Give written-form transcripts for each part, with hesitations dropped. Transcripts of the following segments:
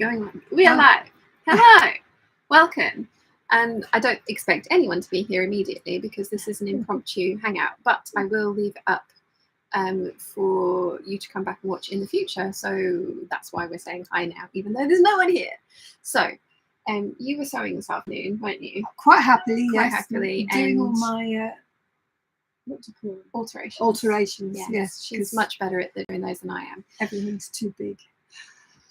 going on? We are live. Hello, welcome. And I don't expect anyone to be here immediately because this is an impromptu hangout, but I will leave it up for you to come back and watch in the future. So that's why we're saying hi now, even though there's no one here. So you were sewing this afternoon, weren't you? Quite happily, Quite yes. happily. Doing and all my what do you call them? Alterations. Yes. She's much better at doing those than I am. Everything's too big.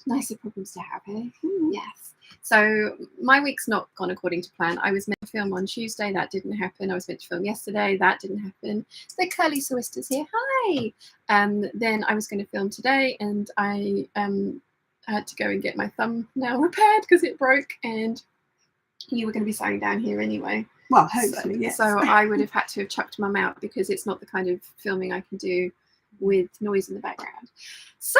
Nicer problems to have, eh? Yes. So my week's not gone according to plan. I was meant to film on Tuesday, that didn't happen. I was meant to film yesterday, that didn't happen. The curly soisters here, hi. Then I was going to film today, and I had to go and get my thumbnail repaired because it broke, and you were going to be sewing down here anyway. Well, hopefully, yes. So I would have had to have chucked Mum out because it's not the kind of filming I can do with noise in the background. So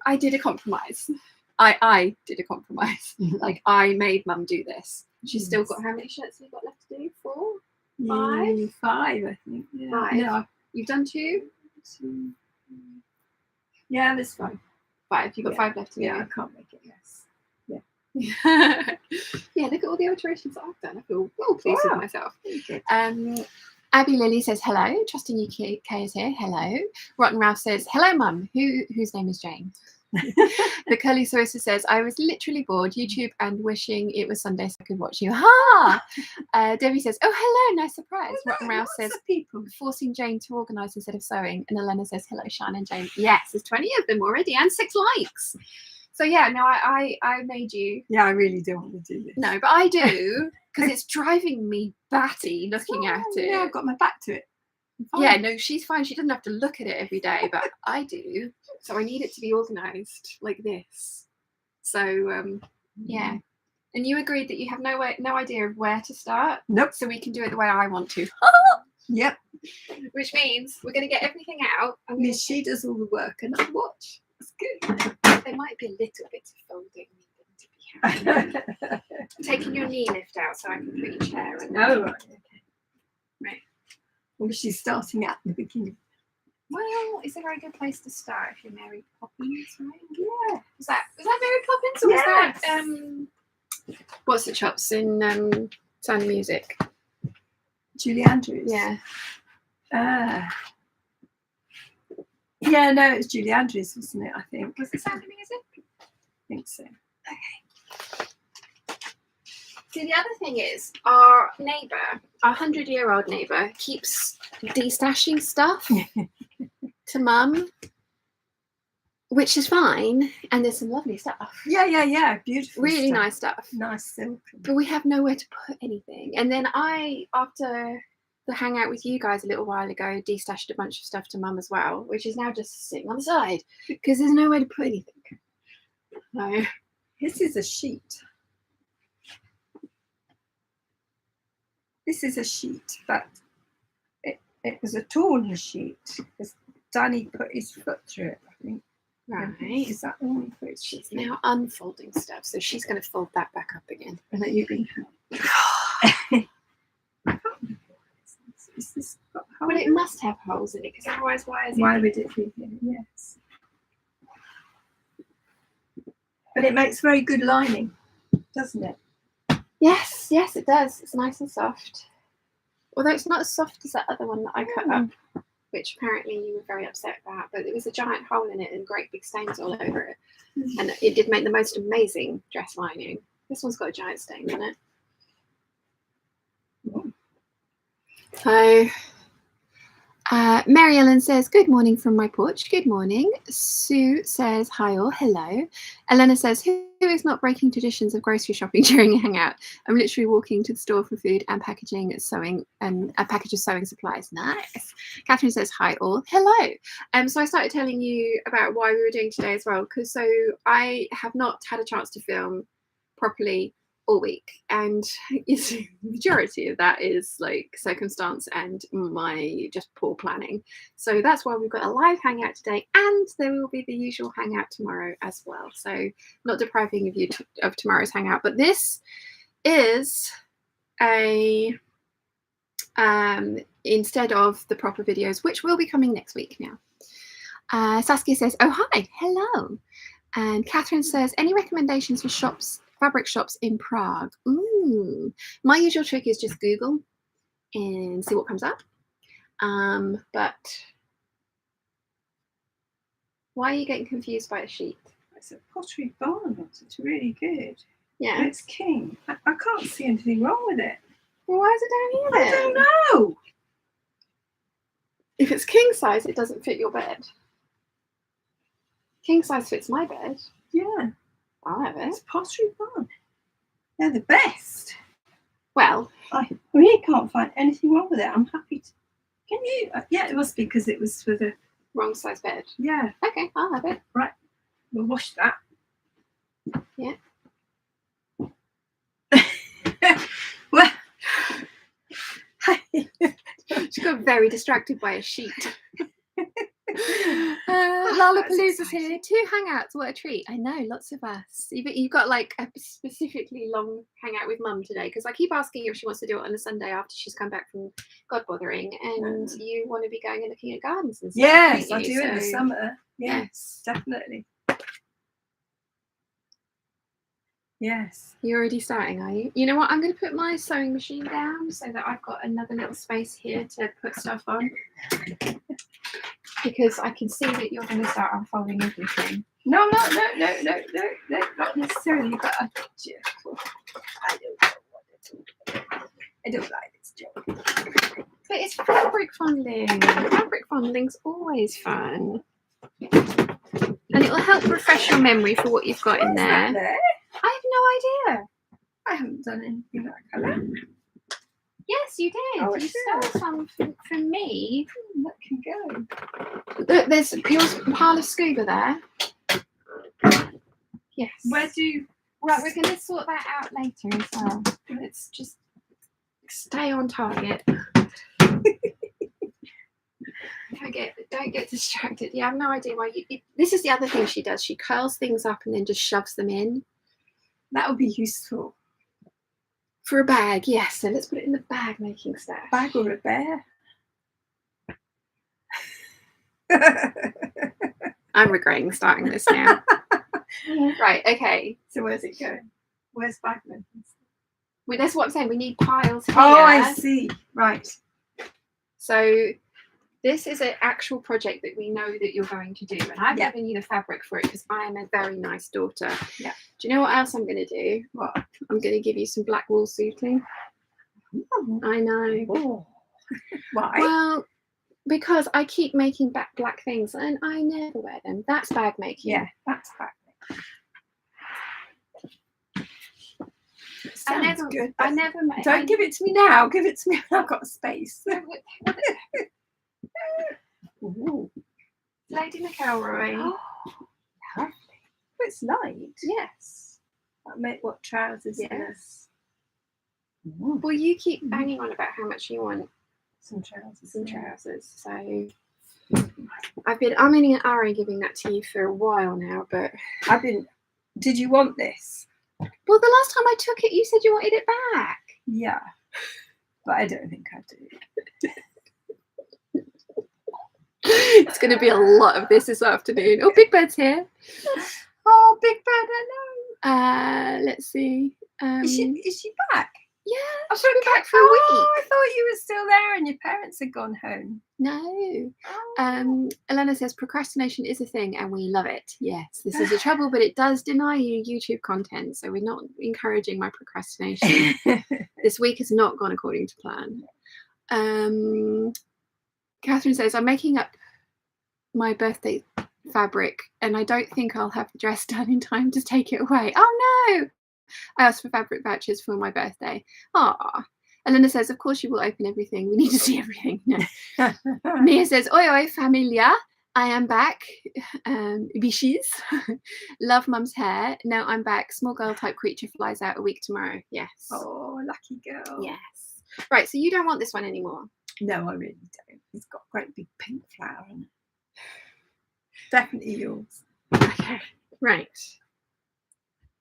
I did a compromise. I did a compromise. Like, I made Mum do this. She's still got, how many shirts have you got left to do? 4? 5? 5, I think. Yeah. 5. No, You've done 2? yeah, there's 5. 5. You've got 5 left to go. Yeah, I can't make it less. Yeah, look at all the alterations that I've done. I feel well pleased with myself. Abby Lily says hello. Trusting UK is here. Hello. Rotten Ralph says hello, Mum. Whose name is Jane? The curly source says I was literally bored YouTube and wishing it was Sunday so I could watch you. Ha! Debbie says, oh hello, nice surprise. Rotten Ralph says people forcing Jane to organise instead of sewing. And Elena says hello, Shan and Jane. Yes, there's 20 of them already and 6 likes. So yeah, no, I made you. Yeah, I really don't want to do this. No, but I do because it's driving me batty looking at it. Yeah, I've got my back to it. Yeah, no, she's fine. She doesn't have to look at it every day, but I do. So I need it to be organised like this. So yeah. And you agreed that you have no idea of where to start. Nope. So we can do it the way I want to. Yep. Which means we're going to get everything out. And she does all the work and I watch. That's good. There might be a little bit of folding needed to be had. Taking your knee lift out so I can put your chair in. Oh, right. Okay. Right. Well, she's starting at the beginning. Well, it's a very good place to start if you're Mary Poppins, right? Yeah. Was that Mary Poppins or was that what's the chops in Sound of Music? Julie Andrews. Yeah. Yeah, no, it was Julie Andrews, wasn't it? I think. Was it Sound of Music? I think so. Okay. See, the other thing is, our neighbour, our 100-year-old neighbour, keeps destashing stuff to Mum, which is fine, and there's some lovely stuff. Yeah, beautiful. Really stuff. nice stuff. Nice silk. But we have nowhere to put anything. And then I, after the hangout with you guys a little while ago, destashed a bunch of stuff to Mum as well, which is now just sitting on the side because there's nowhere to put anything. So this is a sheet. This is a sheet, but it was a torn sheet because Danny put his foot through it, I think. right. Is that the one he put his She's now unfolding stuff, so she's going to fold that back up again. And then you can help. Is this got holes? Well, it must have holes in it because otherwise, why would it be here? Yes. But it makes very good lining, doesn't it? Yes, it does. It's nice and soft. Although it's not as soft as that other one that I cut up, which apparently you were very upset about. But there was a giant hole in it and great big stains all over it. And it did make the most amazing dress lining. This one's got a giant stain on it. So Mary Ellen says, good morning from my porch. Good morning. Sue says, hi all. Hello. Elena says, who is not breaking traditions of grocery shopping during a hangout? I'm literally walking to the store for food and packaging sewing and a package of sewing supplies. Nice. Catherine says, hi all. Hello. So I started telling you about why we were doing today as well, because so I have not had a chance to film properly all week, and the majority of that is like circumstance and my just poor planning. So that's why we've got a live hangout today, and there will be the usual hangout tomorrow as well. So not depriving of you of tomorrow's hangout, but this is a instead of the proper videos, which will be coming next week now. Saskia says, oh hi, hello. And Catherine says, any recommendations for shops, fabric shops in Prague? Ooh, my usual trick is just Google and see what comes up. But why are you getting confused by a sheet? It's a pottery barn. It's really good. Yeah. And it's king. I can't see anything wrong with it. Well, why is it down here I then? don't know. If it's king size, it doesn't fit your bed. King size fits my bed. Yeah. I'll have it. It's pottery barn. They're the best. Well, I really can't find anything wrong with it. I'm happy to. Can you? Yeah, it must be because it was for the. wrong size bed. Yeah. Okay, I'll have it. Right. We'll wash that. Yeah. Well. She got very distracted by a sheet. Lollapalooza's here. 2 hangouts. What a treat. I know, lots of us. You've got like a specifically long hangout with Mum today because I keep asking her if she wants to do it on a Sunday after she's come back from God bothering, and you want to be going and looking at gardens and stuff. Yes, I do in the summer. Yes, definitely. Yes. You're already starting, are you? You know what? I'm going to put my sewing machine down so that I've got another little space here to put stuff on. Because I can see that you're going to start unfolding everything. No, not necessarily, but I don't know what to do. I don't like this job. But it's fabric fondling. Fabric fondling's always fun. And it'll help refresh your memory for what you've got in there. I have no idea. I haven't done anything like that. Yes, you did. Oh, you stole some from me. That can go. There's your pile of scuba there. Yes. Right, we're going to sort that out later as well. Let's just stay on target. Don't get distracted. You have no idea why this is the other thing she does. She curls things up and then just shoves them in. That would be useful. For a bag, yes. So let's put it in the bag making stash. Bag or a bear? I'm regretting starting this now. Right, okay. So where's it going? Where's bag making stash? Well, that's what I'm saying. We need piles here. Oh, I see. Right. So this is an actual project that we know that you're going to do. And I've given you the fabric for it because I am a very nice daughter. Yeah. Do you know what else I'm going to do? What? I'm going to give you some black wool suiting. Oh. I know. Oh. Why? Well, because I keep making black things and I never wear them. That's bag making. Yeah, that's bag making. Sounds good. I never make. Don't give it to me now. Give it to me when I've got space. Ooh. Lady McElroy. Oh, lovely. It's light. Yes. That make what trousers? Yes. Well, you keep banging on about how much you want some trousers. So I've been umming and ahhing giving that to you for a while now, but Did you want this? Well, the last time I took it, you said you wanted it back. Yeah, but I don't think I do. It's going to be a lot of this afternoon. Oh, Big Bird's here. Oh, Big Bird, hello. Let's see. Is she back? Yeah, I she'll be back for a week. Oh, I thought you were still there and your parents had gone home. No. Oh. Elena says procrastination is a thing and we love it. Yes, this is a trouble, but it does deny you YouTube content. So we're not encouraging my procrastination. This week has not gone according to plan. Catherine says, I'm making up my birthday fabric and I don't think I'll have the dress done in time to take it away. Oh no! I asked for fabric vouchers for my birthday. Ah. Elena says, of course you will open everything. We need to see everything. No. Mia says, oi oi familia. I am back. Bishies. Love mum's hair. Now I'm back. Small girl type creature flies out a week tomorrow. Yes. Oh, lucky girl. Yes. Right, so you don't want this one anymore. No, I really don't. It's got a great big pink flower in it. Definitely yours. Okay. Right.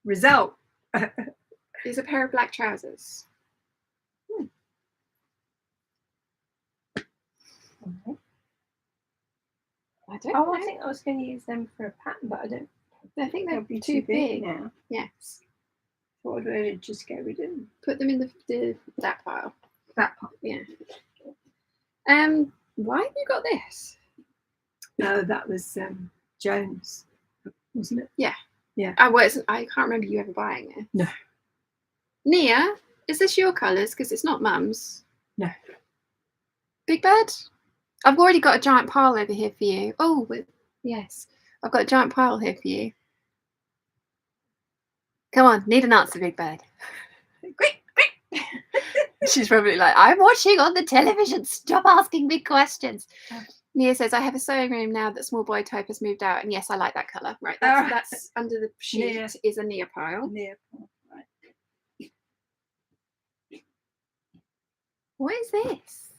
Result. Here's a pair of black trousers. Okay. I don't know. I think I was going to use them for a pattern, but I don't I think they're They'll be too big. now. Yes. What would I just get rid of them? Put them in that pile. That part. Yeah. Why have you got this? No, that was Jones, wasn't it? Yeah. Yeah. I can't remember you ever buying it. No. Nia, is this your colours? Because it's not Mum's. No. Big Bird? I've already got a giant pile over here for you. Oh, yes. I've got a giant pile here for you. Come on, need an answer, Big Bird. Quick, quick. She's probably like, I'm watching on the television. Stop asking me questions. Nia says, I have a sewing room now that small boy type has moved out. And yes, I like that colour. Right, that's under the sheet Nia. is a Nia pile. Nia pile, right. What is this?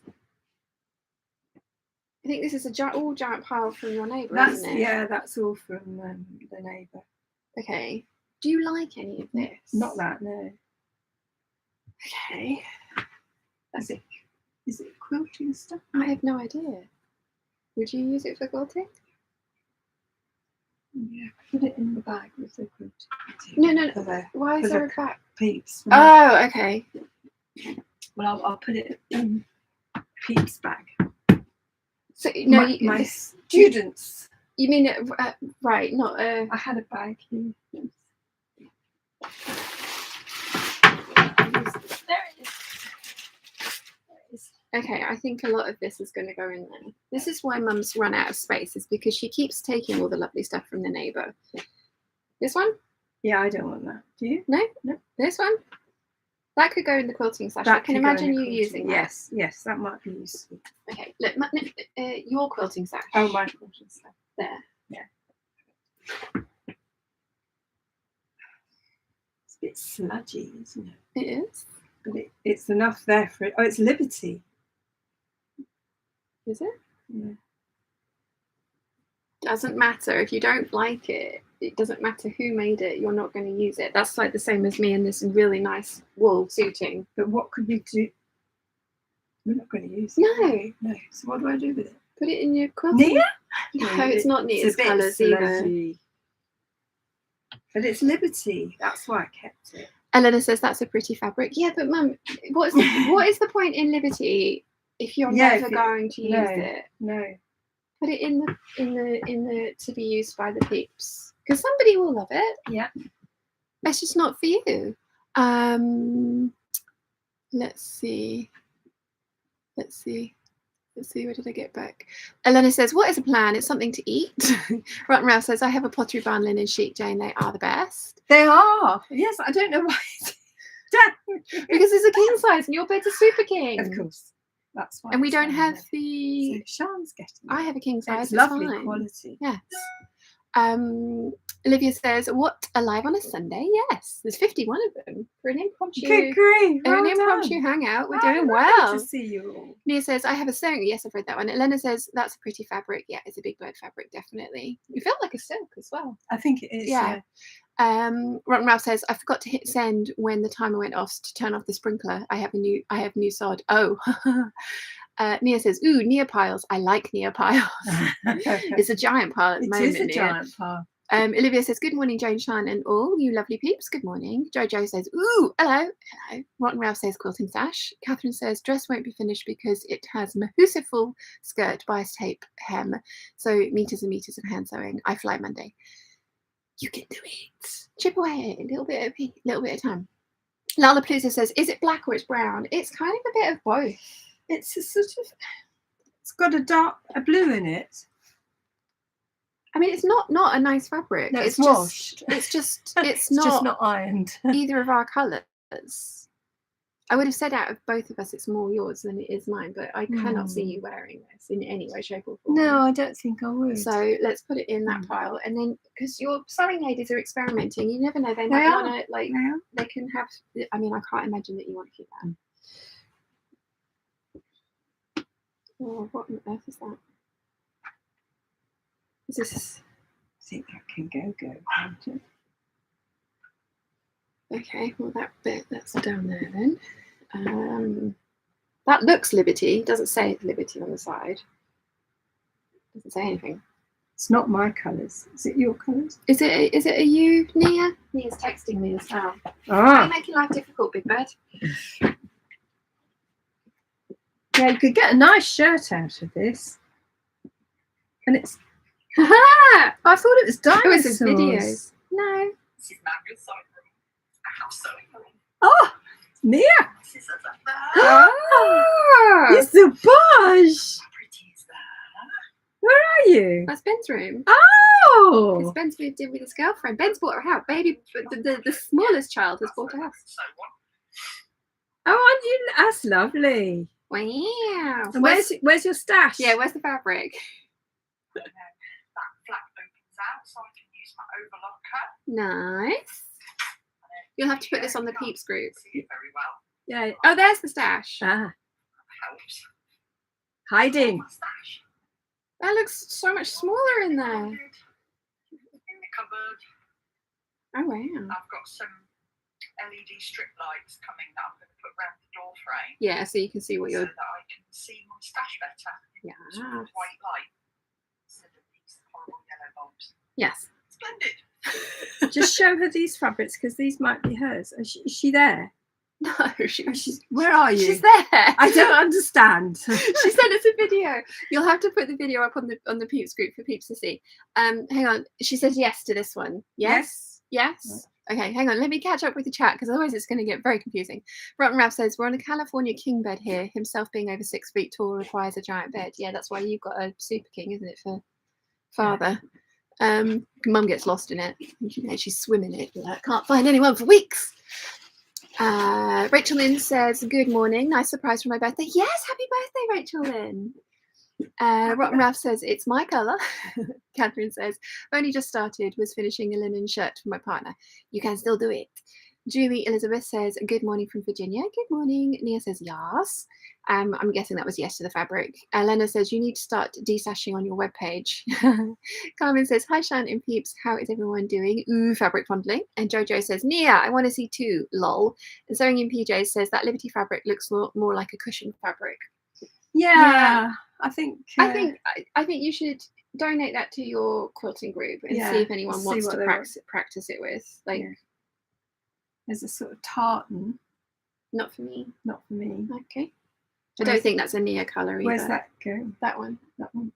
I think this is all giant pile from your neighbour, isn't it? Yeah, that's all from the neighbour. Okay. Do you like any of this? Not that, no. Okay. Is it quilting stuff? I have no idea. Would you use it for quilting? Yeah, put it in the bag with the quilting. No. Why is there a bag? Peeps. Oh, okay. Well, I'll put it in Peeps bag. So no, my students. You mean right? Not I had a bag here. There it is. Okay, I think a lot of this is going to go in there. This is why Mum's run out of space, is because she keeps taking all the lovely stuff from the neighbour. This one? Yeah, I don't want that. Do you? No. This one? That could go in the quilting stash. I can imagine you using that. Yes, that might be useful. Okay, look, your quilting stash. Oh, my quilting stash. There. Yeah. It's a bit sludgy, isn't it? It is. But it's enough there for it. Oh, it's Liberty. Is it? Yeah. Doesn't matter. If you don't like it, it doesn't matter who made it, you're not going to use it. That's like the same as me and this really nice wool suiting. But what could we do? We're not going to use it. No. So what do I do with it? Put it in your quilting. Nia? No, it's not Nia's colours either. But it's Liberty. That's why I kept it. Elena says that's a pretty fabric. Yeah, but Mum, what is the point in Liberty if you're never going to use it? No. Put it in the to be used by the peeps, because somebody will love it. Yeah. It's just not for you. Let's see. Where did I get back? Elena says, what is a plan? It's something to eat. Rotten Ralph says, I have a pottery barn linen sheet, Jane. They are the best. They are. Yes, I don't know why. Because it's a king size and your bed's a super king. Of course. That's why. And we don't have the... So Shan's getting it. I have a king size. It's lovely fine. quality. Yes. Olivia says, what, alive on a Sunday? Yes, there's 51 of them for an impromptu. Good grief. An impromptu hangout. We're doing well. To see you all. Nia says, I have a sewing. Yes, I've read that one. Elena says, that's a pretty fabric. Yeah, it's a big bird fabric, definitely. You felt like a silk as well. I think it is. Yeah. Rotten Ralph says, I forgot to hit send when the timer went off to turn off the sprinkler. I have new sod. Oh. Nia says, ooh, Nia piles. I like Nia piles. It's a giant pile at the moment. It is a giant pile. Olivia says, good morning, Jane, Shan, and all you lovely peeps. Good morning. Jojo says, ooh, hello. Rotten Ralph says, quilting stash. Catherine says, dress won't be finished because it has Mahusa full skirt, bias tape, hem. So meters and meters of hand sewing. I fly Monday. You can do it. Chip away a little bit of time. Lala Plusa says, is it black or it's brown? It's kind of a bit of both. It's a sort of, it's got a blue in it. I mean, it's not a nice fabric. No, it's washed. It's just just not ironed. Either of our colours. I would have said out of both of us, it's more yours than it is mine, but I cannot see you wearing this in any way, shape, or form. No, I don't think I would. So let's put it in that pile, and then because your sewing ladies are experimenting, you never know. They might want to they can have. I mean, I can't imagine that you want to keep that. Oh, what on earth is that? Is this? I think that can go, can't it? Okay, well that's down there then. That looks Liberty. Doesn't say Liberty on the side. Doesn't say anything. It's not my colours. Is it your colours? Is it a you, Nia? Nia's texting me as well. Why are Ah, you making life difficult, Big Bird? yeah, you could get a nice shirt out of this. And it's. Ha! I thought it was Oh, dinosaurs. it's a video. No. Oh, Nia. Oh! It's the Bosch. Where are you? That's Ben's room. Oh. Because Ben's moved in with his girlfriend. Ben's bought her out. Baby, the smallest child has bought a house. Oh, aren't you? That's lovely. Wow. And where's your stash? Yeah, where's the fabric? That flap opens out so I can use my overlocker. Nice. You'll have to put this on the Peeps group. See it very well. Yeah. Oh, there's the stash. Ah, Helps. hiding. My stash. That looks so much smaller in there. In the cupboard, Oh, wow. I've got some LED strip lights coming that I'm going to put around the door frame Yeah, so you can see what so you're... that I can see my stash better. Yeah. Sort of white light instead of these horrible yellow bulbs. Yes. Splendid. Just show her these fabrics because these might be hers. Is she there? No, she's Where are you? she's there. I don't understand. She sent us a video. You'll have to put the video up on the Peeps group for Peeps to see. Hang on. She says yes to this one. Yes? Yes? Okay, hang on. Let me catch up with the chat because otherwise it's going to get very confusing. Rotten Rav says, we're on a California king bed here. Himself being over 6 feet tall requires a giant bed. Yeah, that's why you've got a super king, isn't it, for father? Mum gets lost in it. You know, she's swimming in it. Like, can't find anyone for weeks. Rachel Lynn says, good morning. Nice surprise for my birthday. Yes, happy birthday, Rachel Lynn. Rotten Ralph says, it's my colour. Catherine says, I've only just started, was finishing a linen shirt for my partner. You can still do it. Julie Elizabeth says, good morning from Virginia. Good morning. Nia says, yes. I'm guessing that was yes to the fabric. Elena says, you need to start desashing on your webpage. Carmen says, hi, Shan and Peeps. How is everyone doing? Ooh, fabric fondling. And Jojo says, Nia, I want to see too. Lol. And Sewing in PJ says, that Liberty fabric looks more like a cushion fabric. Yeah. I think I think you should donate that to your quilting group and see if anyone wants to practice it with. Like, there's a sort of tartan. Not for me. Not for me. Okay. I don't think that's a Nia colour either. Where's that going? That one. That one.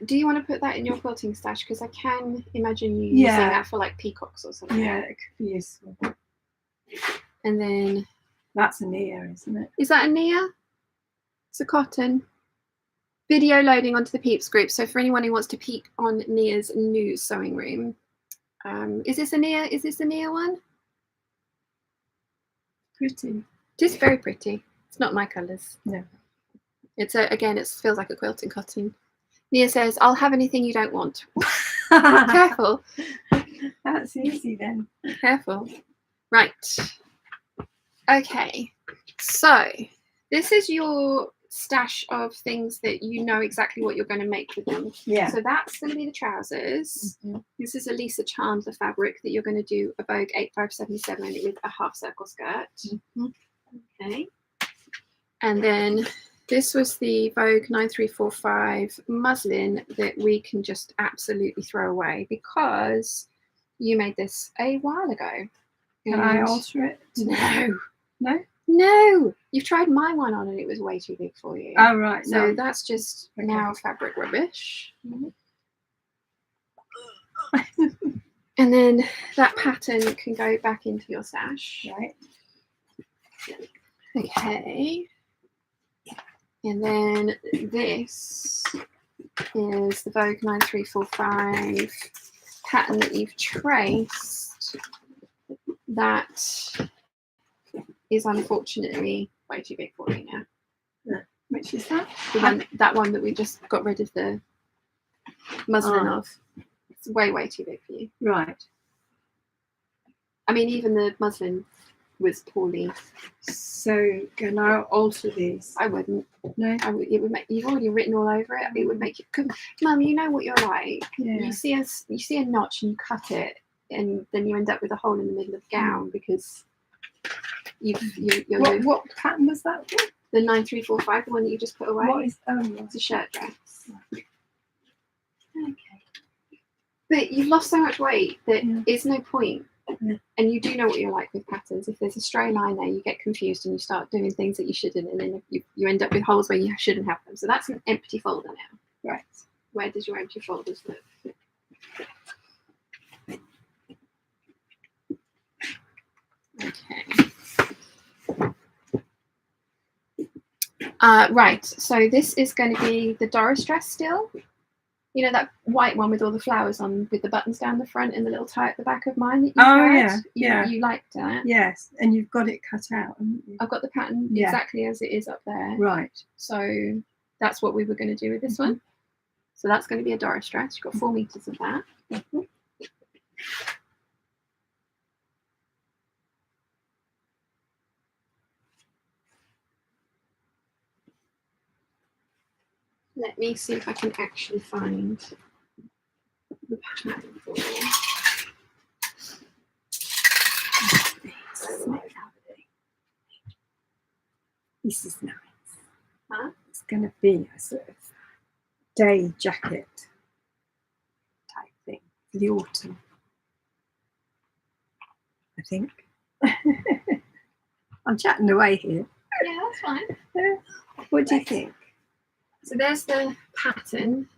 Do you want to put that in your quilting stash? Because I can imagine you using that for like peacocks or something. Yeah, it could be useful. And then that's a Nia, isn't it? Is that a Nia? It's a cotton. Video loading onto the Peeps group. So for anyone who wants to peek on Nia's new sewing room, is this a Nia? Is this a Nia one? Pretty. Just very pretty. It's not my colours. No. It's again, it feels like a quilting cotton. Nia says, I'll have anything you don't want. Careful. That's easy then. Careful. Right. Okay. So this is your stash of things that you know exactly what you're going to make with them. Yeah. So that's going to be the trousers. This is a Lisa Chandler fabric that you're going to do a Vogue 8577 with a half circle skirt. Okay. And then this was the Vogue 9345 muslin that we can just absolutely throw away because you made this a while ago. Can I alter it? No. No? No. You've tried my one on and it was way too big for you. Oh, right. So No. that's just now fabric rubbish. And then that pattern can go back into your stash. Right. Okay. And then this is the Vogue 9345 pattern that you've traced that is unfortunately way too big for you now. Yeah. Which is that? That one that we just got rid of the muslin of. It's way too big for you. Right. I mean, even the muslin was poorly. So can I alter these? I wouldn't. No. It would make. You've already written all over it. It would make you. Mum, you know what you're like. Yeah. You see a notch and you cut it, and then you end up with a hole in the middle of the gown because you're what pattern was that for? The 9345, the one that you just put away. What is It's a shirt dress. But you've lost so much weight that Yeah. it's no point. Yeah. And you do know what you're like with patterns. If there's a stray line there, you get confused and you start doing things that you shouldn't, and then you end up with holes where you shouldn't have them. So that's an empty folder now. Right. Where does your empty folders live? Okay. Right, so this is going to be the Doris dress still. You know, that white one with all the flowers on, with the buttons down the front and the little tie at the back of mine that you had? Yeah. You liked that? Yes, and you've got it cut out, haven't you? I've got the pattern exactly as it is up there. Right. So that's what we were going to do with this one. So that's going to be a Doris dress. You've got 4 meters of that. Let me see if I can actually find the pattern for you. This is nice. Huh? It's going to be a sort of day jacket type thing for the autumn, I think. I'm chatting away here. Yeah, that's fine. What do you think? So there's the pattern,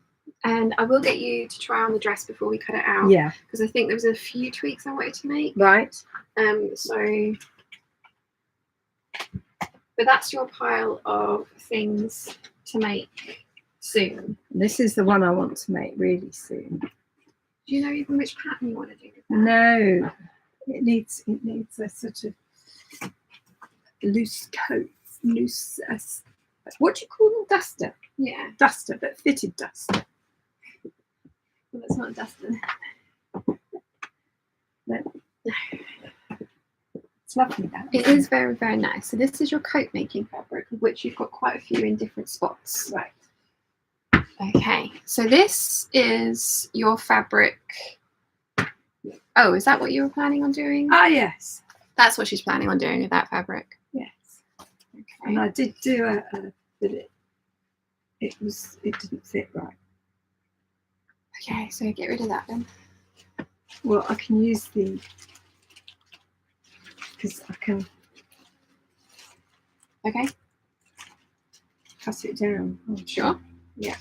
and I will get you to try on the dress before we cut it out. Yeah. Because I think there was a few tweaks I wanted to make. Right. But that's your pile of things to make soon. This is the one I want to make really soon. Do you know even which pattern you want to do with that? No, it needs a sort of loose coat, loose. What do you call them? Duster. Yeah. Duster, but fitted duster. Well, it's not a duster. It's lovely, that. It is very, very nice. So this is your coat making fabric, of which you've got quite a few in different spots. Right. Okay, so this is your fabric. Oh, is that what you were planning on doing? Ah, yes. That's what she's planning on doing with that fabric. Yes. Okay. And I did do but it didn't fit right. Okay, so get rid of that then. Well, I can use because I can Okay, cut it down. Oh, sure. Yeah.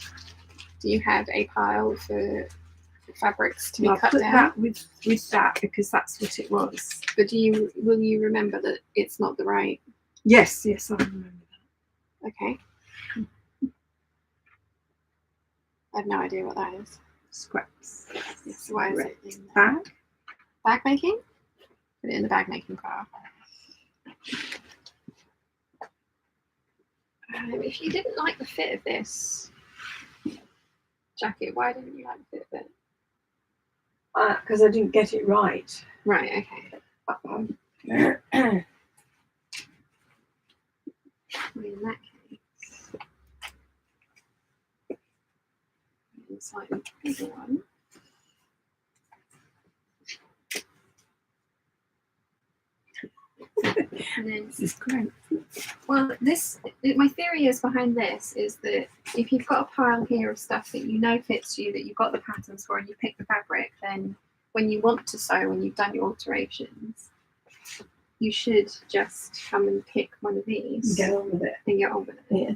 Do you have a pile for fabrics to be I'll cut put down? that with that because that's what it was. But will you remember that it's not the right? Yes, I remember that. Okay. I have no idea what that is. Scraps. Yes, why is it in there? Bag. Bag making? Put it in the bag making pile. If you didn't like the fit of this jacket, why didn't you like the fit of it? Because I didn't get it right. Right, okay. Well, in that case, slightly bigger one. And then, This is great. well, my theory is behind this is that if you've got a pile here of stuff that you know fits you, that you've got the patterns for, and you pick the fabric, then when you want to sew, when you've done your alterations, you should just come and pick one of these Get on with it. and get on with it. Yeah.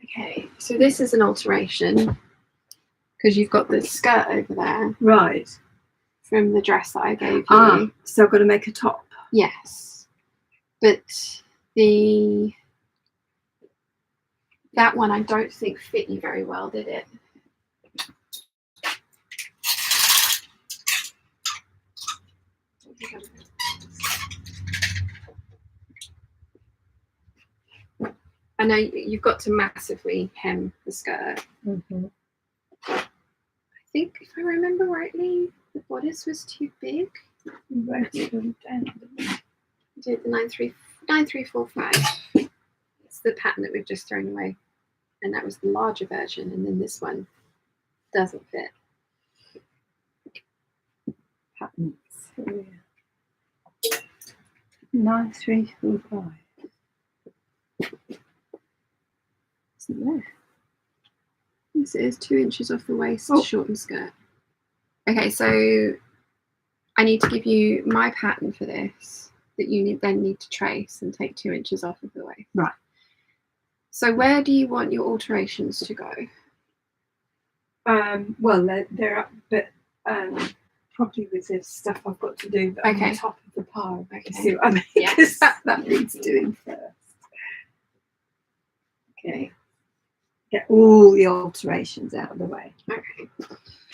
Okay, so this is an alteration because you've got the skirt over there Right. from the dress that I gave you. So I've got to make a top. Yes, but that one I don't think fit you very well, did it? I know you've got to massively hem the skirt. Mm-hmm. I think if I remember rightly, the bodice was too big. Right. I did the 9345. It's the pattern that we've just thrown away, and that was the larger version. And then this one doesn't fit. Patterns. Oh, yeah. 9345. Isn't there? This is 2 inches off the waist, Oh. shorten skirt. Okay, so I need to give you my pattern for this that you then need to trace and take 2 inches off of the waist. Right. So where do you want your alterations to go? Well, they're up, but probably with the stuff I've got to do on Okay. top of the pile. Okay. See what I mean? Yes. Because that needs doing first. Okay. Get all the alterations out of the way. Okay.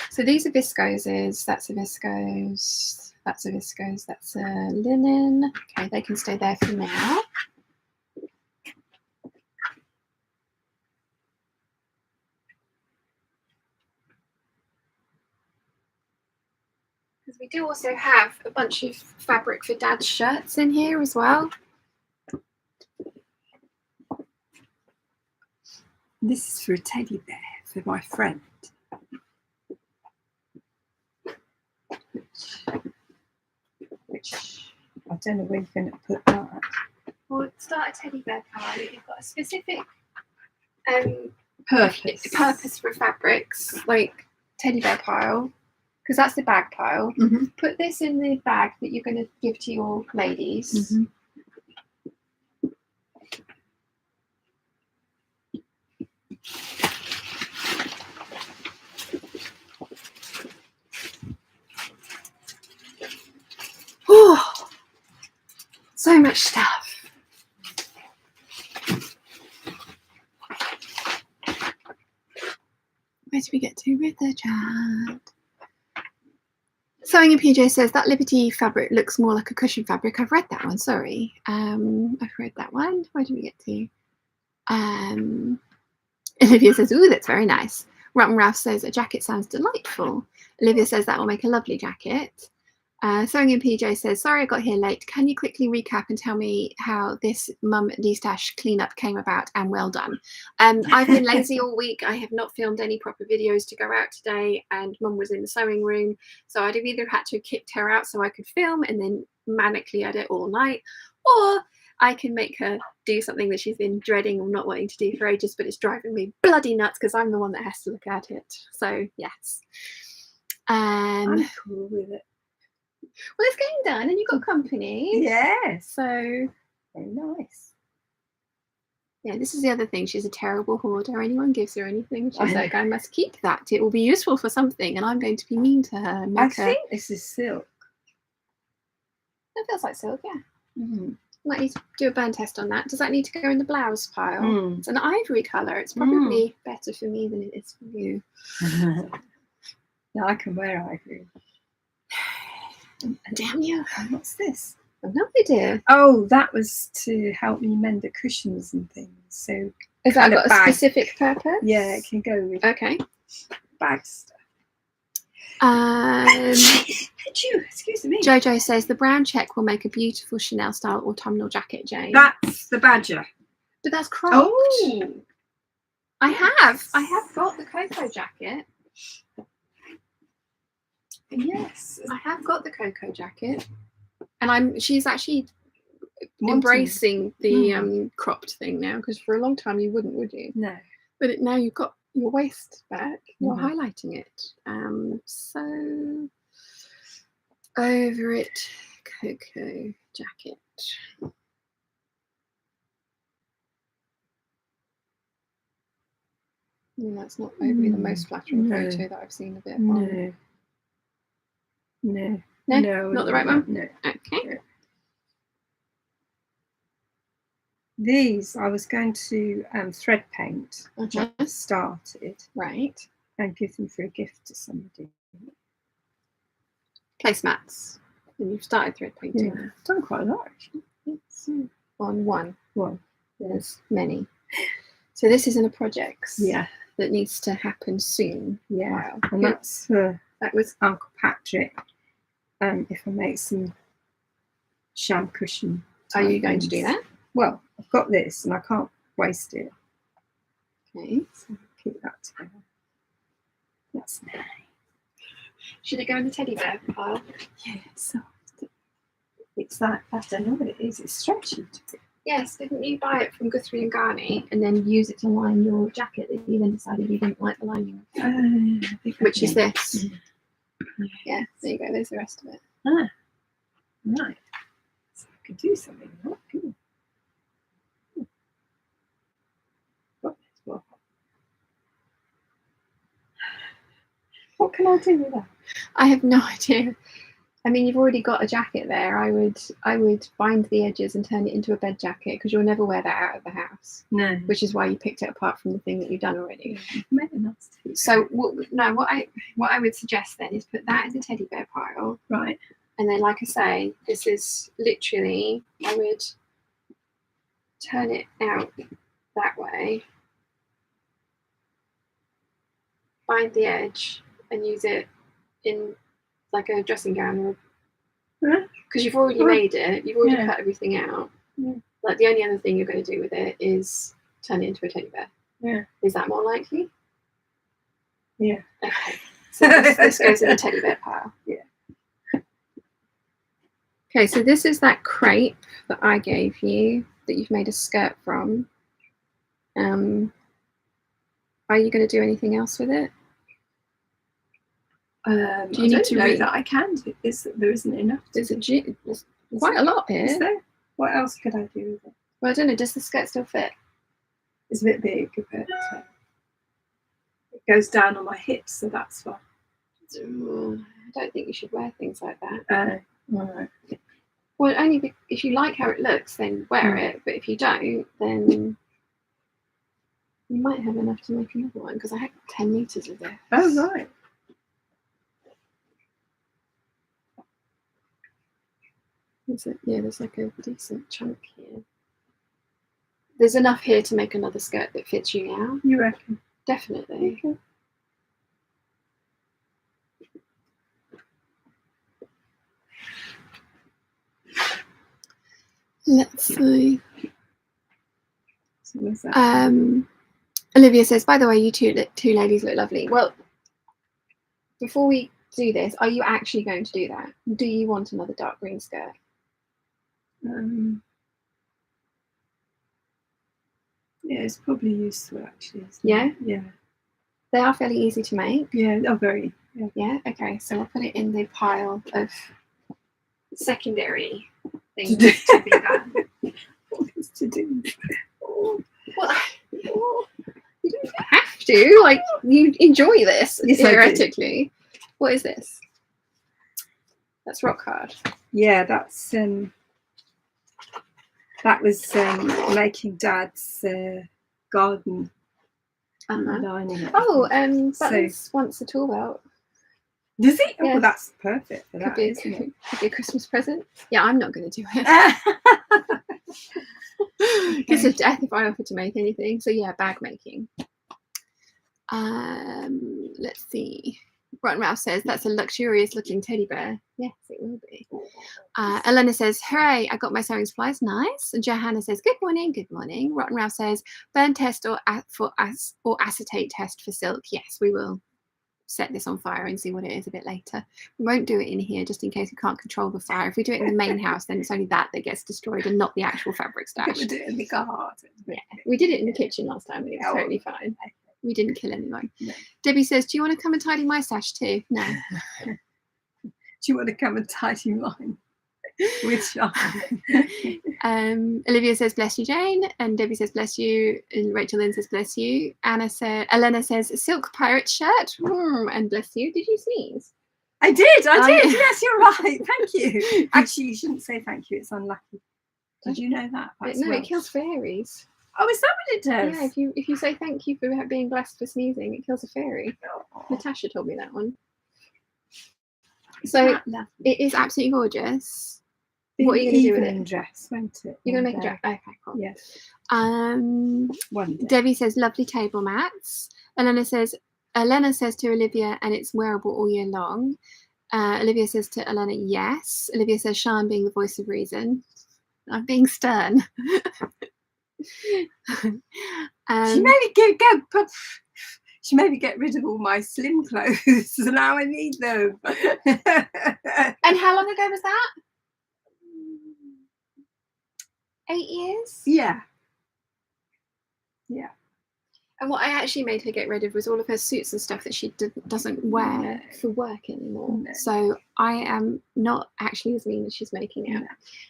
So these are viscoses. That's a viscose. That's a viscose. That's a linen. Okay, they can stay there for now. Because we do also have a bunch of fabric for Dad's shirts in here as well. This is for a teddy bear for my friend. Which I don't know where you're going to put that. Well, start a teddy bear pile. If you've got a specific purpose for fabrics, like teddy bear pile, because that's the bag pile. Mm-hmm. Put this in the bag that you're going to give to your ladies. Mm-hmm. Oh, so much stuff. Where do we get to with the chat? Sewing in PJ says that Liberty fabric looks more like a cushion fabric. I've read that one, sorry. I've read that one. Where do we get to? Olivia says, ooh, that's very nice. Rotten Ralph says a jacket sounds delightful. Olivia says that will make a lovely jacket. Sewing in PJ says, sorry I got here late. Can you quickly recap and tell me how this Mum D-Stash cleanup came about, and well done. I've been lazy all week. I have not filmed any proper videos to go out today, and Mum was in the sewing room. So I'd have either had to have kicked her out so I could film and then manically edit all night, or I can make her do something that she's been dreading or not wanting to do for ages, but it's driving me bloody nuts because I'm the one that has to look at it. So yes. I'm cool with it. Well, it's getting done and you've got company. Yes. So, very nice. Yeah, this is the other thing. She's a terrible hoarder. Anyone gives her anything, she's like, I must keep that. It will be useful for something, and I'm going to be mean to her. And I think this is silk. It feels like silk, yeah. Mm-hmm. Might need to do a burn test on that. Does that need to go in the blouse pile? Mm. It's an ivory colour. It's probably better for me than it is for you. No, I can wear ivory. Damn you. What's this? I've no idea. Oh, that was to help me mend the cushions and things. So Has that got a specific purpose? Yeah, it can go with okay. bag stuff. Excuse me. Jojo says the brown check will make a beautiful Chanel style autumnal jacket, Jane. That's the badger. But that's cropped. Oh, I have got the cocoa jacket. yes. I have got the cocoa jacket, and she's actually embracing the cropped thing now, because for a long time you wouldn't, would you? No. But now you've got your waist back. You're highlighting it. So over it, cocoa jacket. That's not overly the most flattering photo that I've seen of it. No, not the right one. No. Okay. No. These I was going to thread paint, which I started, right, and give them for a gift to somebody. Placemats. And you've started thread painting. Yeah, I've done quite a lot actually. It's on one. Yeah. There's many. So this isn't a project. Yeah. That needs to happen soon. Yeah. Wow. And that's for that was Uncle Patrick. If I make some sham cushion. Are you going to do that? Well, I've got this and I can't waste it. Okay. So I'll keep that together. That's nice. Should it go in the teddy bear pile? Yeah, it's soft. It's that, I don't know what it is, it's stretchy. Yes, didn't you buy it from Guthrie and Garney and then use it to line your jacket that you then decided you didn't like the lining of? Which is this. Yeah, there you go. There's the rest of it. Ah, right. So I could do something. What? What can I do with that? I have no idea. I mean, you've already got a jacket there. I would bind the edges and turn it into a bed jacket because you'll never wear that out of the house. No. Which is why you picked it apart from the thing that you've done already. Maybe not. So what I would suggest then is put that in the teddy bear pile. Right. And then, like I say, this is literally, I would turn it out that way, bind the edge, and use it in like a dressing gown, or because you've already made it, you've already cut everything out. Like the only other thing you're going to do with it is turn it into a teddy bear. Yeah. Is that more likely? Yeah. Okay. So this goes in the teddy bear pile. Yeah. Okay, so this is that crepe that I gave you that you've made a skirt from. Are you going to do anything else with it? Do you need to know that I can do this? There isn't enough. There's quite a lot here. Is there? What else could I do with it? Well, I don't know. Does the skirt still fit? It's a bit big, but it goes down on my hips, so that's fine. I don't think you should wear things like that. Right. Well, only if you like how it looks, then wear it. But if you don't, then you might have enough to make another one because I have 10 meters of this. Oh, right. There's like a decent chunk here. There's enough here to make another skirt that fits you now. You reckon? Definitely. Okay. Let's see. So where's that? Olivia says, by the way, you two ladies look lovely. Well, before we do this, are you actually going to do that? Do you want another dark green skirt? Yeah, it's probably useful actually. Yeah? Yeah. They are fairly easy to make. Yeah, oh, very. Yeah. Yeah, okay, so I'll put it in the pile of secondary things to be done. What is to do? Well, you don't have to. Like, you enjoy this, yes, theoretically. What is this? That's rock hard. Yeah, that's that was making Dad's garden lining it. Oh, Buttons wants a tool belt. Does he? Oh, Yeah. well, that's perfect for Could that, be, isn't it? could be a Christmas present. Yeah, I'm not going to do it. Kiss of death if I offer to make anything. So yeah, bag making. Let's see. Rotten Ralph says that's a luxurious looking teddy bear. Yes, it will be. Elena says, hooray, I got my sewing supplies. Nice. And Johanna says, good morning, good morning. Rotten Ralph says, burn test or acetate test for silk. Yes, we will set this on fire and see what it is a bit later. We won't do it in here just in case we can't control the fire. If we do it in the main house, then it's only that gets destroyed and not the actual fabric stash. We do it in the garden. Yeah, we did it in the kitchen last time and it was totally fine. We didn't kill anyone. No. Debbie says, do you want to come and tidy my stash too? No. Do you want to come and tidy mine with Sean? Olivia says, bless you, Jane. And Debbie says, bless you. And Rachel Lynn says, bless you. Elena says, silk pirate shirt. And bless you. Did you sneeze? I did. Yes, you're right. Thank you. Actually, you shouldn't say thank you. It's unlucky. Did you know that? No, it kills fairies. Oh, is that what it does? Yeah, if you say thank you for being blessed for sneezing, it kills a fairy. Oh. Natasha told me that one. So it is absolutely gorgeous. What are you going to do with it? Dress, won't it? You're going to make a dress? Okay, cool. Yes. One day. Debbie says, lovely table mats. Elena says to Olivia, and it's wearable all year long. Olivia says to Elena, yes. Olivia says, Sian being the voice of reason. I'm being stern. She maybe get rid of all my slim clothes, so now I need them. And how long ago was that? 8 years. Yeah. Yeah. And what I actually made her get rid of was all of her suits and stuff that she doesn't wear No. for work anymore. No. So I am not actually as mean as she's making out. No.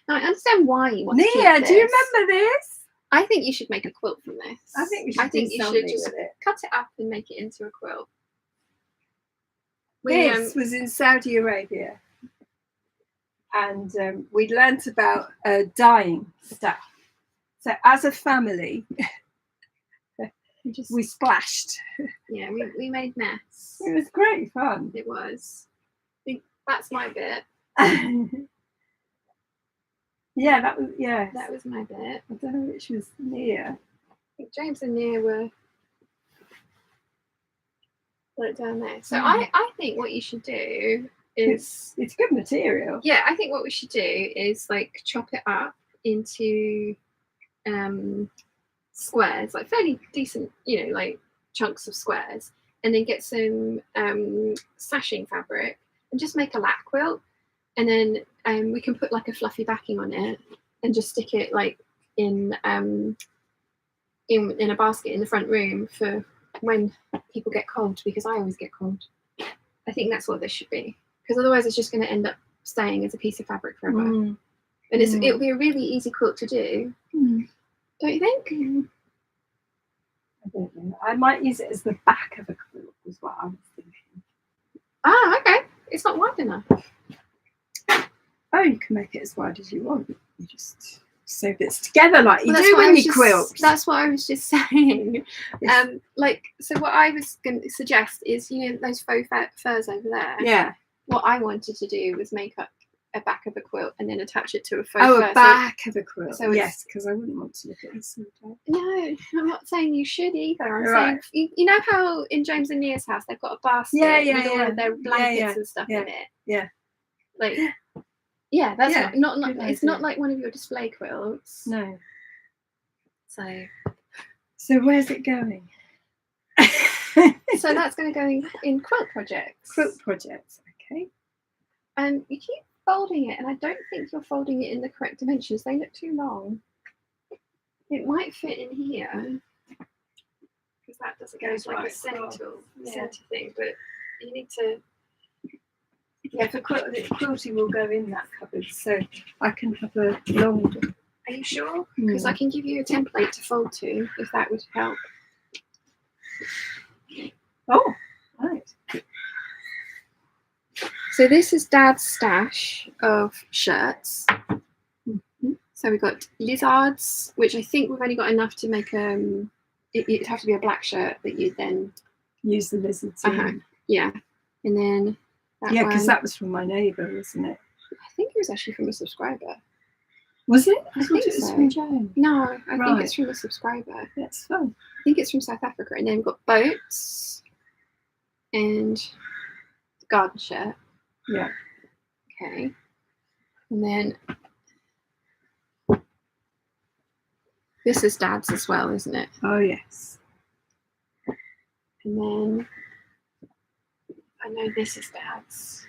Now I understand why you want to keep Nia, this. do you remember this? I think you should make a quilt from this. I think we should do you something should just with it. cut it up and make it into a quilt. This was in Saudi Arabia, and we learnt about dyeing stuff. So as a family, we splashed. Yeah, we made mess. It was great fun. It was. I think that's my bit. Yeah, that was That was my bit. I don't know which was Nia. I think James and Nia were down there. So I think what you should do is It's good material. yeah, I think what we should do is like chop it up into squares, like fairly decent, you know, like chunks of squares, and then get some sashing fabric and just make a lap quilt, and then we can put like a fluffy backing on it and just stick it like in a basket in the front room for when people get cold, because I always get cold. I think that's what this should be, because otherwise it's just going to end up staying as a piece of fabric forever. And it'll be a really easy quilt to do. Don't you think? I don't know. I might use it as the back of a quilt as well. I was thinking. Ah, okay. It's not wide enough. Oh, you can make it as wide as you want. You just sew bits together like you Well, do when you quilt. That's what I was just saying. Like, so what I was going to suggest is, you know, those faux furs over there. Yeah. What I wanted to do was make up a back of a quilt and then attach it to a faux Oh, fur. a back of a quilt. so Yes, because I wouldn't want to look at this all day. No, I'm not saying you should either. I'm Right. saying, you know how in James and Nia's house they've got a basket with all of their blankets and stuff in it? Yeah. Like, yeah, that's Yeah, not good it's idea. not like one of your display quilts. No. So where's it going? so that's going to go in quilt projects. Quilt projects. Okay. And you keep folding it, and I don't think you're folding it in the correct dimensions. They look too long. It might fit in here because that doesn't go Goes like right a center across. thing. But you need to. Yeah, for quilting will go in that cupboard, so I can have a long. Are you sure? Because I can give you a template to fold to, if that would help. Oh, right. So this is Dad's stash of shirts. So we've got lizards, which I think we've only got enough to make it'd have to be a black shirt that you'd then Use the lizards. yeah, and then Because that was from my neighbour, wasn't it? I think it was actually from a subscriber. Was it? I thought think it was so. from Joan. No, I think Right. it's from a subscriber. That's fun. I think it's from South Africa. And then we've got boats and the garden shirt. Yeah. Okay. And then this is Dad's as well, isn't it? Oh yes. And then I know this is Dad's.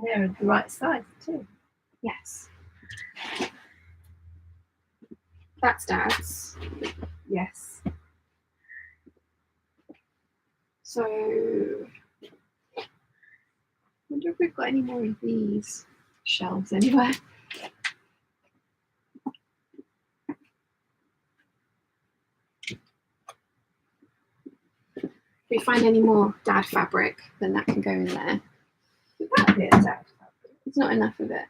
They're the right size too. Yes. That's Dad's. Yes. So I wonder if we've got any more of these shelves anywhere. If we find any more Dad fabric, then that can go in there. That bit is out. It's not enough of it.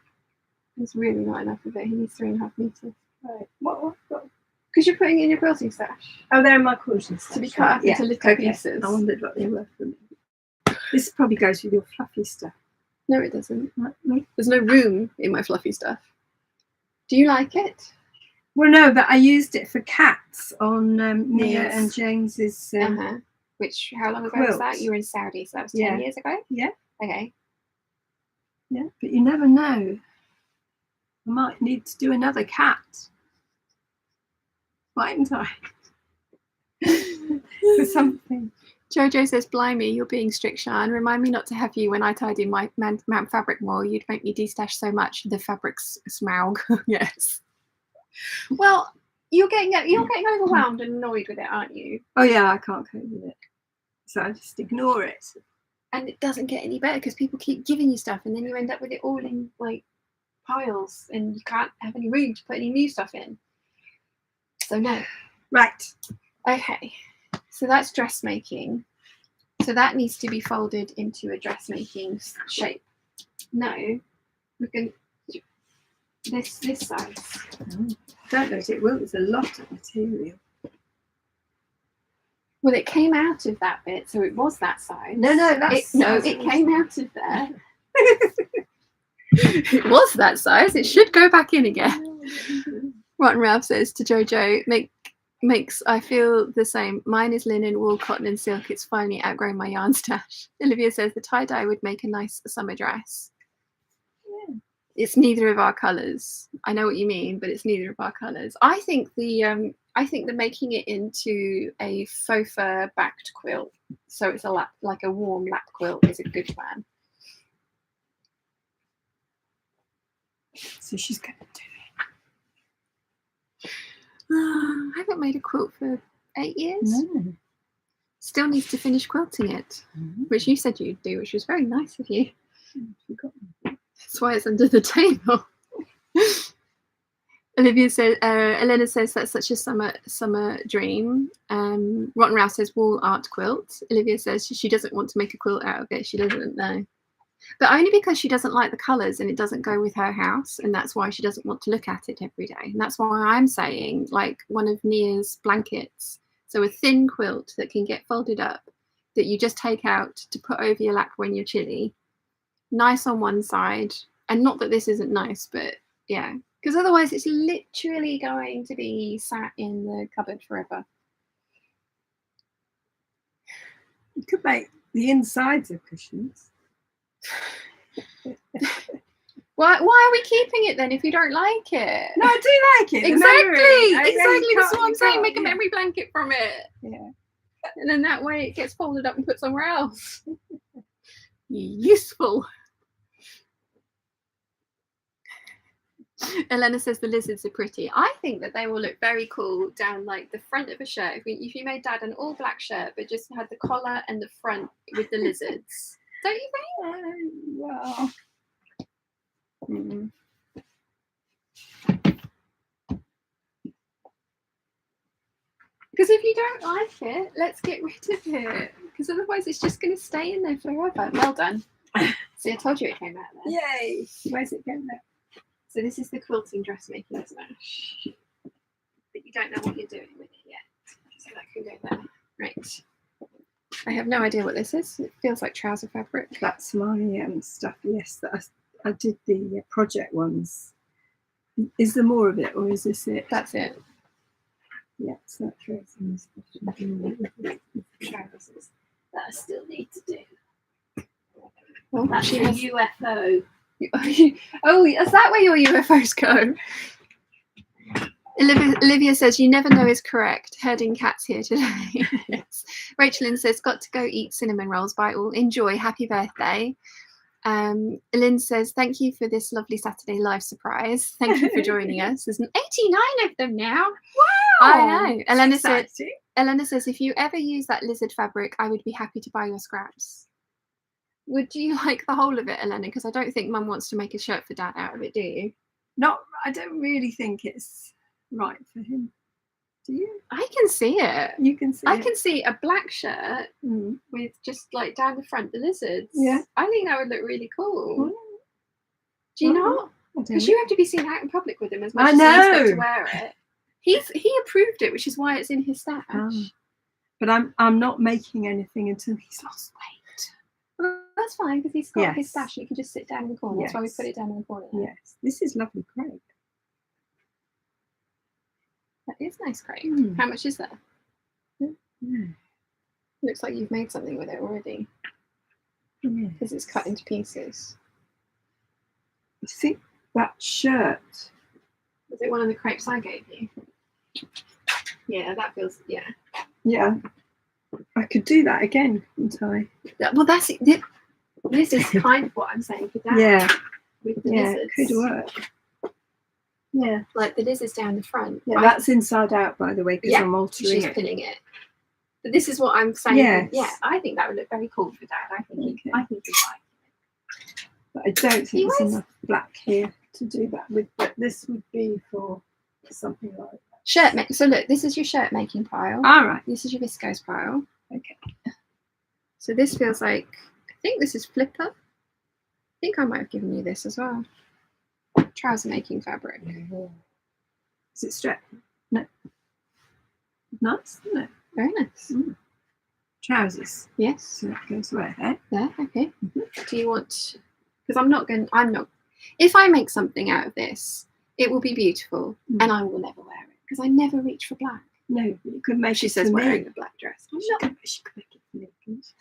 It's really not enough of it. He needs 3.5 meters. Right. What? Because you're putting it in your quilting stash. Oh, they're in my quilting To be stash, cut right. up into little pieces. I wondered what they were for me. This probably goes with your fluffy stuff. No, it doesn't. No? There's no room in my fluffy stuff. Do you like it? Well, no, but I used it for cats on Mia Yes. and James's. Which, how long ago was quilt. that? You were in Saudi, so that was 10 Yeah. years ago? Yeah. Okay. Yeah, but you never know. I might need to do another cat. Mightn't I? For something. Jojo says, blimey, you're being strict, Shan. Remind me not to have you when I tidy my Mount Fabric more. You'd make me destash so much. The fabrics smaug. Yes. Well, you're getting overwhelmed and annoyed with it, aren't you? Oh yeah, I can't cope with it. So I just ignore it. And it doesn't get any better because people keep giving you stuff and then you end up with it all in like piles and you can't have any room to put any new stuff in. So no. Right. Okay. So that's dressmaking. So that needs to be folded into a dressmaking shape. No, we're going to this size. I don't know if it will. It's a lot of material. Well, it came out of that bit, so it was that size. No, that's it came out of there. It was that size. It should go back in again. Rotten Ralph says to Jojo, makes I feel the same. Mine is linen, wool, cotton, and silk. It's finally outgrown my yarn stash. Olivia says the tie-dye would make a nice summer dress. Yeah. It's neither of our colours. I know what you mean, but it's neither of our colours. I think the making it into a faux fur backed quilt, so it's like a warm lap quilt, is a good plan. So she's going to do it. I haven't made a quilt for 8 years. No. Still needs to finish quilting it, which you said you'd do, which was very nice of you. That's why it's under the table. Olivia says, Elena says that's such a summer dream. Rotten Ralph says wool art quilt. Olivia says she doesn't want to make a quilt out of it. She doesn't know. But only because she doesn't like the colours and it doesn't go with her house, and that's why she doesn't want to look at it every day. And that's why I'm saying like one of Nia's blankets, so a thin quilt that can get folded up that you just take out to put over your lap when you're chilly. Nice on one side, and not that this isn't nice, but yeah, because otherwise it's literally going to be sat in the cupboard forever. You could make the insides of cushions. Why are we keeping it then if you don't like it? No, I do like it. Exactly. That's what I'm saying. Make a memory blanket from it. Yeah. And then that way it gets folded up and put somewhere else. Useful. Elena says the lizards are pretty. I think that they will look very cool down like the front of a shirt. If you made Dad an all black shirt but just had the collar and the front with the lizards. Don't you think? Well. Because if you don't like it, let's get rid of it. Because otherwise it's just going to stay in there forever. Well done. See, I told you it came out there. Yay! Where's it going there? So this is the quilting dressmaking smash. But you don't know what you're doing with it yet. So that can go there. Right. I have no idea what this is. It feels like trouser fabric. That's my stuff, yes, that I did the project ones. Is there more of it, or is this it? That's it. Yeah, so that shows in this Trousers that I still need to do. Well, That's she a has UFO. Oh, is that where your UFOs go? Olivia says, you never know is correct. Herding cats here today. Yes. Rachel says, got to go eat cinnamon rolls. Bye all. Enjoy. Happy birthday. Lynn says, thank you for this lovely Saturday live surprise. Thank you for joining us. There's 89 of them now. Wow. I know. Elena says, if you ever use that lizard fabric, I would be happy to buy your scraps. Would you like the whole of it, Elena? Because I don't think Mum wants to make a shirt for Dad out of it, do you? I don't really think it's right for him. Do you? I can see it. You can see I can see a black shirt with just like down the front the lizards. Yeah. I think that would look really cool. Mm. Do you not? Because you have to be seen out in public with him as much I as know. he's got to wear it. He approved it, which is why it's in his stash. But I'm not making anything until he's lost weight. Well, that's fine because he's got his stash and he can just sit down in the corner. Yes. That's why we put it down in the corner. Yes. This is lovely crepe. That is nice crepe. How much is that? Looks like you've made something with it already. Because it's cut into pieces. I think that shirt. Was it one of the crepes I gave you? Yeah, that feels, yeah. Yeah. I could do that again, couldn't I? Well, that's it. This is kind of what I'm saying for Dad. Yeah, With the yeah, lizards. it could work. Yeah, Like the lizards down the front. yeah, that's inside out, by the way, because Yeah, I'm altering she's it. pinning it. But this is what I'm saying. Yes. Yeah, I think that would look very cool for Dad. I think Okay. I think he'd like. But I don't think Yes. there's enough black here to do that with. But this would be for something like that. Shirt make. So look, this is your shirt making pile. All right. This is your viscose pile. Okay. So this feels like, I think this is flipper. I think I might have given you this as well. Trouser making fabric. Is it straight? No. Nice, isn't it? Very nice. Mm. Trousers. Yes. So that goes where? Eh? There. Okay. Do you want? Because I'm not. If I make something out of this, it will be beautiful, and I will never wear it because I never reach for black. No, you could make She it says for wearing me. a black dress. She could make it for me. couldn't she?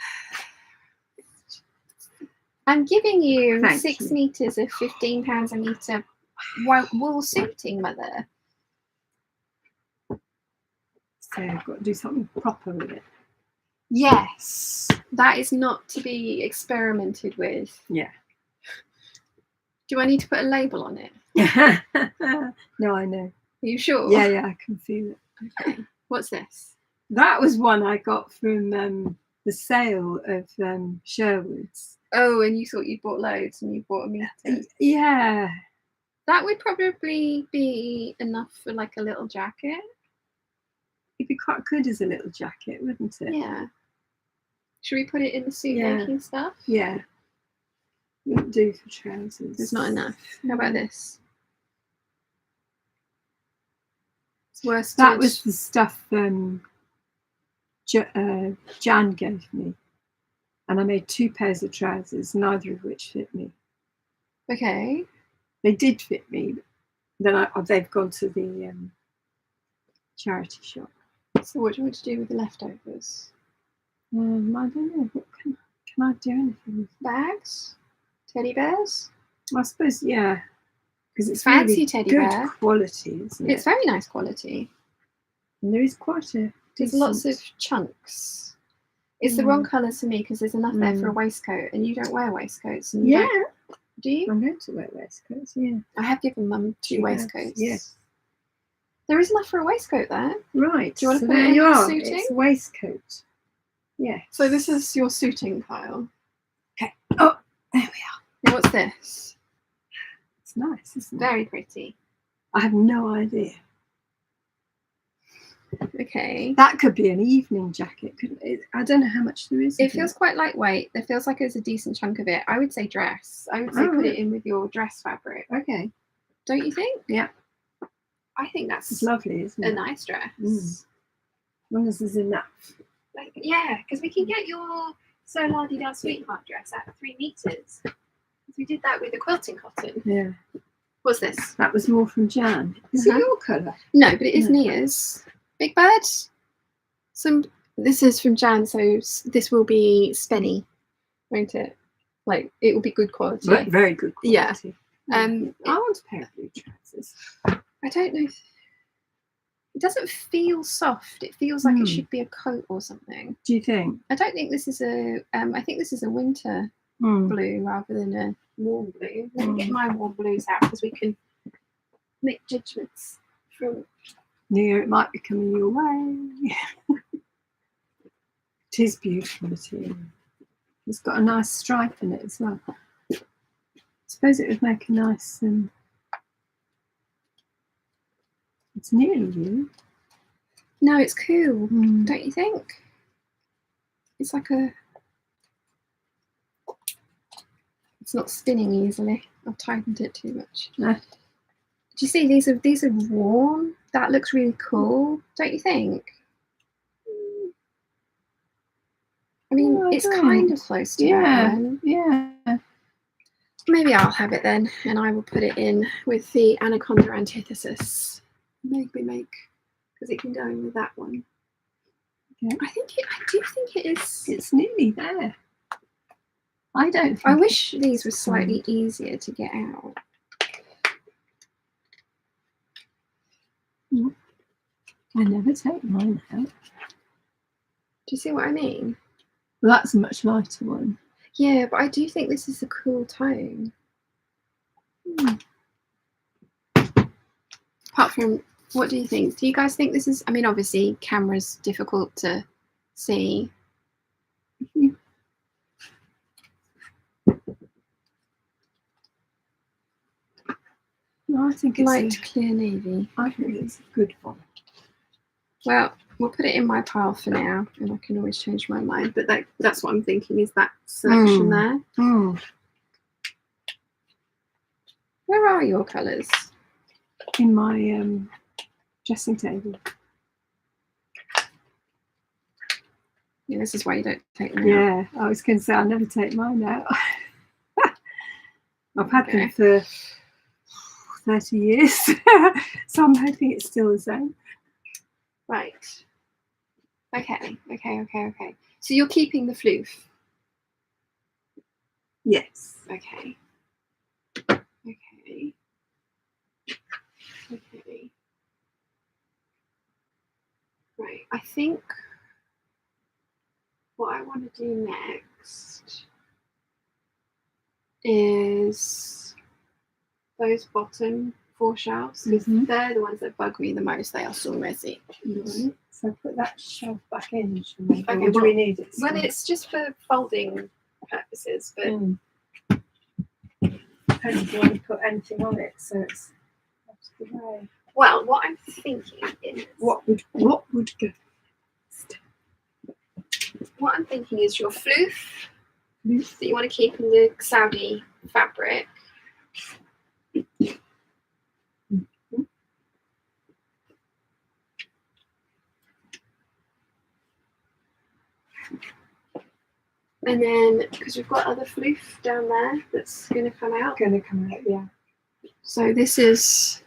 I'm giving you Thank 6 you. meters of £15 a meter wool suiting, mother. So I've got to do something proper with it. Yes, that is not to be experimented with. Yeah. Do I need to put a label on it? No, I know. Are you sure? Yeah, yeah, I can feel it. Okay. What's this? That was one I got from the sale of Sherwood's. Oh, and you thought you bought loads and you bought a meter. Yeah. That would probably be enough for like a little jacket. It'd be quite good as a little jacket, wouldn't it? Yeah. Should we put it in the suit Yeah. making stuff? Yeah. Wouldn't do for trousers. There's not enough. How about this? It's worsted. That was the stuff Jan gave me. And I made 2 pairs of trousers, neither of which fit me. Okay. They did fit me. Then they've gone to the charity shop. So what do you want to do with the leftovers? I don't know. What can I do anything with? Bags? Teddy bears? I suppose, yeah. Because it's Fancy really teddy good bear. quality, isn't It's it? very nice quality. And there is quite a There's lots of chunks. It's the Mm. wrong colours for me because there's enough there for a waistcoat, and you don't wear waistcoats. And you Yeah. don't- do you? I'm going to wear waistcoats, yeah. I have given Mum 2 She has, waistcoats. yes. There is enough for a waistcoat there. Right. Do you want to so put it there in you the are. suiting? It's a waistcoat. Yeah. So this is your suiting pile. Oh, there we are. Now what's this? It's nice, isn't it? Very pretty. I have no idea. Okay. That could be an evening jacket, couldn't it? I don't know how much there is. It feels quite lightweight. It feels like there's a decent chunk of it. I would say dress. I would say put it in with your dress fabric. Okay. Don't you think? Yeah. I think that's It's lovely, isn't a it? nice dress. As long as there's enough. Like, yeah, because we can get your So La-Di-Da Sweetheart dress at 3 meters. We did that with the quilting cotton. Yeah. What's this? That was more from Jan. Is it your colour? No, but it is No. Nia's. Big Bird. This is from Jan, so this will be spenny, won't it? Like it will be good quality. Very good Yeah. quality. I I want a pair of blue trousers. don't know. It doesn't feel soft. It feels like it Hmm. should be a coat or something. Do you think? I don't think this is a. I think this is a winter blue rather than a warm blue. Let me get my warm blues out because we can make judgments from. Yeah, it might be coming your way. It is beautiful material. It's got a nice stripe in it as well. I suppose it would make a nice. It's nearly you. No, it's cool, Mm. don't you think? It's like a. It's not spinning easily. I've tightened it too much. No. Do you see these are warm? That looks really cool, don't you think? I mean, Oh, I it's don't. kind of close to that one. Yeah. Maybe I'll have it then, and I will put it in with the anaconda antithesis. Make, because it can go in with that one. Okay. I do think it is. It's nearly there. I don't. I think wish these were slightly easier to get out. I never take mine out. you see what I mean? Well, that's a much lighter one. Yeah, but I do think this is a cool tone. Apart from, what do you think? Do you guys think this is, I mean, obviously camera's difficult to see. No, I think it's Light clear navy. I think it's a good one. Well, we'll put it in my pile for now, and I can always change my mind. But that's what I'm thinking, is that selection there. Where are your colours? In my dressing table. Yeah, this is why you don't take them out. Yeah, I was going to say I never take mine out. I've had them for 30 years, so I'm hoping it's still the same. Right. Okay. So you're keeping the floof? Yes. Okay. Right, I think what I want to do next is those bottom 4 shelves, because they're the ones that bug me the most. They are so messy. Right. So put that shelf back in. Okay, Okay, what do we need it? Well, it's just for folding purposes, but depends if you want to put anything on it, so it's out of the way. well, what I'm thinking is What would go? What I'm thinking is your floof that you want to keep in the Saudi fabric. And then, because we've got other floof down there that's going to come out. Yeah. So this is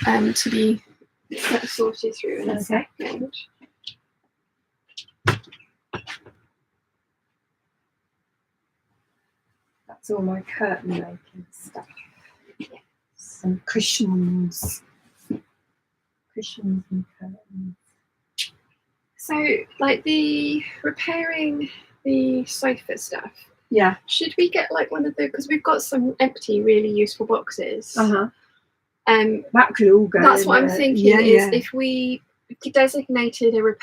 to be sorted through in a second. That's all my curtain making stuff. Some cushions and curtains. So, like the repairing the sofa stuff. Yeah. Should we get like one of the, because we've got some empty, really useful boxes. That could all go. That's what I'm thinking. Yeah, if we designated a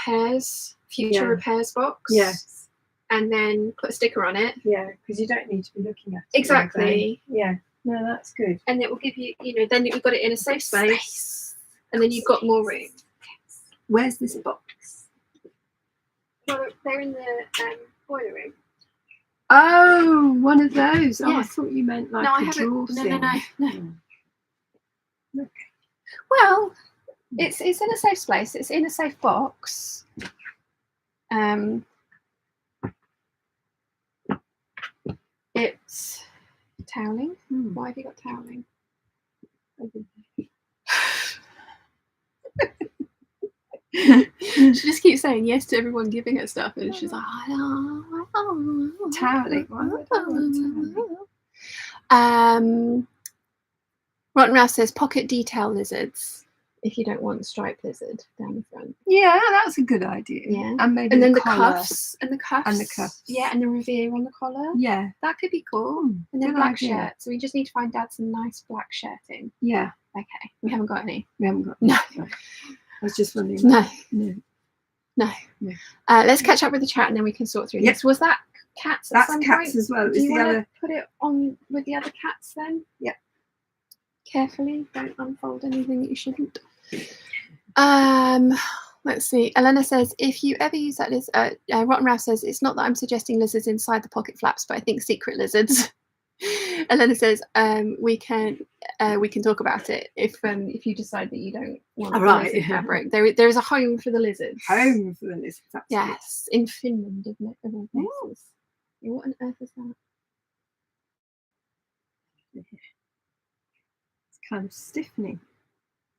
future repairs box. Yes. And then put a sticker on it. Yeah, because you don't need to be looking at it. Exactly. Yeah. No, that's good. And it will give you, then you've got it in a safe space. And then you've got more room. Where's this box? Well, they're in the boiler room. Oh, one of those. Yeah. Oh, I thought you meant like a drawer thing. No. Okay. Well, it's in a safe space. It's in a safe box. It's toweling. Why have you got toweling? She just keeps saying yes to everyone giving her stuff, and she's like, toweling. Rotten Mouse says pocket detail lizards if you don't want striped lizard down the front. Yeah, that's a good idea. Yeah, and maybe and then the collar. cuffs. Yeah, and the Revere on the collar. Yeah, that could be cool. And then black shirt. So we just need to find Dad some nice black shirting. Yeah. Okay, we haven't got any. No. I was just wondering. No. Let's catch up with the chat and then we can sort through this. Was that cats? That's cats as well. Do you want to put it on with the other cats then? Yeah. Carefully, don't unfold anything that you shouldn't. Let's see. Elena says, if you ever use that lizard, Rotten Ralph says, it's not that I'm suggesting lizards inside the pocket flaps, but I think secret lizards. Elena says, we can talk about it if you decide that you don't want lizard fabric. There is a home for the lizards. Home for the lizards. Absolutely. Yes, in Finland, isn't it? Of all places. What on earth is that? It's kind of stiffening.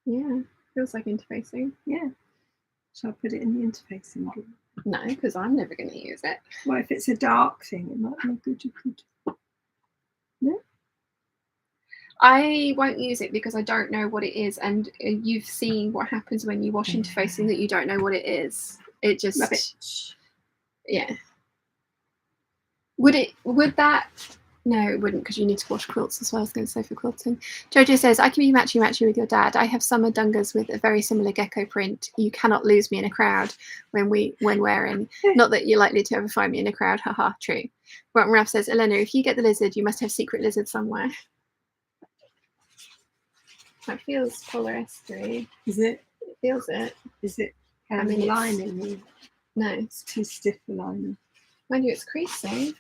Yeah, feels like interfacing. Yeah. Shall I put it in the interfacing? No, because I'm never going to use it. Well, if it's a dark thing, it might be good. You could. No? I won't use it because I don't know what it is, and you've seen what happens when you wash interfacing that you don't know what it is. It just rubbish. Yeah. Would that? No, it wouldn't, because you need to wash quilts as well. I was going to say for quilting. Jojo says, I can be matchy with your dad. I have summer dungas with a very similar gecko print. You cannot lose me in a crowd when wearing. Not that you're likely to ever find me in a crowd. Haha, true. Rotten Ralph says, Elena, if you get the lizard, you must have secret lizard somewhere. That feels polyester. Is it? It feels it. Is it? I mean, lining. No, It's too stiff for lining. mind you, it's creasing.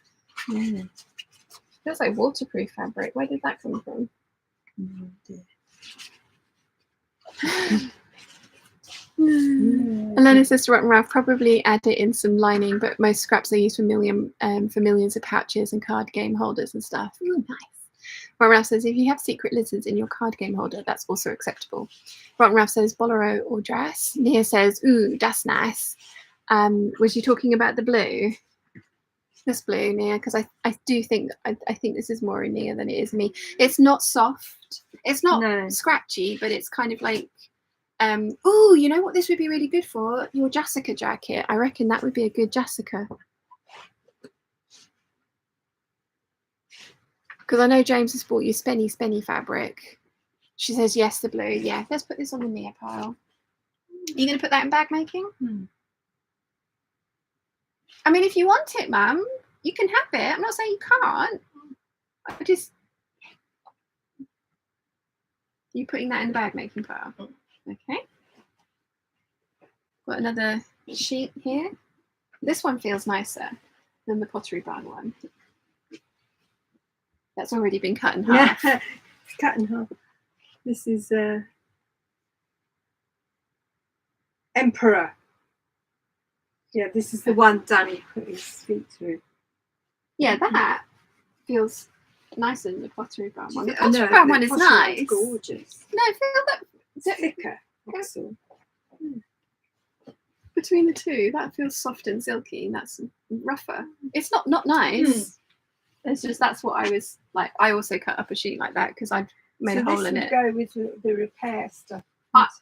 Yeah. Feels like waterproof fabric. Where did that come from? Oh, dear. Elena says to Rotten Ralph, probably add it in some lining, but most scraps are used for millions of pouches and card game holders and stuff. Ooh, nice. Rotten Ralph says, if you have secret lizards in your card game holder, that's also acceptable. Rotten Ralph says, bolero or dress. Nia says, ooh, that's nice. Was you talking about the blue? This blue, Nia, because I do think I think this is more in Nia than it is me. It's not soft. It's not scratchy, but it's kind of like oh, you know what this would be really good for? Your Jessica jacket. I reckon that would be a good Jessica. Because I know James has bought you spenny fabric. She says yes, the blue. Yeah, let's put this on the Nia pile. Are you going to put that in bag making? I mean, if you want it, Mum, you can have it. I'm not saying you can't. I just... You putting that in the bag making pile? Okay. Got another sheet here. This one feels nicer than the pottery barn one. That's already been cut in half. Yeah, it's cut in half. This is Emperor. Yeah, this is the one Danny put his feet through. Yeah, that feels nicer than the pottery barn one. The I know, pottery barn the one is pottery nice. one's gorgeous. No, I feel that It's thicker. That's all. between the two, that feels soft and silky, and that's rougher. It's not nice. It's just that's what I was like. I also cut up a sheet like that because I'd made a hole in it. Go with the repair stuff.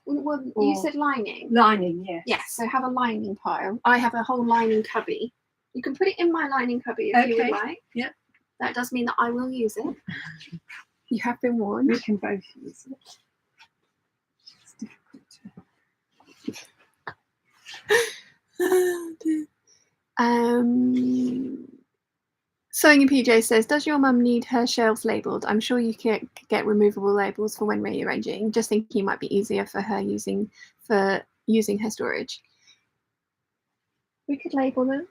Well, you said lining. Lining, yes. Yes, so have a lining pile. I have a whole lining cubby. You can put it in my lining cubby if you would like. Yeah. That does mean that I will use it. You have been warned. We can both use it. It's difficult. Sewing in PJ says, does your mum need her shelves labelled? I'm sure you can get removable labels for when rearranging. Just thinking it might be easier for her using her storage. We could label them.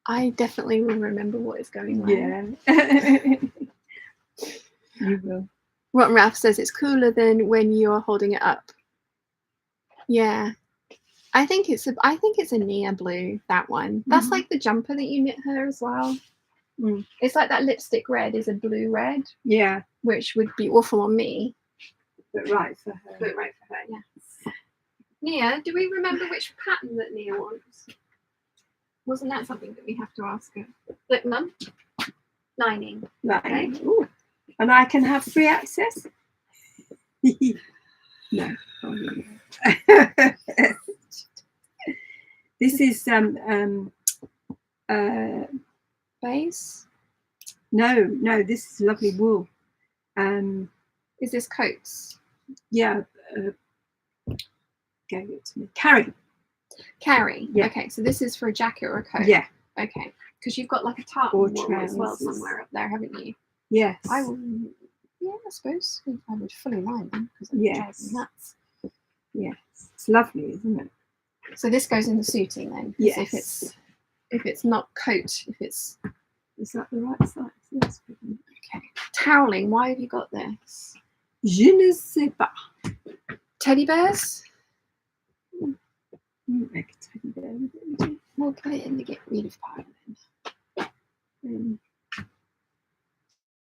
I definitely will remember what is going on. Yeah. You will. Rotten Ralph says it's cooler than when you're holding it up. Yeah. I think it's a Nia blue, that one. That's like the jumper that you knit her as well. It's like that lipstick red is a blue red. Yeah. Which would be awful on me. But right for her. Yeah. Nia, do we remember which pattern that Nia wants? Wasn't that something that we have to ask her? Look, Mum. Lining. Lining. Okay. Ooh. And I can have free access? No. This is base. No, this is lovely wool. Is this coats? Yeah. Gave it to me. Carry. Yeah. Okay, so this is for a jacket or a coat. Yeah. Okay, because you've got like a tartan wool as well somewhere up there, haven't you? Yes. I will. Yeah, I suppose I would fully line them because I'm nuts. Yes, it's lovely, isn't it? So this goes in the suiting then. Yes. If it's not coat, is that the right size? Yes. Okay. Toweling. Why have you got this? Je ne sais pas. Teddy bears. Make a teddy bear with it. We'll put it in the get rid of pile then.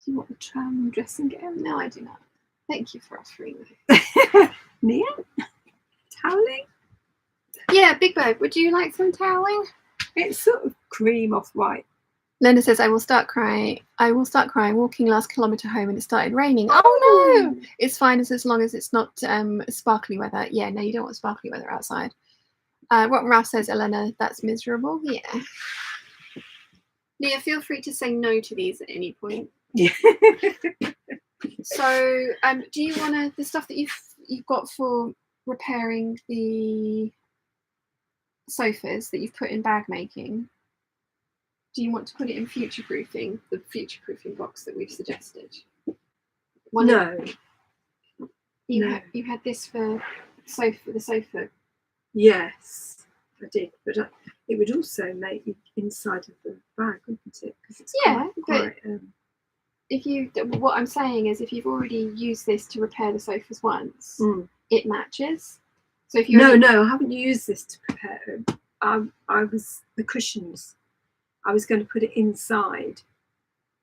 Do you want the tram dressing gown? No, I do not. Thank you for offering me. Nia? Toweling? Yeah, Big Bird, would you like some toweling? It's sort of cream off white. Linda says, I will start crying walking last kilometre home and it started raining. Oh no! It's fine as long as it's not sparkly weather. Yeah, no, you don't want sparkly weather outside. Rotten Ralph says, Elena, that's miserable. Yeah. Nia, feel free to say no to these at any point. Yeah. So, do you want to, the stuff that you've got for repairing the sofas that you've put in bag making, do you want to put it in future proofing, the future proofing box that we've suggested? No. You had this for the sofa. Yes, I did, but it would also make it inside of the bag, wouldn't it? Because it's quite if you, what I'm saying is, if you've already used this to repair the sofas once, it matches. So if you no, I haven't used this to prepare. I was the cushions. I was going to put it inside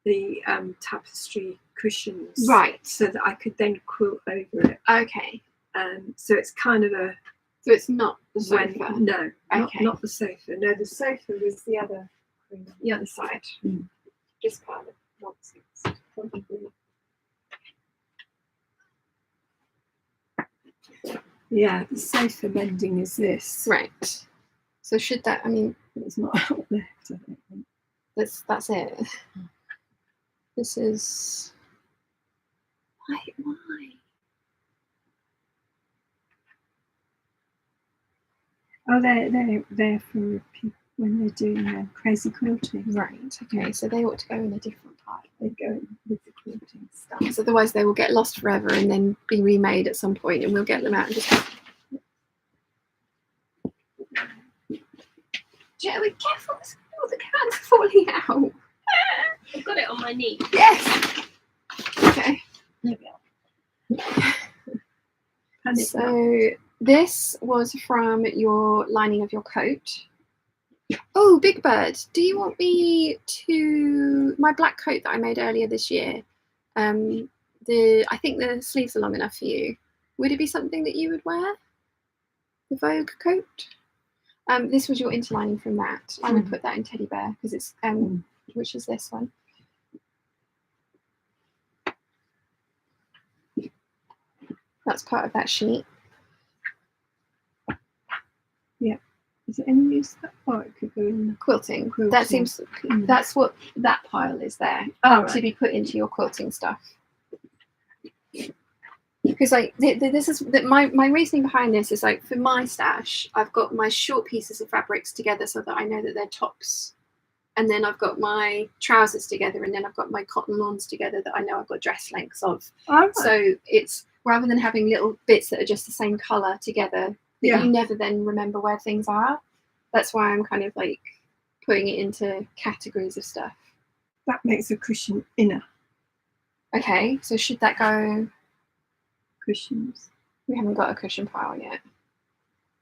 the tapestry cushions, right? So that I could then quilt over it. Okay. So it's kind of a. So it's not the sofa. No, okay. not the sofa. No, the sofa was the other side. This part of nonsense. Probably. Yeah, the sofa mending is this. Right. So should that? I mean, it's not out left. I don't think. That's it. This is. Why? Oh, they're for people when they're doing crazy quilting. Right. Okay. So they ought to go in a different part. They go in with the quilting stuff. Because otherwise they will get lost forever and then be remade at some point, and we'll get them out and just. Joey, careful! All the cans are falling out. I've got it on my knee. Yes. Okay. There we are. So this was from your lining of your coat. Oh, Big Bird, do you want me to my black coat that I made earlier this year? I think the sleeves are long enough for you. Would it be something that you would wear? The Vogue coat? This was your interlining from that. I would put that in Teddy Bear because it's which is this one. That's part of that sheet. Yeah. Is it any use that part? It could go in quilting. That seems that's what that pile is there to be put into your quilting stuff. Because like this is my reasoning behind this is like for my stash, I've got my short pieces of fabrics together so that I know that they're tops, and then I've got my trousers together, and then I've got my cotton lawns together that I know I've got dress lengths of. So it's rather than having little bits that are just the same color together that you never then remember where things are. That's why I'm kind of like putting it into categories of stuff. That makes a cushion inner. Okay, so should that go? Cushions. We haven't got a cushion pile yet.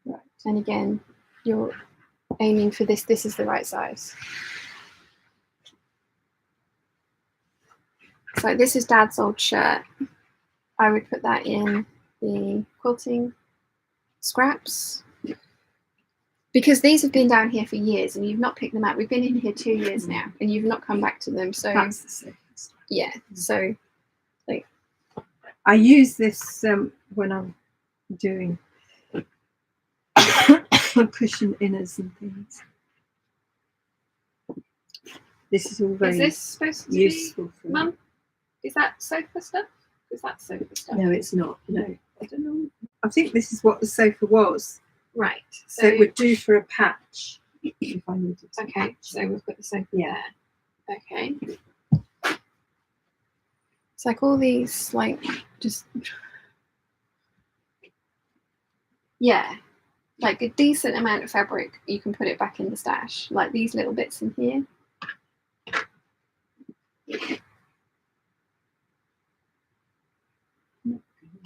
Right. And again, you're aiming for this. This is the right size. So this is Dad's old shirt. I would put that in the quilting scraps. Because these have been down here for years and you've not picked them up. We've been in here 2 years now and you've not come back to them. So that's the safest. Yeah. So like I use this when I'm doing cushion inners and things. This is all very is this supposed to useful be, for Mum? Is that sofa stuff? Is that sofa stuff? No, it's not. No. I don't know. I think this is what the sofa was. Right. So it would do for a patch if I needed to. Okay, so we've got the sofa there. Okay. It's like all these, like, just... Yeah. Like a decent amount of fabric, you can put it back in the stash. Like these little bits in here.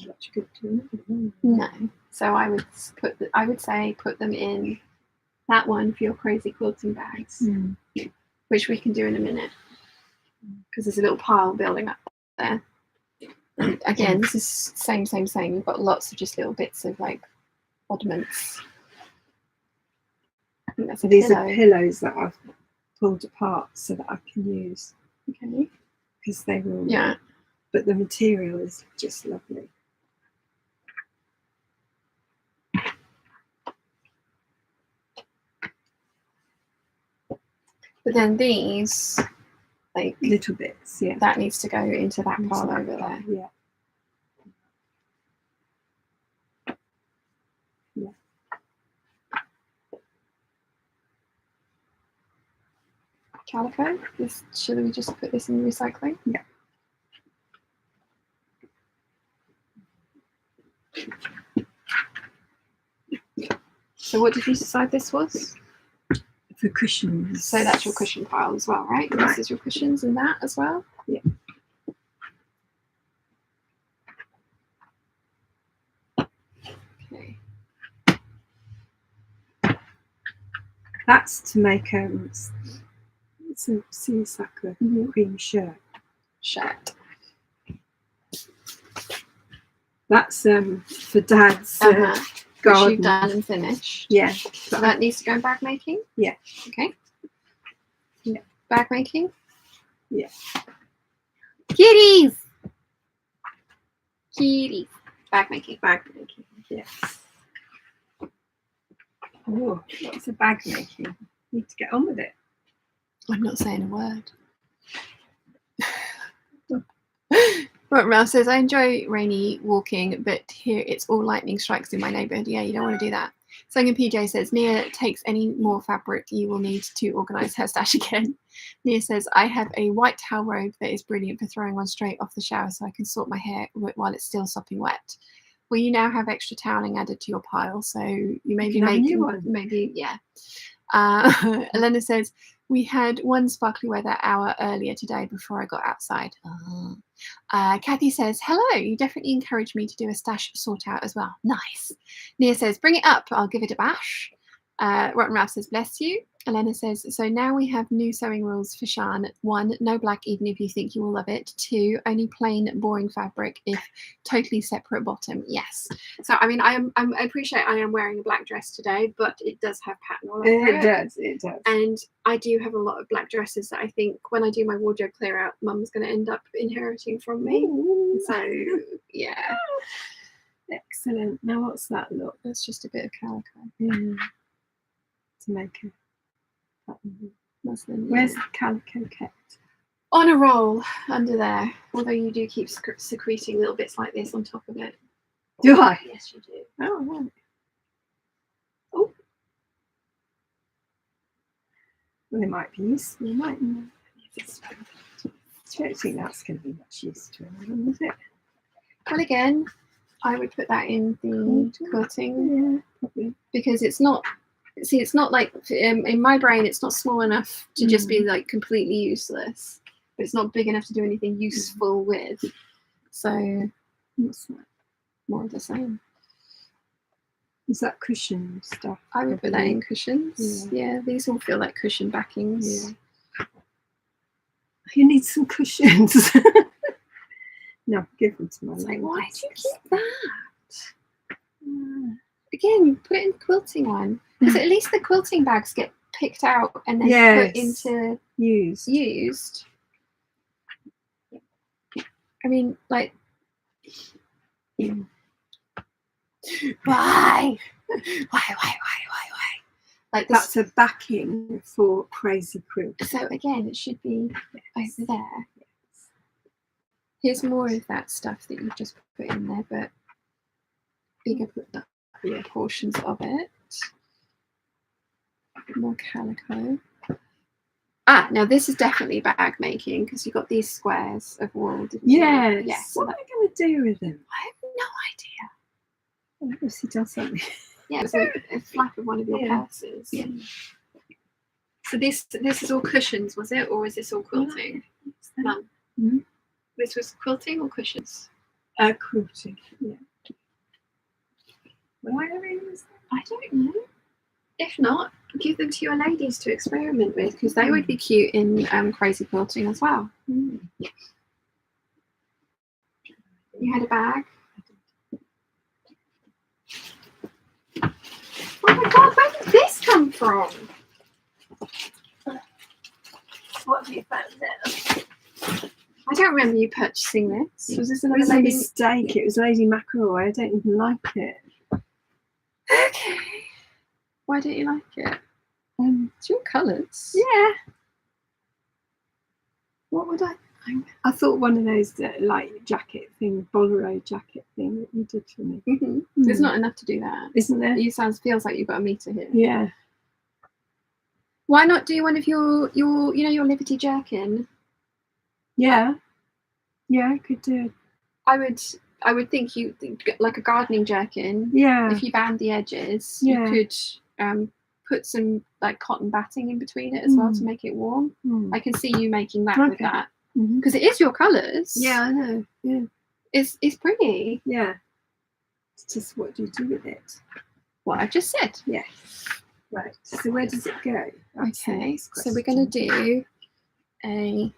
Much good to it. No. So I would say put them in that one for your crazy quilting bags, which we can do in a minute because there's a little pile building up there. And again, this is same. You've got lots of just little bits of like oddments. I think that's a These pillow. are pillows that I've pulled apart so that I can use. Okay. Because they will. Yeah. But the material is just lovely. But then these, like little bits, yeah. that needs to go into that Into pile that over pile, there. yeah. Calico. This, should we just put this in recycling? Yeah. So what did you decide this was? For cushions. So that's your cushion pile as well, right? Right. This is your cushions and that as well? Yeah. Okay. That's to make it's a seersucker cream shirt. Shirt. That's for Dad's Which garden. you've done and finished. Yeah. So that needs to go in bag making? Yeah. Okay. Yeah. Bag making? Yeah. Kitties! Kitties. Bag making. Bag making, yes. Oh, lots of bag making. Need to get on with it. I'm not saying a word. Right, Ralph says, I enjoy rainy walking, but here it's all lightning strikes in my neighbourhood. Yeah, you don't want to do that. Sangin PJ says, Nia takes any more fabric, you will need to organise her stash again. Nia says, I have a white towel robe that is brilliant for throwing on straight off the shower so I can sort my hair while it's still sopping wet. Well, you now have extra toweling added to your pile, so you maybe make a new one. Maybe, yeah. Elena says, we had one sparkly weather hour earlier today before I got outside. Kathy says, hello, you definitely encouraged me to do a stash sort out as well. Nice. Nia says, bring it up, I'll give it a bash. Rotten Ralph says, bless you. Elena says, so now we have new sewing rules for Shan. 1, no black even if you think you will love it. 2, only plain boring fabric if totally separate bottom. Yes. So I mean, I appreciate I am wearing a black dress today, but it does have pattern all over it. It does. And I do have a lot of black dresses that I think when I do my wardrobe clear out, Mum's going to end up inheriting from me. Ooh. So yeah. Excellent. Now what's that look? That's just a bit of calico. To make a Muslin, Where's the calico kept? On a roll under there. Although you do keep secreting little bits like this on top of it. Do I? Yes, you do. Oh, right. Oh. Well, it might be useful, mightn't it? Well, I don't think that's going to be much use to anyone, is it? again, I would put that in the quilting. Yeah, probably. Because it's not, see, it's not like, in my brain, it's not small enough to just be like completely useless. But it's not big enough to do anything useful with. So, What's that? more of the same. Is that cushion stuff? I would put that in cushions. Yeah, these all feel like cushion backings. Yeah. You need some cushions. No, give them to my It's like, lady. why do you keep that? Again, put it in the quilting one. Because at least the quilting bags get picked out and then put into used. I mean, like, why? Why? Like this, That's a backing for Crazy Quilt. so again, it should be over there. Here's more of that stuff that you've just put in there, but bigger portions of it. More calico. Now this is definitely bag making because you got these squares of wool, didn't you? Yes. Yes. What am I going to do with them? I have no idea. Obviously done something. Yeah, it's a flap of one of your purses. Yeah. So this is all cushions, was it, or is this all quilting? None. Mm-hmm. This was quilting or cushions? Quilting. Yeah. Where is that? I don't know. If not, give them to your ladies to experiment with because they would be cute in crazy quilting as well. You had a bag. Oh my god, where did this come from? What have you found there? I don't remember you purchasing this. Was this It another was a lady? mistake. It was Lady Mackerel. I don't even like it. Okay. Why don't you like it? It's your colours. Yeah. What would I thought one of those like jacket thing, bolero jacket thing that you did for me. There's not enough to do that, Isn't there? You feels like you've got a meter here. Yeah. Why not do one of your your Liberty jerkin? Yeah. Yeah, I could do it. I would think you like a gardening jerkin. Yeah. If you band the edges, Yeah. you could put some like cotton batting in between it as well to make it warm. I can see you making that with that because it is your colours. Yeah, I know. Yeah. It's pretty. Yeah. It's just what do you do with it? What I've just said. Yeah. Right. So where does it go? That's the Okay. next So we're going to question. do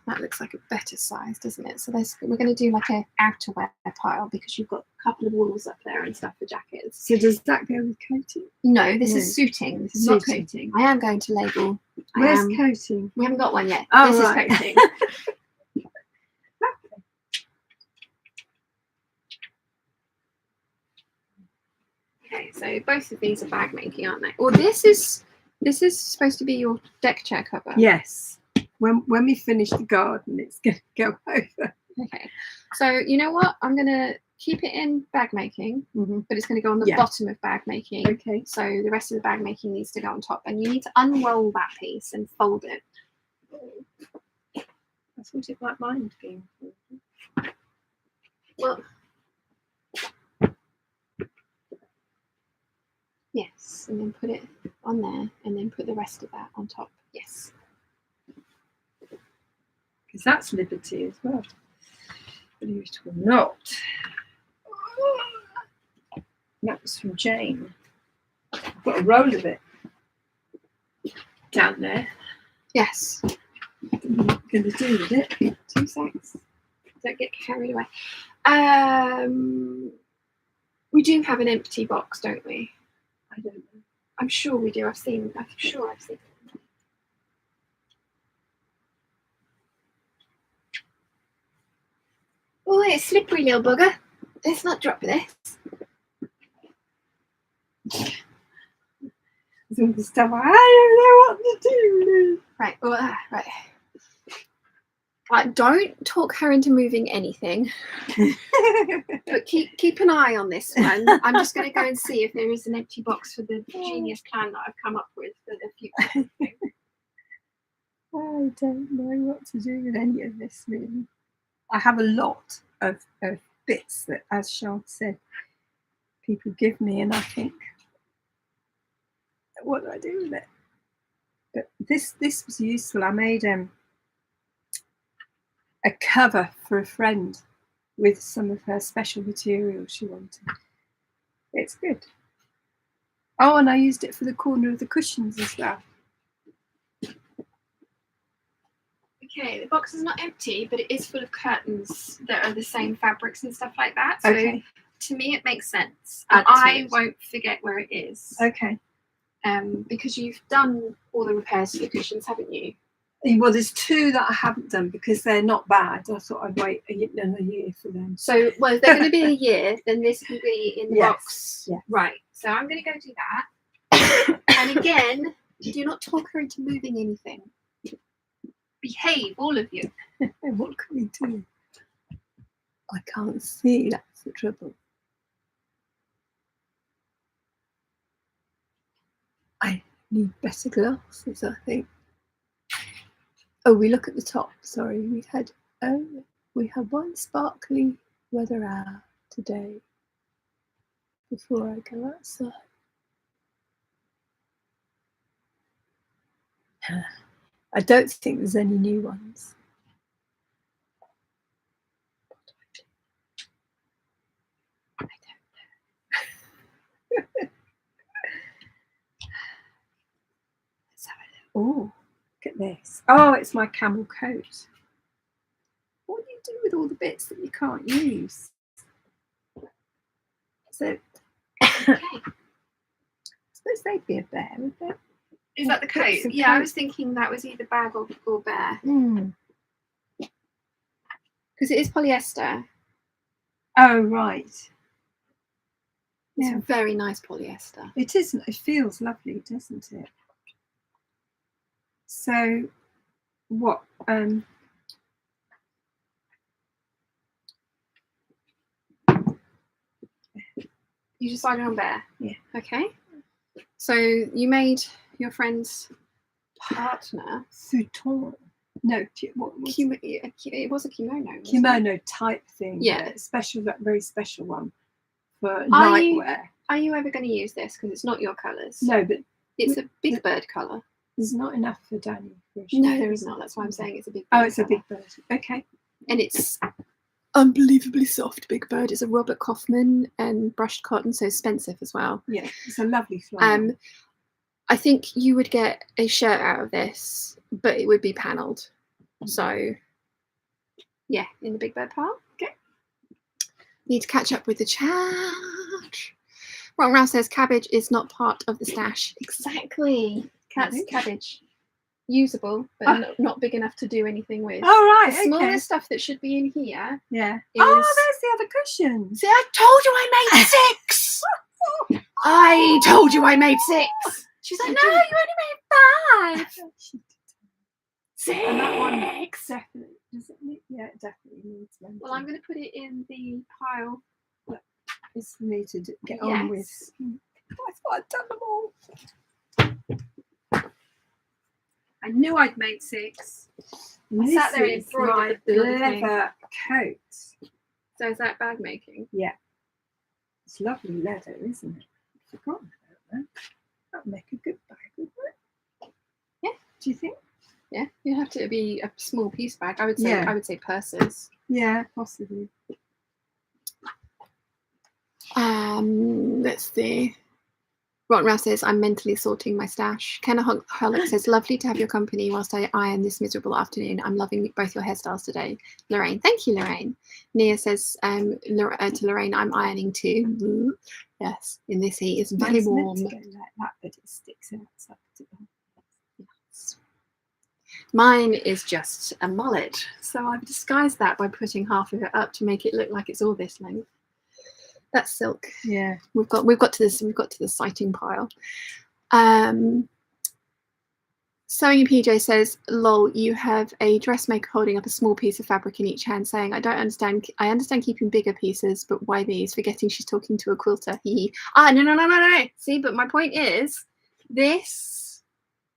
that looks like a better size, doesn't it? So we're going to do like a outerwear pile because you've got a couple of wools up there and stuff for jackets. So does that go with coating? No, this is suiting. This is not Suiting. coating. I am going to label. Where's coating? We haven't got one yet. Oh, this right. is coating. Okay, so both of these are bag making, aren't they? Or this is supposed to be your deck chair cover. Yes. When we finish the garden, it's going to go over. Okay. So you know what? I'm going to keep it in bag making, but it's going to go on the bottom of bag making. Okay. So the rest of the bag making needs to go on top, and you need to unroll that piece and fold it. I thought it might mind being folded. Well, yes, and then put it on there, and then put the rest of that on top. Yes. Because that's Liberty as well. Believe it or not. That was from Jane. I've got a roll of it down there. Yes. What am I going to do with it? 2 seconds. Don't get carried away. We do have an empty box, don't we? I don't know. I'm sure we do. I'm sure I've seen it. Oh, it's slippery, little bugger. Let's not drop this. Some of the stuff I don't know what to do. Right. Right. Right. Don't talk her into moving anything. But keep an eye on this one. I'm just going to go and see if there is an empty box for the genius plan that I've come up with for the future. I don't know what to do with any of this, really. I have a lot of bits that, as Sean said, people give me, and I think, what do I do with it? But this was useful. I made a cover for a friend with some of her special material she wanted. It's good. Oh, and I used it for the corner of the cushions as well. Okay, the box is not empty, but it is full of curtains that are the same fabrics and stuff like that. So Okay. to me, it makes sense. Add And to I it. won't forget where it is. Okay. Because you've done all the repairs to the cushions, haven't you? Well, there's 2 that I haven't done because they're not bad. I thought I'd wait another year for them. So, well, if they're going to be a year, then this can be in the Yes, box. yes. Right. So I'm going to go do that. And again, do not talk her into moving anything. Behave, all of you. What can we do? I can't see. That's the trouble. I need better glasses, I think. Oh, we look at the top. Sorry, we had one sparkly weather hour today before I go outside. I don't think there's any new ones. I don't know. Let's have a look. Oh, look at this. Oh, it's my camel coat. What do you do with all the bits that you can't use? So, Okay. I suppose they'd be a bear, would they? Is that the coat? That's the Yeah, I coat. was thinking that was either bag or bear. Mm. Because it is polyester. Oh, right. It's Yeah. very nice polyester. It isn't. It feels lovely, doesn't it? So, what? You decided on bear? Yeah. Okay. So you made your friend's partner. Futon. No, what was It was a kimono. wasn't it? kimono type thing. Yeah. Special, very special one for Are you- nightwear. Are you ever going to use this? Because it's not your colours. No, but It's a big bird colour. there's not enough for Danny. No, there is not. That's why I'm saying it's a big bird. Oh, it's a colour. big bird. Okay. And it's unbelievably soft. Big bird. It's a Robert Kaufman and brushed cotton, so expensive as well. Yeah, it's a lovely flower. I think you would get a shirt out of this, but it would be panelled. So, yeah, in the big bird pile. Okay. Need to catch up with the chat. Ron Rouse says cabbage is not part of the stash. Exactly. Cabbage. Usable, but not big enough to do anything with. Oh, right. The Okay. smallest stuff that should be in here. Yeah. is- Oh, there's the other cushions. See, I told you I made 6. I told you I made 6. She's like, no, you only made 5. 6. And that one definitely does it need? Yeah, it definitely needs them. Well, I'm going to put it in the pile. It's for me to get on with. Yes. I thought I'd done them all. I knew I'd made 6. I sat there and This is embroidered my the bloody thing. leather coat. So is that bag making? Yeah. It's lovely leather, isn't it? I forgot about that. That'd make a good bag, wouldn't it? Yeah. Do you think? Yeah, you have to be a small piece bag. I would say. Yeah. I would say purses. Yeah, possibly. Let's see. Ron Rouse says, I'm mentally sorting my stash. Kenna Holic says, lovely to have your company whilst I iron this miserable afternoon. I'm loving both your hairstyles today. Lorraine, thank you, Lorraine. Nia says to Lorraine, I'm ironing too. Yes, in this heat. It's very It's meant warm. to go like that, but it sticks out. So Yes. Mine is just a mullet. So I've disguised that by putting half of it up to make it look like it's all this length. That's silk. yeah. We've got to the sighting pile. Sewing in PJ says, lol, you have a dressmaker holding up a small piece of fabric in each hand saying, I understand keeping bigger pieces, but why these? Forgetting she's talking to a quilter. No. See, but my point is, this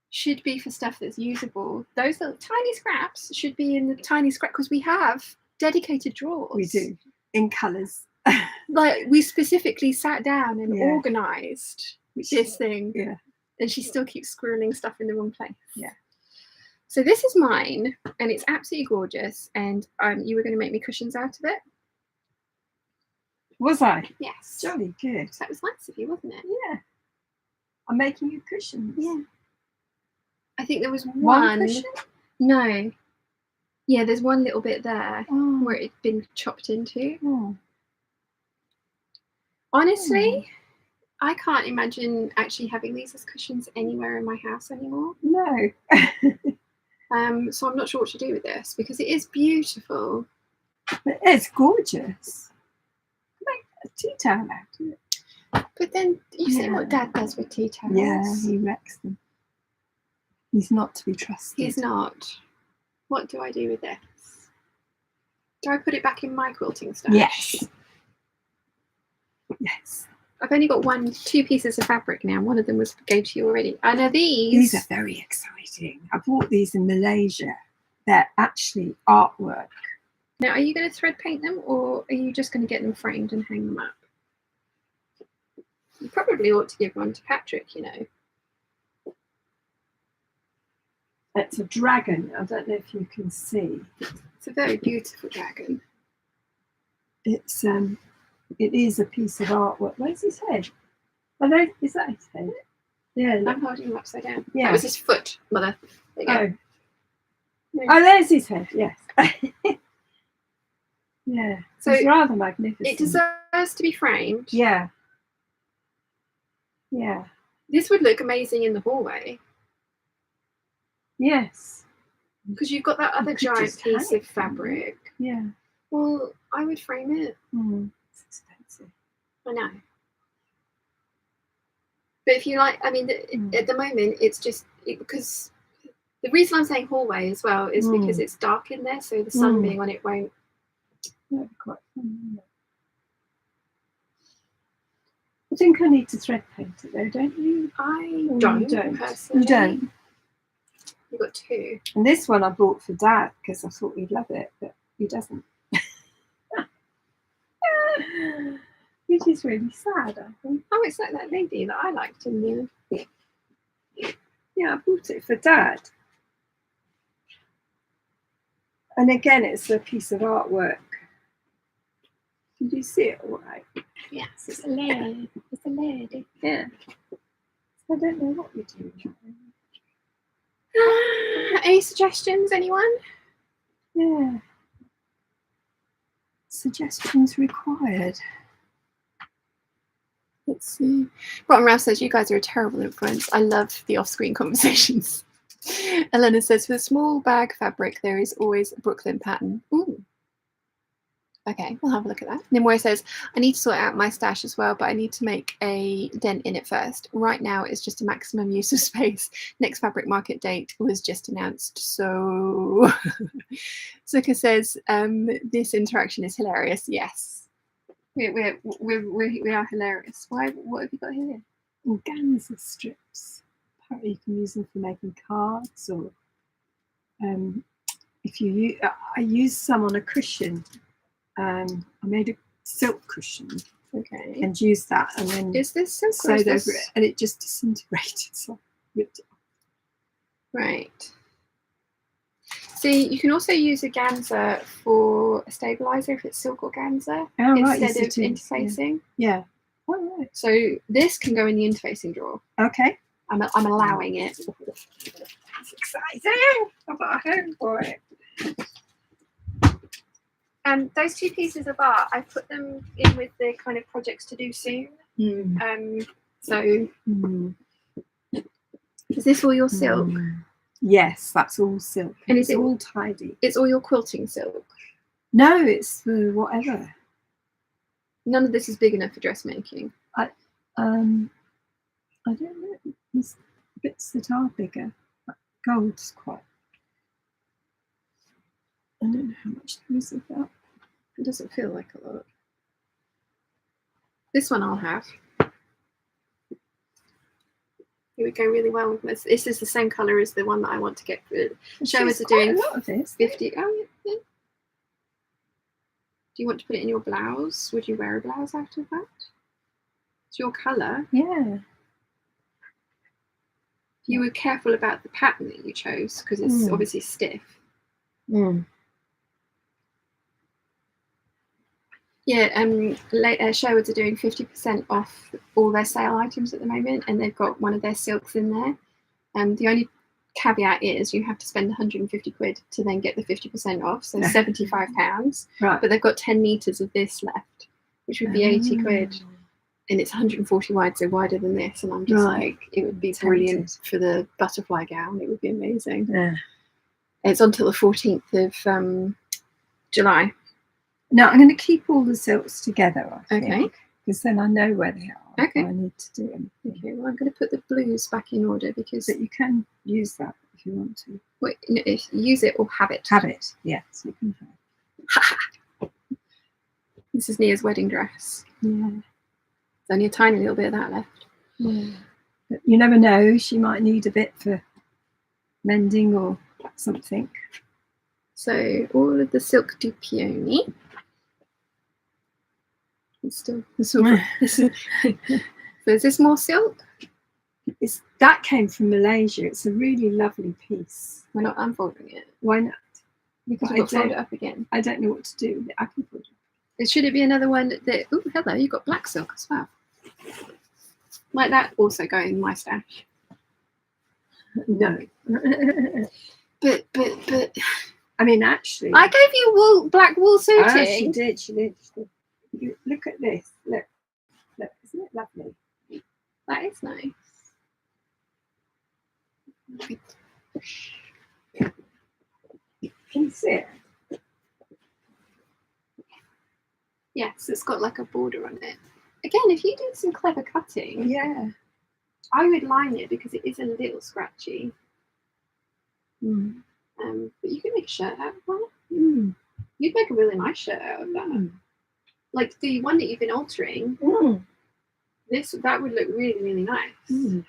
should be for stuff that's usable. Those little tiny scraps should be in the tiny scrap because we have dedicated drawers. We do. In colours. Like we specifically sat down and Yeah. organised this thing. Yeah. And she still keeps squirreling stuff in the wrong place. Yeah. So this is mine, and it's absolutely gorgeous. And you were going to make me cushions out of it. Was I? Yes. Jolly good. That was nice of you, wasn't it? Yeah. I'm making you cushions. Yeah. I think there was One one. cushion? No. Yeah, there's one little bit there Oh. where it'd been chopped into. Oh. Honestly, I can't imagine actually having these as cushions anywhere in my house anymore. No. So I'm not sure what to do with this because it is beautiful. But it's gorgeous. Make a tea towel out of it. But then you see Yeah. what Dad does with tea towels. Yeah, he wrecks them. He's not to be trusted. He's not. What do I do with this? Do I put it back in my quilting stash? Yes. Yes. I've only got 2 pieces of fabric now. One of them gave to you already. I know These are very exciting. I bought these in Malaysia. They're actually artwork. Now, are you going to thread paint them or are you just going to get them framed and hang them up? You probably ought to give one to Patrick, you know. It's a dragon. I don't know if you can see. It's a very beautiful dragon. It's it is a piece of artwork. Where's his head? Oh no, is that his head? Yeah. I'm holding him upside down. Yeah. That was his foot, Mother. There you go. Oh. Oh, there's his head. Yes. Yeah. So it's rather magnificent. It deserves to be framed. Yeah. Yeah. This would look amazing in the hallway Yes. because you've got that You other could giant just hang piece it of from fabric. Yeah. Well, I would frame it. It's expensive. I know. But if you like, I mean, at the moment, it's just because the reason I'm saying hallway as well is because it's dark in there, so the sun being on it won't. That'd be quite fun, wouldn't it? I think I need to thread paint it though, don't you? I Or don't, you don't. personally. You don't. You've got two. And this one I bought for Dad because I thought he'd love it, but he doesn't. Which is really sad, I think. Oh, it's like that lady that I liked in the... Yeah, I bought it for Dad. And again, it's a piece of artwork. Did you see it all right? Yes, it's a lady. It's a lady. Yeah. I don't know what you're doing. Any suggestions, anyone? Yeah. Suggestions required. Let's see. Rotten Ralph says, you guys are a terrible influence. I love the off-screen conversations. Elena says, for the small bag fabric, there is always a Brooklyn pattern. Ooh. Okay, we'll have a look at that. Nimue says, I need to sort out my stash as well, but I need to make a dent in it first. Right now, it's just a maximum use of space. Next fabric market date was just announced. So Zuka says, this interaction is hilarious. Yes, we are hilarious. Why? What have you got here? Organza strips. Apparently you can use them for making cards, or if you use, I used some on a cushion. I made a silk cushion, Okay, and used that, and then is this silk sewed over this... it, and it just disintegrated. So I ripped it off. Right. See, you can also use organza for a stabilizer if it's silk organza instead of interfacing. Yeah. Oh, right. So this can go in the interfacing drawer. Okay. I'm allowing it. That's exciting. I've got a home for it. Those two pieces of art, I put them in with the kind of projects to do soon. So is this all your silk? Yes, that's all silk. And it's all tidy. It's all your quilting silk? No, it's for whatever. None of this is big enough for dressmaking. I don't know. There's bits that are bigger. But gold's quite. I don't know how much there is of that. It doesn't feel like a lot. This one I'll have. It would go really well with this. This is the same colour as the one that I want to get for showers are doing a lot of this. 50. Oh, yeah. Do you want to put it in your blouse? Would you wear a blouse out of that? It's your colour. Yeah. You were careful about the pattern that you chose because it's obviously stiff. Yeah, Sherwood's are doing 50% off all their sale items at the moment, and they've got one of their silks in there. The only caveat is you have to spend 150 quid to then get the 50% off, so £75. Right. But they've got 10 meters of this left, which would be 80 quid, and it's 140 wide, so wider than this. And I'm just like, it would be brilliant for the butterfly gown. It would be amazing. Yeah. It's until the 14th of July. Now I'm going to keep all the silks together. I think, Okay. Because then I know where they are. Okay. If I need to do anything. Okay, well, I'm going to put the blues back in order because But you can use that if you want to. wait, no, use it or have it. Have it, yes. You can have. This is Nia's wedding dress. Yeah. There's only a tiny little bit of that left. Yeah. But you never know. She might need a bit for mending or something. So all of the silk du peony. It's still so is this more silk? That came from Malaysia. It's a really lovely piece. We're not unfolding it Why not? because But we've got to fold it up again. I don't know what to do with it. I can put it. Should it be another one that? Oh, hello! You've got black silk as well. Might that also go in my stash? No. But. I mean, actually. I gave you black wool suiting. Oh, she did. You look at this. Look. Isn't it lovely? That is nice. Can you see it? Yes, it's got like a border on it. Again, if you did some clever cutting, Yeah. I would line it because it is a little scratchy. But you can make a shirt out of that. You'd make a really nice shirt out of that. Like the one that you've been altering. That would look really, really nice. Mm.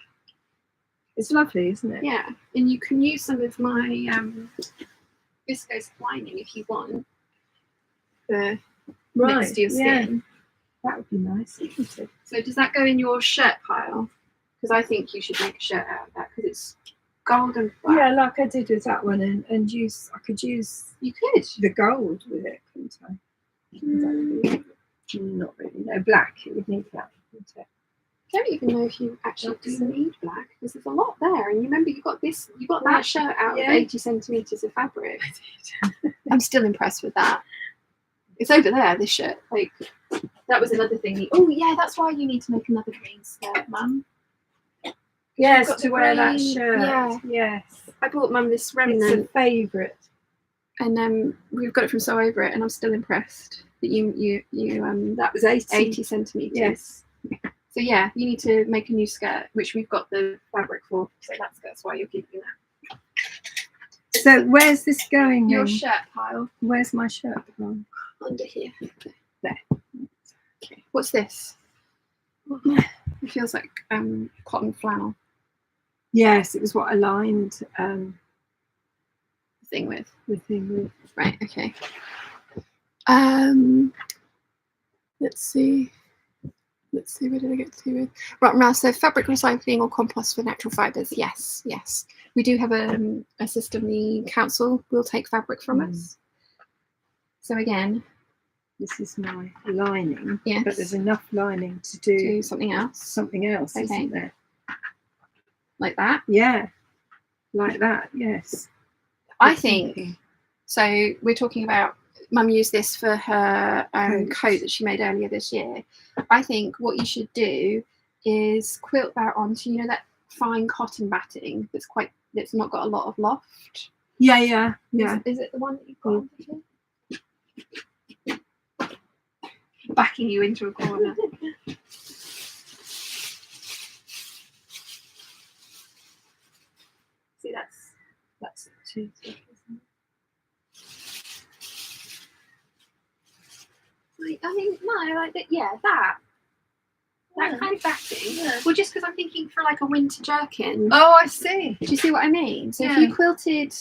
It's lovely, isn't it? Yeah, and you can use some of my viscose lining if you want for next to your skin. That would be nice, wouldn't it? So does that go in your shirt pile? Because I think you should make a shirt out of that because it's gold and black. Yeah, like I did with that one, and use. I could use You could. the gold with it, couldn't I? Not really. No, black. It would need black, wouldn't it? I don't even know if you actually do need black because there's a lot there. And you remember you got that shirt out of 80 centimetres of fabric. I did. I'm still impressed with that. It's over there, this shirt. Like, that was another thing. Oh yeah, that's why you need to make another green skirt, Mum. Yes, got to the wear that green, shirt. yeah. Yes. I bought Mum this It's remnant, a favourite. and we've got it from Sew Over It, and I'm still impressed that you That was 80. centimetres. Yes. So yeah, you need to make a new skirt, which we've got the fabric for. So that's why you're keeping that. So where's this going Your then? shirt pile Where's my shirt pile? under here. There. Okay. What's this? It feels like cotton flannel. Yes, it was what I lined Thing with. the thing with. Right. Okay. Let's see. Where did I get to with? Right now, so fabric recycling or compost for natural fibres. Yes. We do have a system. The council will take fabric from us. So again, This is my lining. Yes. But there's enough lining to do something else. something else, Okay. isn't there? Like that. Yeah. Like that, yes. I Good think thinking. so. We're talking about Mum used this for her Coat. coat that she made earlier this year. I think what you should do is quilt that onto, you know, that fine cotton batting that's not got a lot of loft. Yeah. Is it the one that you've got onto? Backing you into a corner. See, that's Too thick, isn't like, I think no, like that. Yeah, that kind of batting. Yeah. Well, just because I'm thinking for like a winter jerkin. Oh, I see. Do you see what I mean? So if Yeah. you quilted,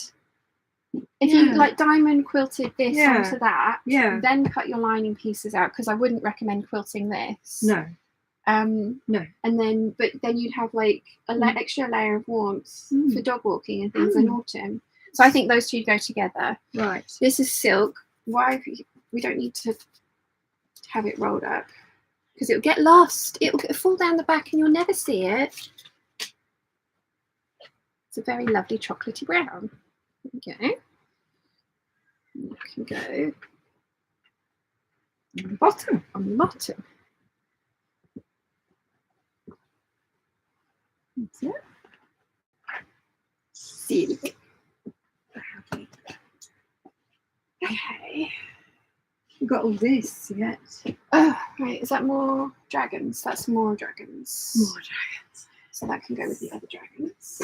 if you like diamond quilted this Yeah. onto that, Yeah. then cut your lining pieces out, because I wouldn't recommend quilting this. No. No. And then you'd have like a extra layer of warmth for dog walking and things in autumn. So I think those two go together. Right. This is silk. Why we don't need to have it rolled up, because it'll get lost. It'll fall down the back and you'll never see it. It's a very lovely chocolatey brown. There we go. You can go On the bottom. on the bottom. That's it. Silk. Okay. We've got all this yet. Oh, right. Is that more dragons? That's more dragons. More dragons. So that can go with the other dragons.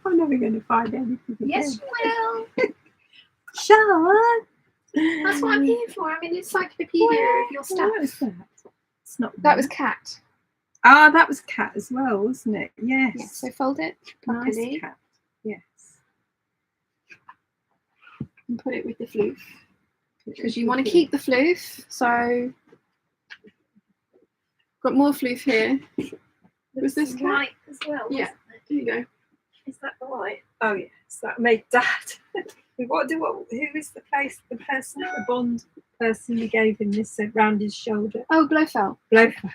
I'm never going to find anything. Yes, you will. Sean. That's what I'm here for. I'm an encyclopedia of your stuff. What was that? It's not. That was cat. Ah, that was cat as well, wasn't it? Yes. Yes. So fold it properly Nice cat. Yes. and put it with the floof, because you want to keep the floof. So got more floof here. Was this cat? White as well? Yeah. There you go. Is that the white? Oh yes, that made Dad. Who is the person, the bond person you gave him this round his shoulder? Oh, Blofeld. Blowfly.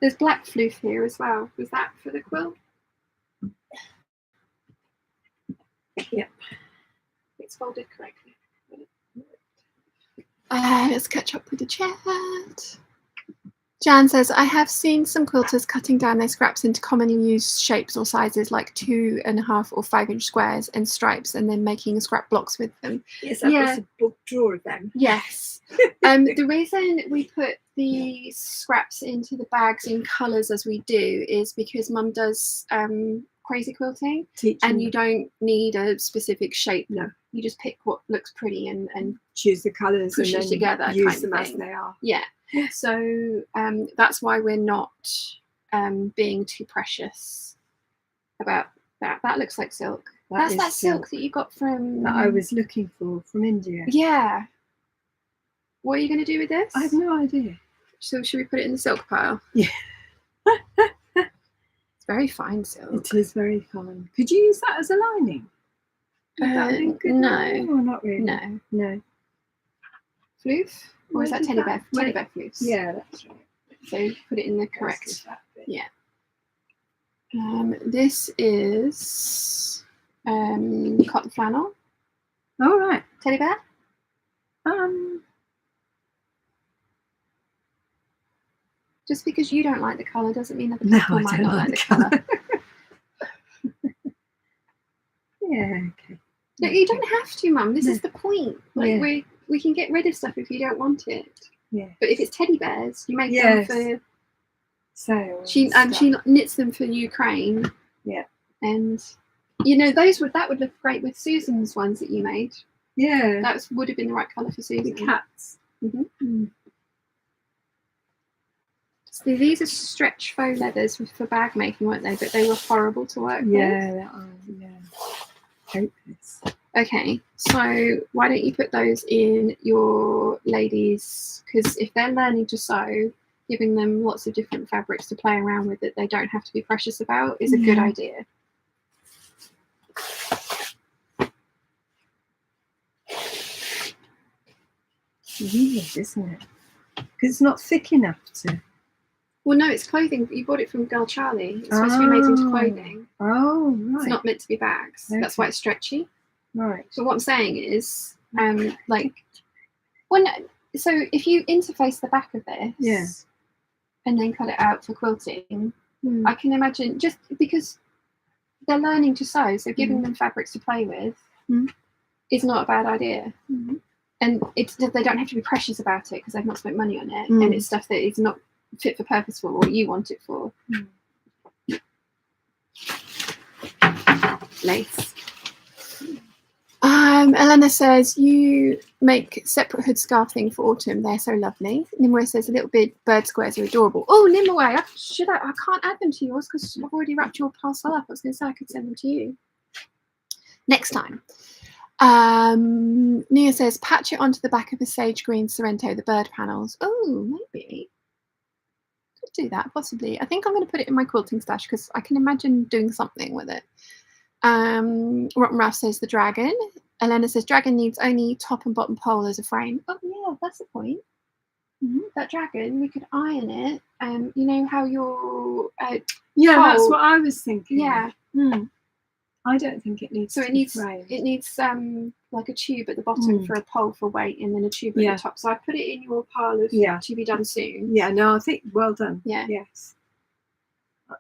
There's black floof here as well. Was that for the quilt? Yeah. It's folded correctly. Let's catch up with the chat. Jan says, I have seen some quilters cutting down their scraps into commonly used shapes or sizes like 2.5 or 5 inch squares and stripes, and then making scrap blocks with them. Yes, I've got a book drawer of them. Yes. The reason we put the scraps into the bags in colours as we do is because Mum does crazy quilting, Teaching and you don't need a specific shape. No. You just pick what looks pretty and choose the colours and push it then together use kind of them as thing. they are. Yeah. So that's why we're not being too precious about that. That looks like silk. That's that silk that you got from... that I was looking for from India. Yeah. What are you going to do with this? I have no idea. So should we put it in the silk pile? Yeah. It's very fine silk. It is very fine. Could you use that as a lining? Would that be a good No. lining or not really? No. No. Floof? Or is Where that did teddy that- bear? where- Teddy bear floofs. Yeah, that's right. So put it in the That's correct. just that bit. Yeah. This is cotton flannel. All right. Teddy bear? Just because you don't like the colour doesn't mean other No, people I might don't not like like the the colour. Yeah, okay. No, you don't have to, Mum. This No. is the point. Like Yeah. we can get rid of stuff if you don't want it. Yeah. But if it's teddy bears, you make Yes. them for... So She knits them for Ukraine. Yeah. And you know that would look great with Susan's ones that you made. yeah, That would have been the right colour for the Susan. cats. So these are stretch faux leathers for bag making, weren't they? But they were horrible to work with. Yeah, they are. Yeah, hopeless. Okay, so why don't you put those in your ladies? Because if they're learning to sew, giving them lots of different fabrics to play around with that they don't have to be precious about is a good idea. Weird, isn't it? Because it's not thick enough to. Well, no, it's clothing. You bought it from Girl Charlie. It's supposed to be made into clothing. Oh, right. It's not meant to be bags. That's why it's stretchy. Right. So what I'm saying is, like, well, no, so if you interface the back of this, Yeah. and then cut it out for quilting, Mm. I can imagine just because they're learning to sew, so giving them fabrics to play with is not a bad idea. And they don't have to be precious about it because they've not spent money on it, and it's stuff that is not fit for purpose for what you want it for. Lace. Elena says you make separate hood scarf thing for autumn. They're so lovely. Nimue says a little bit bird squares are adorable. Oh, Nimue, I can't add them to yours because I've already wrapped your parcel up. I was going to say I could send them to you next time. Nia says patch it onto the back of a sage green Sorrento, the bird panels. Oh, maybe could do that possibly. I think I'm going to put it in my quilting stash because I can imagine doing something with it. Rotten Ralph says the dragon. Elena says dragon needs only top and bottom pole as a frame. Oh yeah, that's the point. That dragon, we could iron it. You know how your Yeah, pole, that's what I was thinking. yeah. I don't think it needs. So to it be needs framed. like a tube at the bottom for a pole for weight, and then a tube at the top. So I put it in your pile of to be done soon. Yeah, no, I think well done. Yeah. Yes.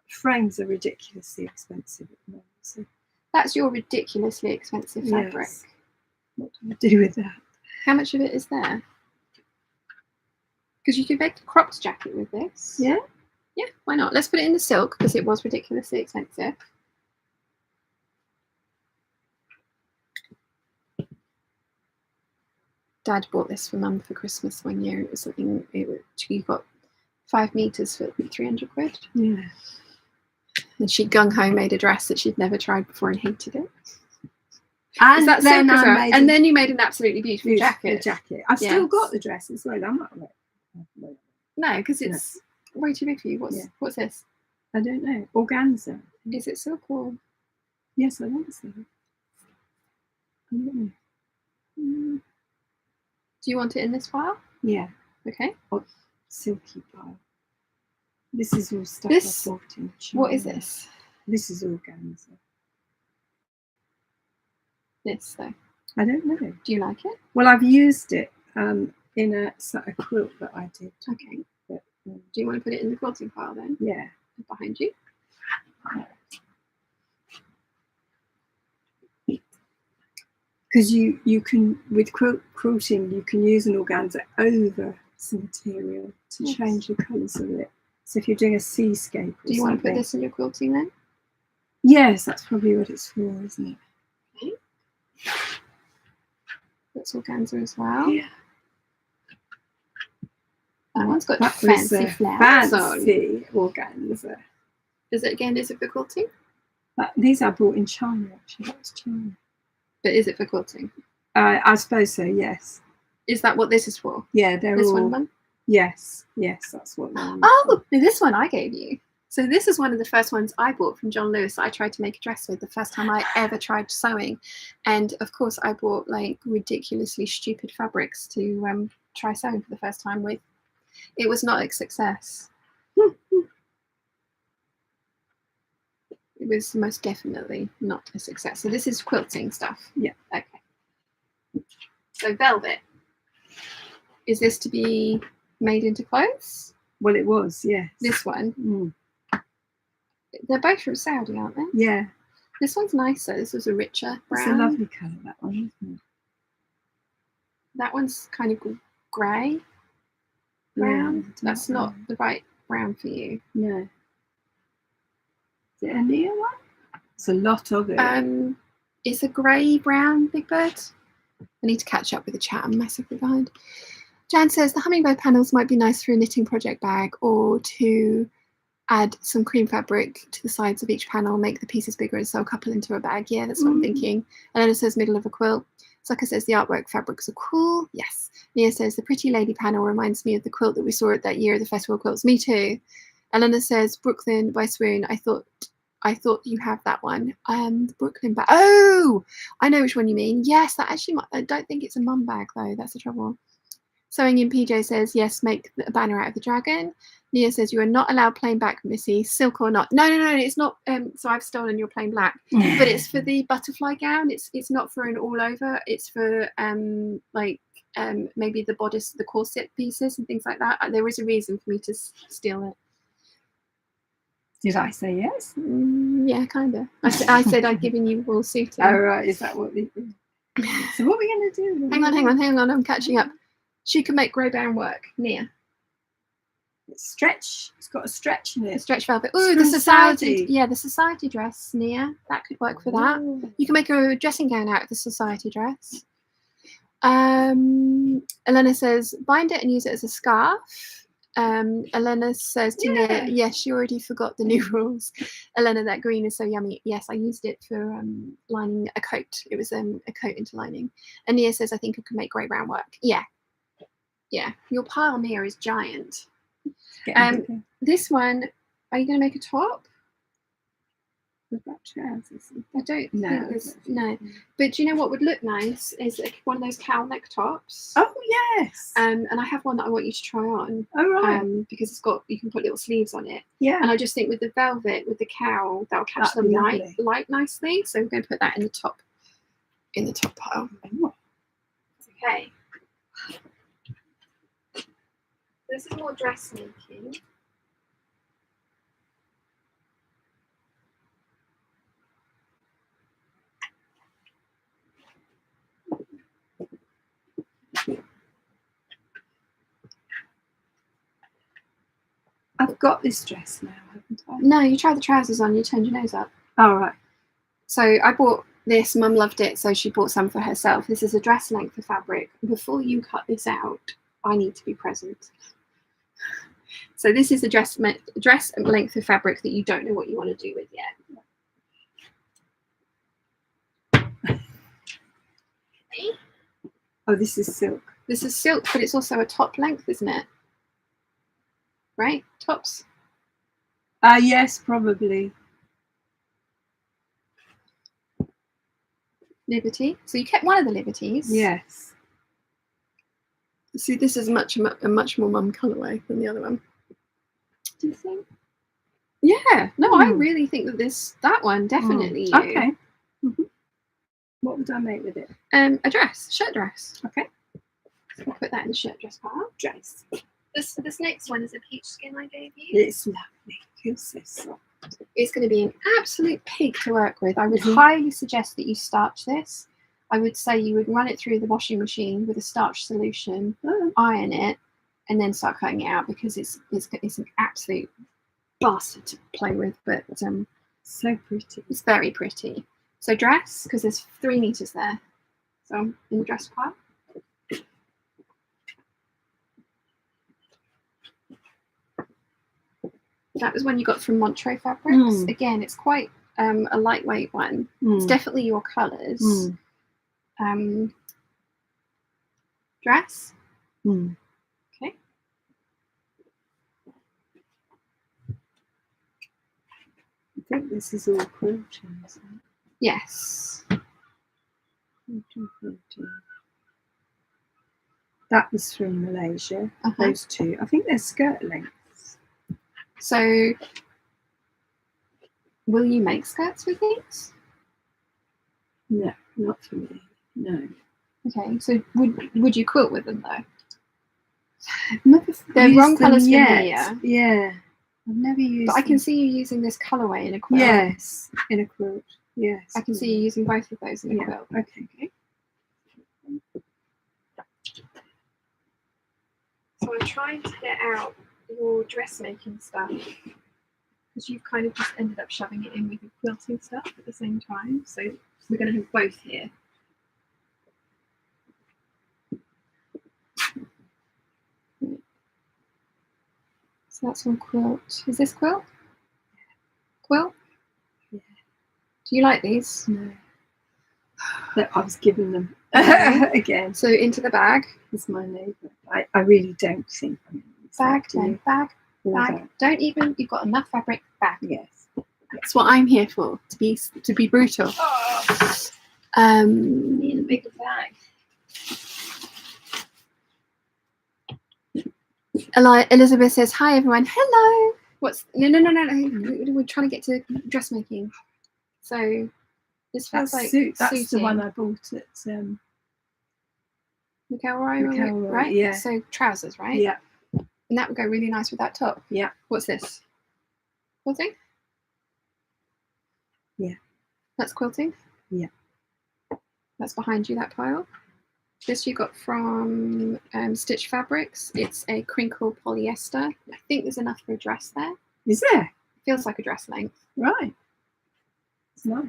Frames are ridiculously expensive at the moment. So That's your ridiculously expensive fabric. Yes. What do I do with that? How much of it is there? Because you could make a cropped jacket with this. Yeah. Yeah, why not? Let's put it in the silk because it was ridiculously expensive. Dad bought this for Mum for Christmas one year. It was something, you got 5 meters for 300 quid. Yeah. And she gung-ho made a dress that she'd never tried before and hated it. And Is that then silk as I well? made And a then you made an absolutely beautiful jacket. I've still Yes. got the dress as well. I'm not like, No, because it's way too big for you. What's this? I don't know. Organza. Is it silk or? Yes, I think so. I don't know. Do you want it in this pile? Yeah. Okay. Silky pile. This is all stuff This- I bought in China. What is this? This is organza. This though. I don't know. Do you like it? Well, I've used it in a quilt that I did. Okay. But, Do you want to put it in the quilting pile then? yeah. Behind you. Because you can, with quilting, you can use an organza over some material to change the colours of it. So if you're doing a seascape or Do you want to put something, this in your quilting then? Yes, that's probably what it's for, isn't it? That's organza as well. Yeah. That one's got That was fancy a flowers on. fancy organza. Is it for quilting? These I bought in China, actually. That was China. But is it for quilting? I suppose so, yes. Is that what this is for? Yeah, they're This all... one? Yes, that's what they're Oh, no, this one I gave you. So this is one of the first ones I bought from John Lewis that I tried to make a dress with the first time I ever tried sewing. And of course I bought like ridiculously stupid fabrics to try sewing for the first time with. It was not a success. It was most definitely not a success. So this is quilting stuff. Yeah. Okay. So velvet. Is this to be made into clothes? Well, it was, yes. This one. Mm. They're both from Saudi, aren't they? Yeah. This one's nicer. This was a richer brown. It's a lovely colour, that one, isn't it? That one's kind of grey brown. Yeah, That's not the right brown for you. No. Is it a near one? It's a lot of it. It's a grey brown Big Bird. I need to catch up with the chat. I'm massively behind. Jan says the hummingbird panels might be nice for a knitting project bag, or to add some cream fabric to the sides of each panel, make the pieces bigger and sew a couple into a bag. Yeah, that's what I'm thinking. Elena says middle of a quilt. Zucker says the artwork fabrics are cool. Yes. Nia says the pretty lady panel reminds me of the quilt that we saw at that year of the festival quilts. Me too. Elena says Brooklyn by Swoon. I thought you have that one. The Brooklyn bag. Oh, I know which one you mean. Yes, that actually might, I don't think it's a mum bag though. That's the trouble. Sewing in PJ says yes, make a banner out of the dragon. Nia says you are not allowed plain black, Missy, silk or not. No, it's not. So I've stolen your plain black, but it's for the butterfly gown. It's not for an all over. It's for maybe the bodice, the corset pieces and things like that. There is a reason for me to steal it. Did I say yes? Yeah, kind of. I said I'd given you all suiting. Oh right, is that what they did? So what are we going to do? Hang on. I'm catching up. She can make grey brown work. Nia. Stretch. It's got a stretch in it. A stretch velvet. Ooh, the society. Yeah, the society dress, Nia. That could work for that. Ooh. You can make a dressing gown out of the society dress. Elena says bind it and use it as a scarf. Elena says to Nia, yes, you already forgot the new rules. Elena, that green is so yummy. Yes, I used it for lining a coat. It was a coat interlining. And Nia says, I think I could make grey brown work. Yeah. Your pile, Nia, is giant. This one, are you going to make a top? With that trousers. I don't think there's no. But do you know what would look nice is like one of those cowl neck tops. Oh yes. And I have one that I want you to try on. Oh right. Because it's got, you can put little sleeves on it. Yeah. And I just think with the velvet, with the cowl, that'll catch them light nicely. So we're going to put that in the top pile. Okay. This is more dressmaking. I've got this dress now, haven't I? No, you tried the trousers on, you turned your nose up. Oh right. So I bought this, Mum loved it, so she bought some for herself. This is a dress length of fabric. Before you cut this out, I need to be present. So this is a dress length of fabric that you don't know what you want to do with yet. Oh, this is silk. This is silk, but it's also a top length, isn't it? Right? Tops? Yes, probably. Liberty. So you kept one of the liberties. Yes. See, this is a much more mum colourway than the other one. Do you think? Yeah. No, I really think that that one definitely. Okay. What would I make with it? A dress, shirt dress. Okay. So I'll put that in the shirt dress pile. Dress. This next one is a peach skin I gave you. It's lovely. Feels so soft. It's going to be an absolute pig to work with. I would highly suggest that you starch this. I would say you would run it through the washing machine with a starch solution, iron it, and then start cutting it out, because it's an absolute bastard to play with. But So pretty. It's very pretty. So dress, because there's 3 meters there. So I'm in the dress pile. That was one you got from Montreux Fabrics. Again, it's quite a lightweight one. It's definitely your colours. Dress. Okay. I think this is all quilting, isn't it? Yes. Quilting. That was from Malaysia. Those 2. I think they're skirt lengths. So, will you make skirts with these? No, not for me. No. Okay. So, would you quilt with them though? I've never They're used wrong them colours for yet. me, yeah. Yeah. I've never used But I can them. see you using this colourway in a quilt. Yes, in a quilt. Yes. I can see you using both of those in a quilt. Okay. So I'm trying to get out your dressmaking stuff because you've kind of just ended up shoving it in with your quilting stuff at the same time. So we're going to have both here. So that's on quilt. Is this quilt? Quilt? Yeah. Do you like these? No. That I was given them again. So into the bag. It's my neighbour. I really don't think I'm Bag, then bag, bag. Don't even. You've got enough fabric. Bag. Yes. That's what I'm here for. To be brutal. Need a bigger bag. Elizabeth says, "Hi everyone." Hello. What's no. We're trying to get to dressmaking. So this feels like that's the one I bought at McElroy, right? Yeah. So trousers, right? Yeah. And that would go really nice with that top. Yeah. What's this? Quilting? Yeah. That's quilting? Yeah. That's behind you, that pile. This you got from Stitch Fabrics. It's a crinkle polyester. I think there's enough for a dress there. Is there? Feels like a dress length. Right. It's nice.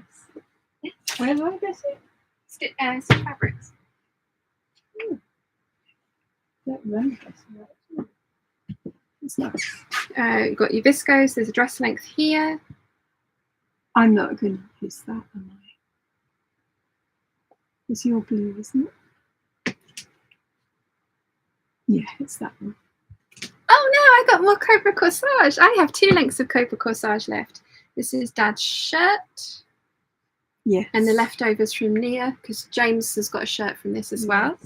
Yes. Where do I get it? Stitch Fabrics. Don't remember. It's nice. You've got your viscose. There's a dress length here. I'm not going to use that, am I? It's your blue, isn't it? Yeah, it's that one. Oh no, I got more Cobra Corsage. I have 2 lengths of Cobra Corsage left. This is Dad's shirt. Yes. And the leftovers from Nia, because James has got a shirt from this as well.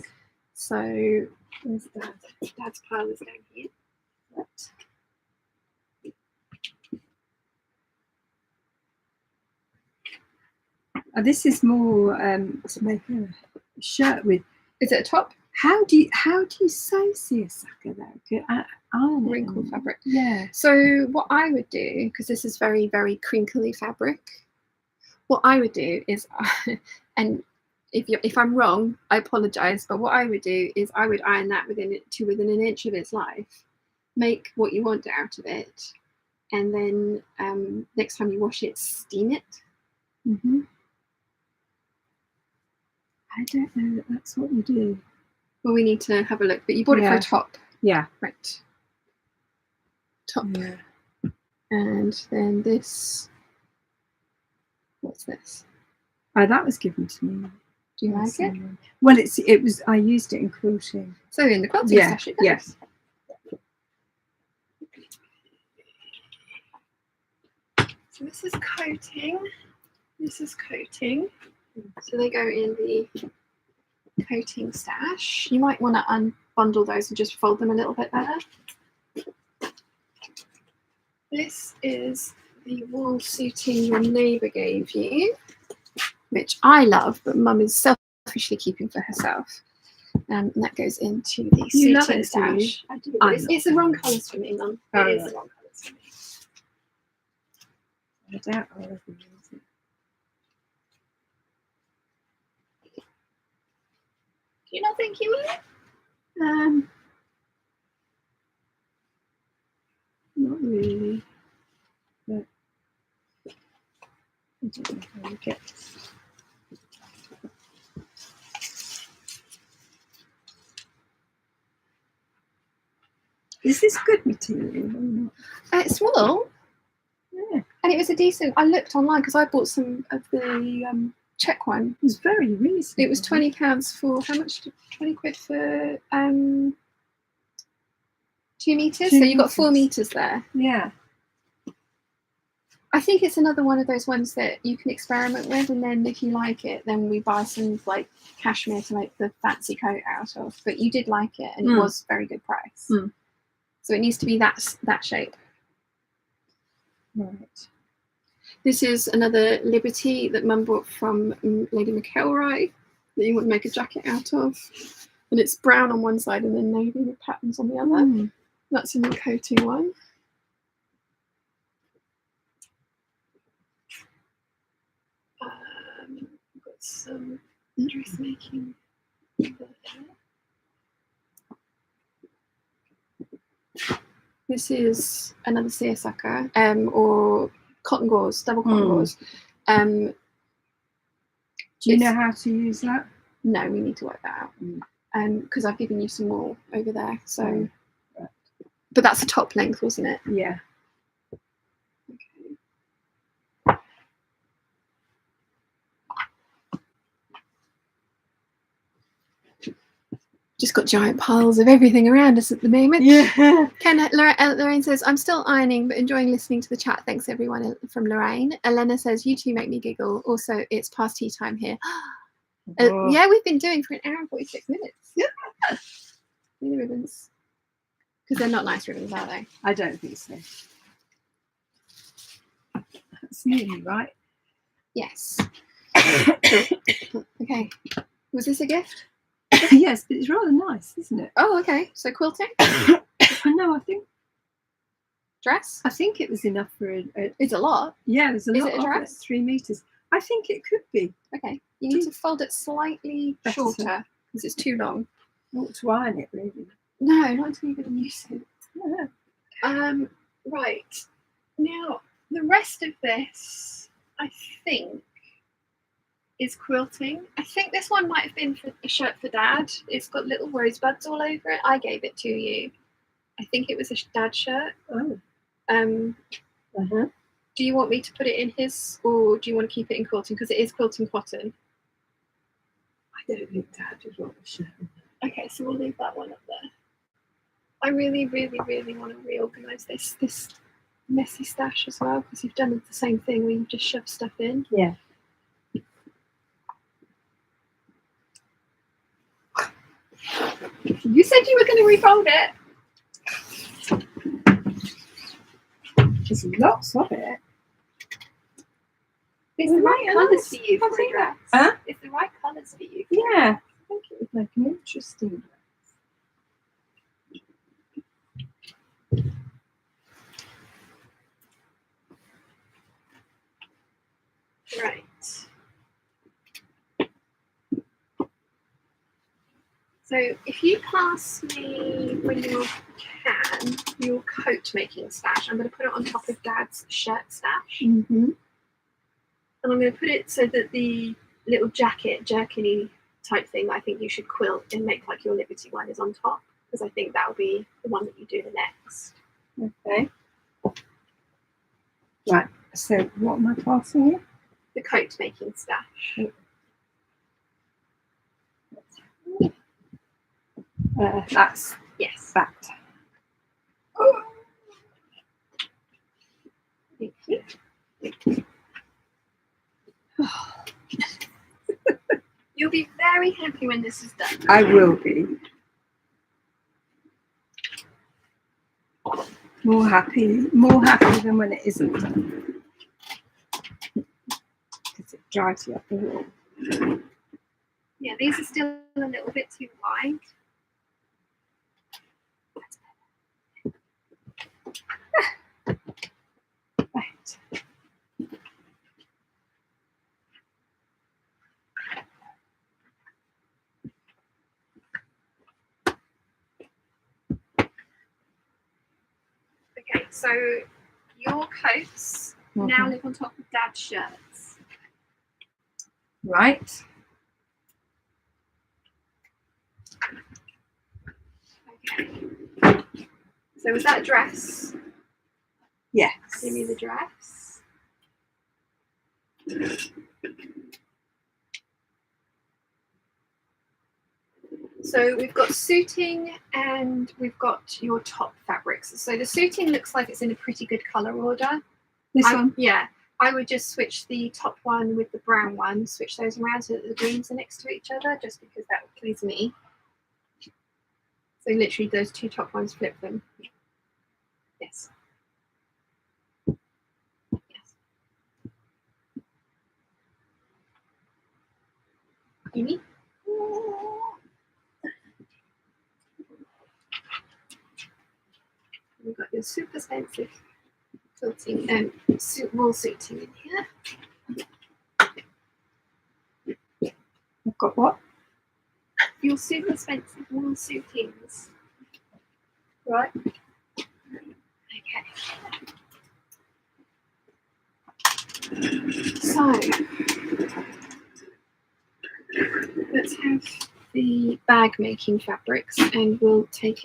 So Where's Dad? Dad's pile is down here. This is more to make a shirt with. Is it a top? How do you sew seersucker though? Wrinkle fabric. Yeah. So what I would do, because this is very, very crinkly fabric, what I would do is, and if I'm wrong, I apologise, but what I would do is I would iron that within an inch of its life, make what you want out of it, and then next time you wash it, steam it. Mm-hmm. I don't know that that's what you do. Well, we need to have a look, but you bought it for a top. Yeah. Right. Top. Yeah. And then this, what's this? Oh, that was given to me. Do you like it? Well, it was. I used it in quilting. So in the quilting stash, it goes. Yes. So this is coating. This is coating. So they go in the coating stash. You might want to unbundle those and just fold them a little bit better. This is the wool suiting your neighbour gave you, which I love, but Mum is selfishly keeping for herself. And that goes into the suiting stash. I do. It's the wrong colours for me, Mum. It is the wrong colours for me. I doubt I'll ever use it. Do you not think you will? Not really. But don't know how you get this. Is this good material or not? It's wool, Yeah, and it was a decent. I looked online because I bought some of the check one. it was very reasonable. It was £20 for how much? 20 quid for 2 meters. 2 So you got 4 meters. meters there. Yeah, I think it's another one of those ones that you can experiment with, and then if you like it, then we buy some like cashmere to make the fancy coat out of. But you did like it, and it was very good price. So it needs to be that shape. right. This is another Liberty that Mum bought from Lady McElroy that you want to make a jacket out of, and it's brown on one side and then navy with patterns on the other. That's a new coating one. I've got some dressmaking. This is another seersucker, or cotton gauze, double cotton gauze. Do you know how to use that? No, we need to work that out. Because I've given you some more over there. So, Right. But that's a top length, wasn't it? Yeah. Just got giant piles of everything around us at the moment. Yeah. Lorraine says, I'm still ironing, but enjoying listening to the chat. Thanks, everyone, from Lorraine. Elena says, you two make me giggle. Also, it's past tea time here. Yeah, we've been doing for an hour and 46 minutes. Yeah. The ribbons. Because they're not nice ribbons, are they? I don't think so. That's nearly right. Yes. Okay. Was this a gift? Yes, but it's rather nice, isn't it? Oh, okay. So quilting? No, I think Dress? it was enough for a It's a lot. yeah, there's a Is lot it a of dress? it, 3 meters. I think it could be. Okay. You need to fold it slightly Better. shorter because it's too long. I want to iron it, really. No, not until you're going to use it. Yeah. Right. Now, the rest of this, I think, is quilting. I think this one might have been for a shirt for Dad. It's got little rosebuds all over it. I gave it to you. I think it was a Dad shirt. Oh. Do you want me to put it in his, or do you want to keep it in quilting? Because it is quilting cotton. I don't think Dad would want a shirt. Okay, so we'll leave that one up there. I really, really, really want to reorganise this messy stash as well, because you've done the same thing where you just shove stuff in. Yeah. You said you were going to refold it. There's lots of it. It's the right colours for you for a dress. Huh? It's the right colours for you. Yeah. I think it would make an interesting dress. Right. So if you pass me, when you can, your coat making stash, I'm going to put it on top of Dad's shirt stash. Mm-hmm. And I'm going to put it so that the little jacket, jerkin-y type thing that I think you should quilt and make like your Liberty one is on top, because I think that'll be the one that you do the next. Okay. Right. So what am I passing you? The coat making stash. That's Yes. that. Thank you. You'll be very happy when this is done. I will be. More happy than when it isn't done. Because it drives you up the wall. Yeah, these are still a little bit too wide. Right. Okay, so your coats now live on top of Dad's shirts. Right. Okay. So was that a dress? Yes. Give me the dress. So we've got suiting and we've got your top fabrics. So the suiting looks like it's in a pretty good colour order. This one? Yeah. I would just switch the top one with the brown one, switch those around so that the greens are next to each other, just because that would please me. So literally those two top ones, flip them. Yes. Yes. Amy? We've got your super expensive quilting and wool suiting in here. I've got what? Your super expensive wool suitings. Right. Okay. So let's have the bag making fabrics and we'll take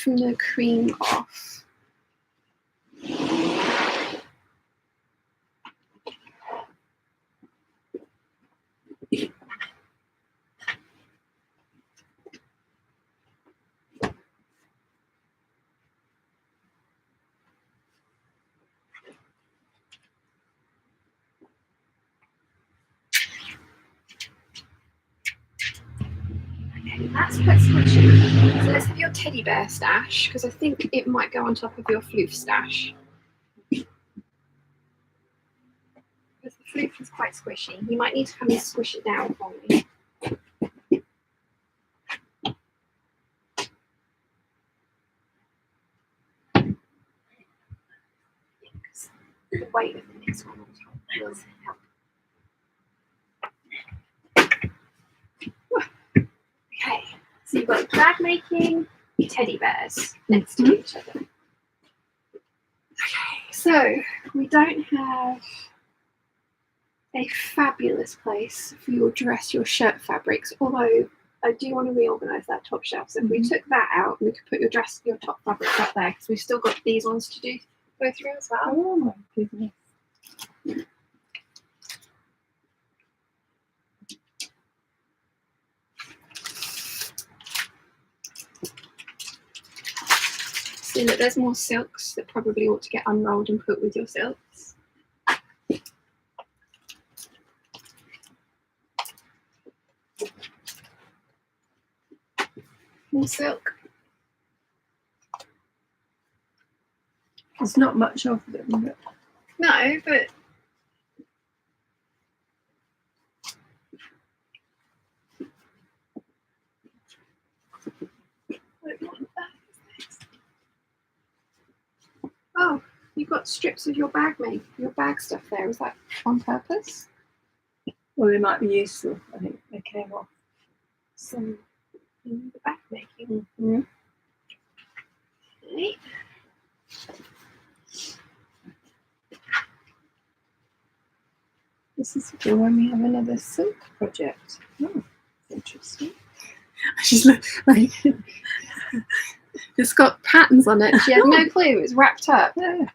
from the cream off. Okay, that's quite squishy. So let's have your teddy bear stash, because I think it might go on top of your floof stash. Because the floof is quite squishy. You might need to come and squish it down for me. Because the weight of the next one on top will help. Okay, so you've got bag making, teddy bears next to each other. Okay, so we don't have a fabulous place for your dress, your shirt fabrics, although I do want to reorganise that top shelf. So if we took that out, we could put your dress, your top fabrics up there, because we've still got these ones to go through as well. Oh my goodness. So look, there's more silks that probably ought to get unrolled and put with your silks. More silk. There's not much of them. But... No, but oh, you've got strips of your bag stuff there. Is that on purpose? Well, they might be useful. I think they came off. Some in the bag making. Mm-hmm. Okay. This is for when we have another silk project. Oh, interesting. She's like, it's got patterns on it. She had no clue. It was wrapped up. Yeah.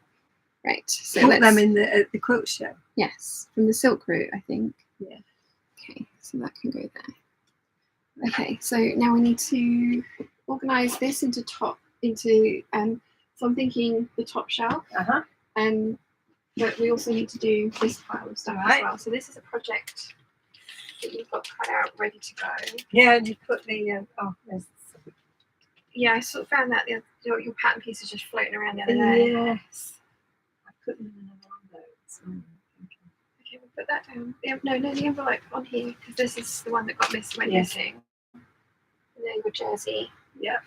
Right. So Put let's them in at the quilt show. Yes, from the silk route, I think. Yeah. Okay, so that can go there. Okay, so now we need to organise this into so I'm thinking the top shelf, but we also need to do this pile of stuff as well. So this is a project that you've got cut out, ready to go. Yeah, and you put the there's... Yeah, I sort of found that your pattern pieces just floating around the other day. Yes. I put them in an envelope. Okay, we'll put that down. The envelope on here, because this is the one that got missed when missing. And then your jersey. Yep.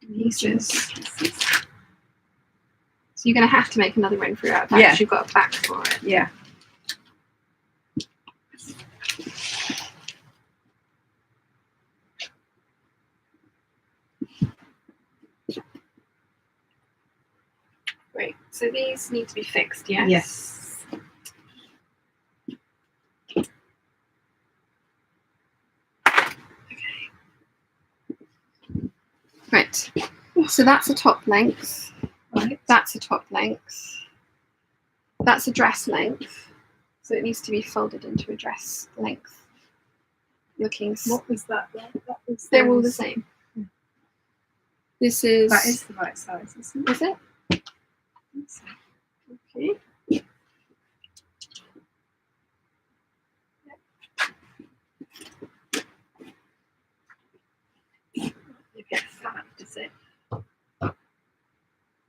Pieces. So you're going to have to make another run through out of that because you've got a back for it. Yeah. Great. So these need to be fixed, yes? Yes. Right. So that's a top length. Right. That's a top length. That's a dress length. So it needs to be folded into a dress length. Looking. What was that then? That was They're all the same. This is. That is the right size, isn't it? Is it? Okay. You get fat, does it?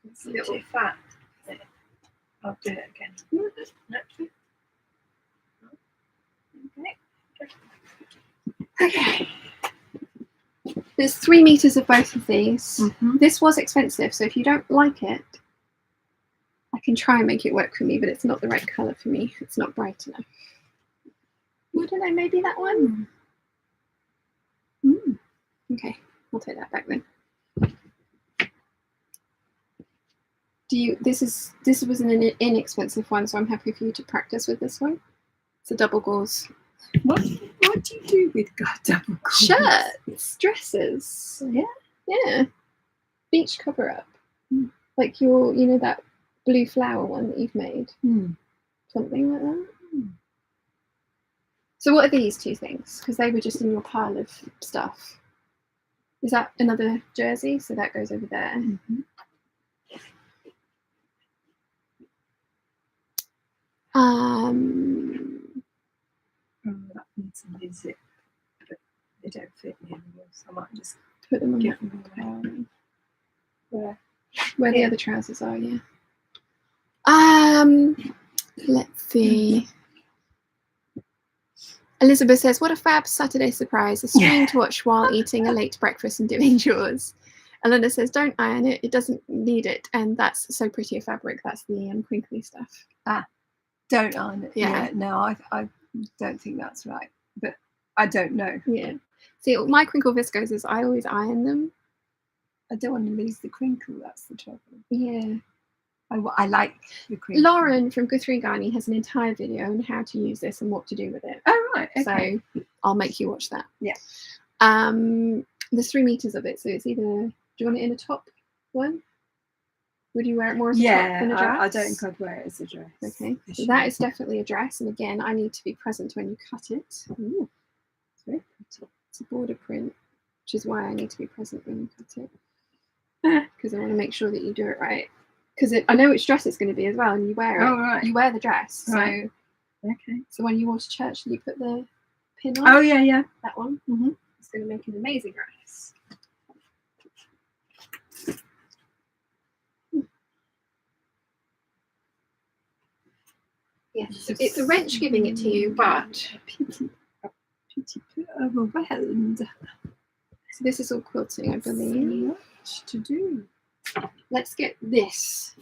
It's a Little. little fat. I'll do it again. Okay. There's 3 meters of both of these. Mm-hmm. This was expensive, so if you don't like it, I can try and make it work for me, but it's not the right colour for me. It's not bright enough. I don't know, maybe that one? Okay, I'll take that back then. This was an inexpensive one, so I'm happy for you to practice with this one. It's a double gauze. What do you do with double gauze? Shirts, dresses. Yeah. Yeah. Beach cover up. Like your, that blue flower one that you've made. Something like that. So what are these 2 things? Because they were just in your pile of stuff. Is that another jersey? So that goes over there. Mm-hmm. Um, That needs a new zip, but they don't fit me anymore, so I might just put them on give that them away. where the Yeah. other trousers are, yeah. Let's see. Elizabeth says, what a fab Saturday surprise. A stream to watch while eating a late breakfast and doing chores. Elena says, don't iron it. It doesn't need it. And that's so pretty a fabric. That's the crinkly stuff. Don't iron it. Yeah. No, I don't think that's right. But I don't know. Yeah. See, my crinkle viscoses, I always iron them. I don't want to lose the crinkle. That's the trouble. Yeah. I like the crinkle. Lauren from Guthrie Ghani has an entire video on how to use this and what to do with it. Oh, right. Okay. So I'll make you watch that. Yeah. There's 3 meters of it, so it's either. Do you want it in a top one? Would you wear it more as a top than a dress? I don't think I'd wear it as a dress. Okay, so that is definitely a dress, and again, I need to be present when you cut it. Ooh, it's very pretty. It's a border print, which is why I need to be present when you cut it, because I want to make sure that you do it right. Because I know which dress it's going to be as well, and you wear it. Oh, right. You wear the dress. Right. So, okay. So when you walk to church, you put the pin on. Oh, yeah. That one. Mm-hmm. It's going to make an amazing dress. Yes, it's a wrench giving it to you, but Pity overwhelmed. so this is all quilting, I believe. Much to do. Let's get this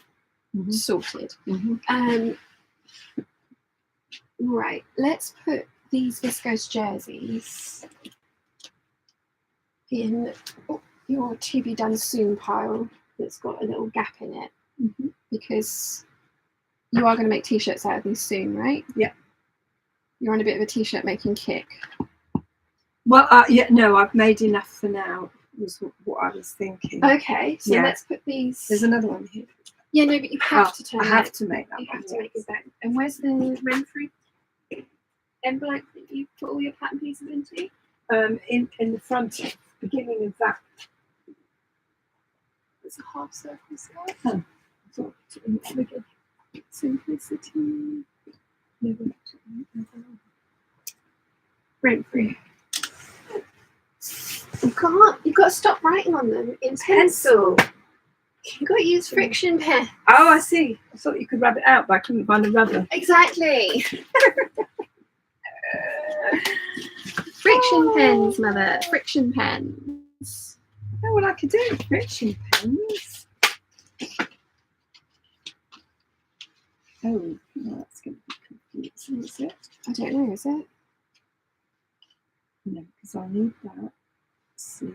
sorted. Right, let's put these viscose jerseys in your to be done soon pile that's got a little gap in it, because you are going to make t-shirts out of these soon, right? Yeah. You're on a bit of a t-shirt making kick. Well, no, I've made enough for now, was what I was thinking. Okay, so let's put these. There's another one here. Yeah, no, but you have to turn I have to make that You one. have to make it back. And where's the Renfrew envelope that you put all your pattern pieces into? In the front, beginning of that. It's a half circle square. I thought in the middle. Simplicity. Renfrew. You've got to stop writing on them in pencil. You've got to use friction pen. Oh, I see. I thought you could rub it out, but I couldn't find the rubber. Exactly. Friction pens, mother. Friction pens. Oh, well, I could do friction pens. Oh, no, that's going to be confusing, is it? I don't know, is it? No, because I need that. Let's see.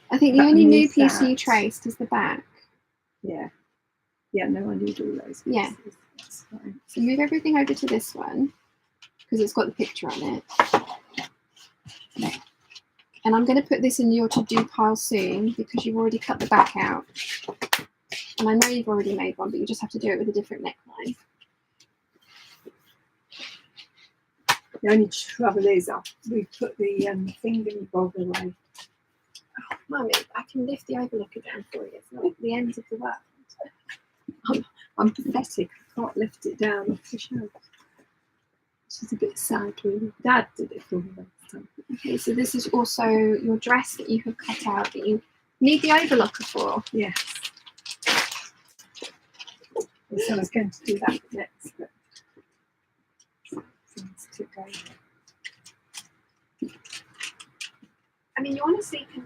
I think the But I only new need piece you that. traced is the back. Yeah. Yeah, no, I need all those pieces. Yeah. That's fine. So move everything over to this one because it's got the picture on it. And I'm going to put this in your to-do pile soon because you've already cut the back out. And I know you've already made one, but you just have to do it with a different neckline. The only trouble is we put the thingy bob away. Oh, Mummy, I can lift the overlocker down for you. It's not the end of the work. I'm pathetic. I can't lift it down off the shelf. Which is a bit sad, really. Dad did it for me last time. Okay, so this is also your dress that you have cut out that you need the overlocker for. Yes. So I was going to do that next, but seems to go. I mean, you honestly can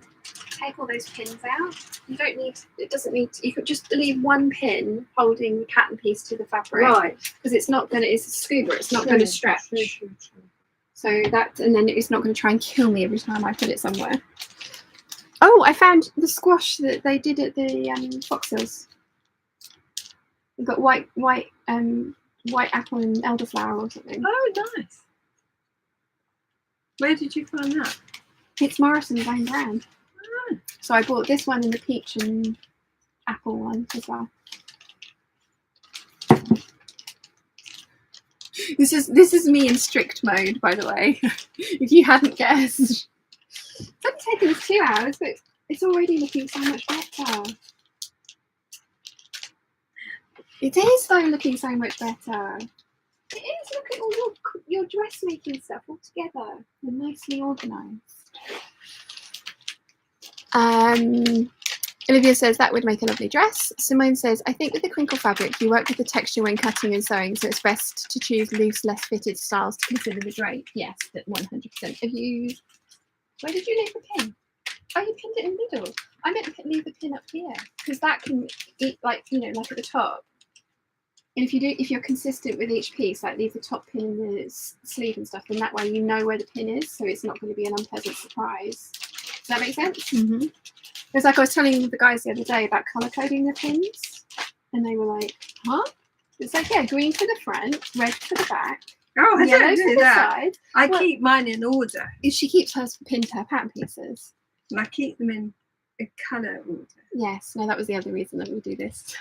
take all those pins out. You don't need, it doesn't need, you could just leave one pin holding the pattern piece to the fabric. Right. Because it's not going to, it's a scuba, it's not going to stretch. True. So that, and then it's not going to try and kill me every time I put it somewhere. Oh, I found the squash that they did at the Fox Hills. We've got white apple and elderflower or something. Oh, nice. Where did you find that? It's Morrison's own brand. Oh. So I bought this one and the peach and apple one as well. This is me in strict mode, by the way. If you hadn't guessed. It's only taken us 2 hours, but it's already looking so much better. It is though looking so much better. It is. Look at all your dressmaking stuff all together. They're nicely organised. Olivia says that would make a lovely dress. Simone says, I think with the crinkle fabric, you work with the texture when cutting and sewing, so it's best to choose loose, less fitted styles to consider the drape. Yes, that 100%. Have you? Where did you leave the pin? Oh, you pinned it in the middle. I meant to leave the pin up here because that can, like like at the top. And if you're consistent with each piece, like leave the top pin in the sleeve and stuff, then that way you know where the pin is, so it's not going to be an unpleasant surprise. Does that make sense? Mm-hmm. It's like I was telling the guys the other day about colour coding the pins, and they were like, "Huh?" It's like, yeah, green for the front, red for the back, Oh, I yellow don't for do the that. side. I Well, keep mine in order, she keeps hers pinned to her pattern pieces. and I keep them in a colour order. Yes, no, that was the other reason that we do this.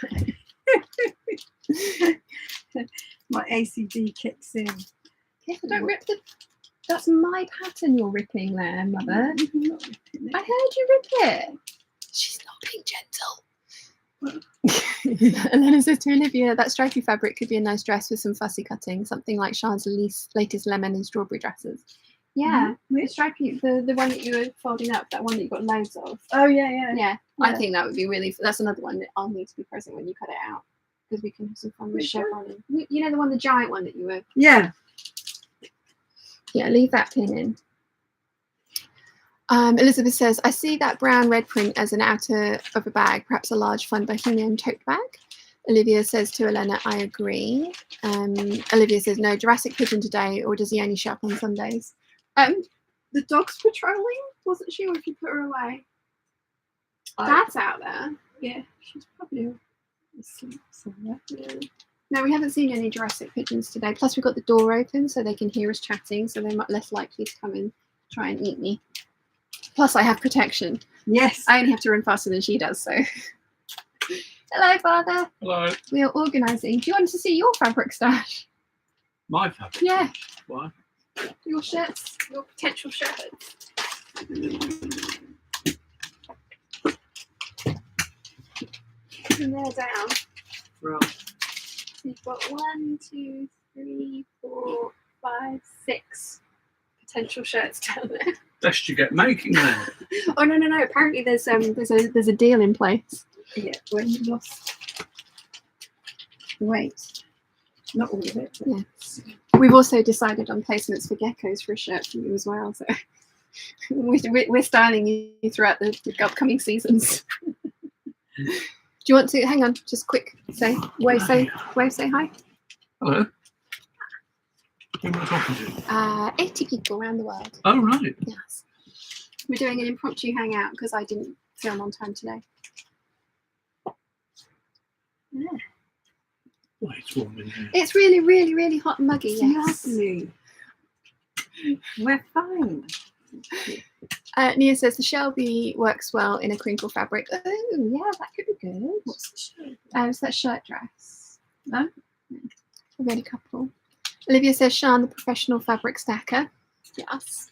My ACD kicks in. Careful, don't rip the. That's my pattern you're ripping there, Mother. I'm not ripping it. I heard you rip it. She's not being gentle. Elena says to Olivia, that stripy fabric could be a nice dress with some fussy cutting, something like Sean's latest lemon and strawberry dresses. Yeah, the stripy, the one that you were folding up, that one that you got loads of. Oh yeah. Yeah, I think that would be really. That's another one that I'll need to be present when you cut it out because we can have some fun with Which one? chevron. You know the one, the giant one that you were. Yeah. Yeah, leave that pin in. Elizabeth says, I see that brown red print as an outer of a bag, perhaps a large fun bohemian tote bag. Olivia says to Elena, I agree. Olivia says, no, Jurassic Pigeon today, or does he only show up on Sundays? The dog's patrolling, wasn't she, or if you put her away? Dad's out there. Yeah, she's probably asleep somewhere. Yeah. No, we haven't seen any Jurassic pigeons today. Plus, we've got the door open so they can hear us chatting, so they're much less likely to come and try and eat me. Plus, I have protection. Yes. I only have to run faster than she does, so. Hello, Father. Hello. We are organising. Do you want to see your fabric stash? My fabric? Yeah. Why? Your shirts, your potential shirts. And they're down. Right. You've got 1, 2, 3, 4, 5, 6 potential shirts down there. Best you get making then. Oh no! Apparently there's a deal in place. Yeah, when you lost the weight. Not all of it. But Yes. We've also decided on placements for geckos for a shirt for you as well. So we're styling you throughout the upcoming seasons. Do you want to hang on? Just quick, wave, say hi. Hello. Who am I talking to? 80 people around the world. Oh, right. Yes. We're doing an impromptu hangout because I didn't film on time today. Yeah. Oh, it's warm in here. It's really hot and muggy. Yes. lovely. We're fine. Nia says the Shelby works well in a crinkle fabric. Oh, yeah, that could be good. What's the shirt? It's that shirt dress. No? I've got a couple. Olivia says Sian, the professional fabric stacker. Yes.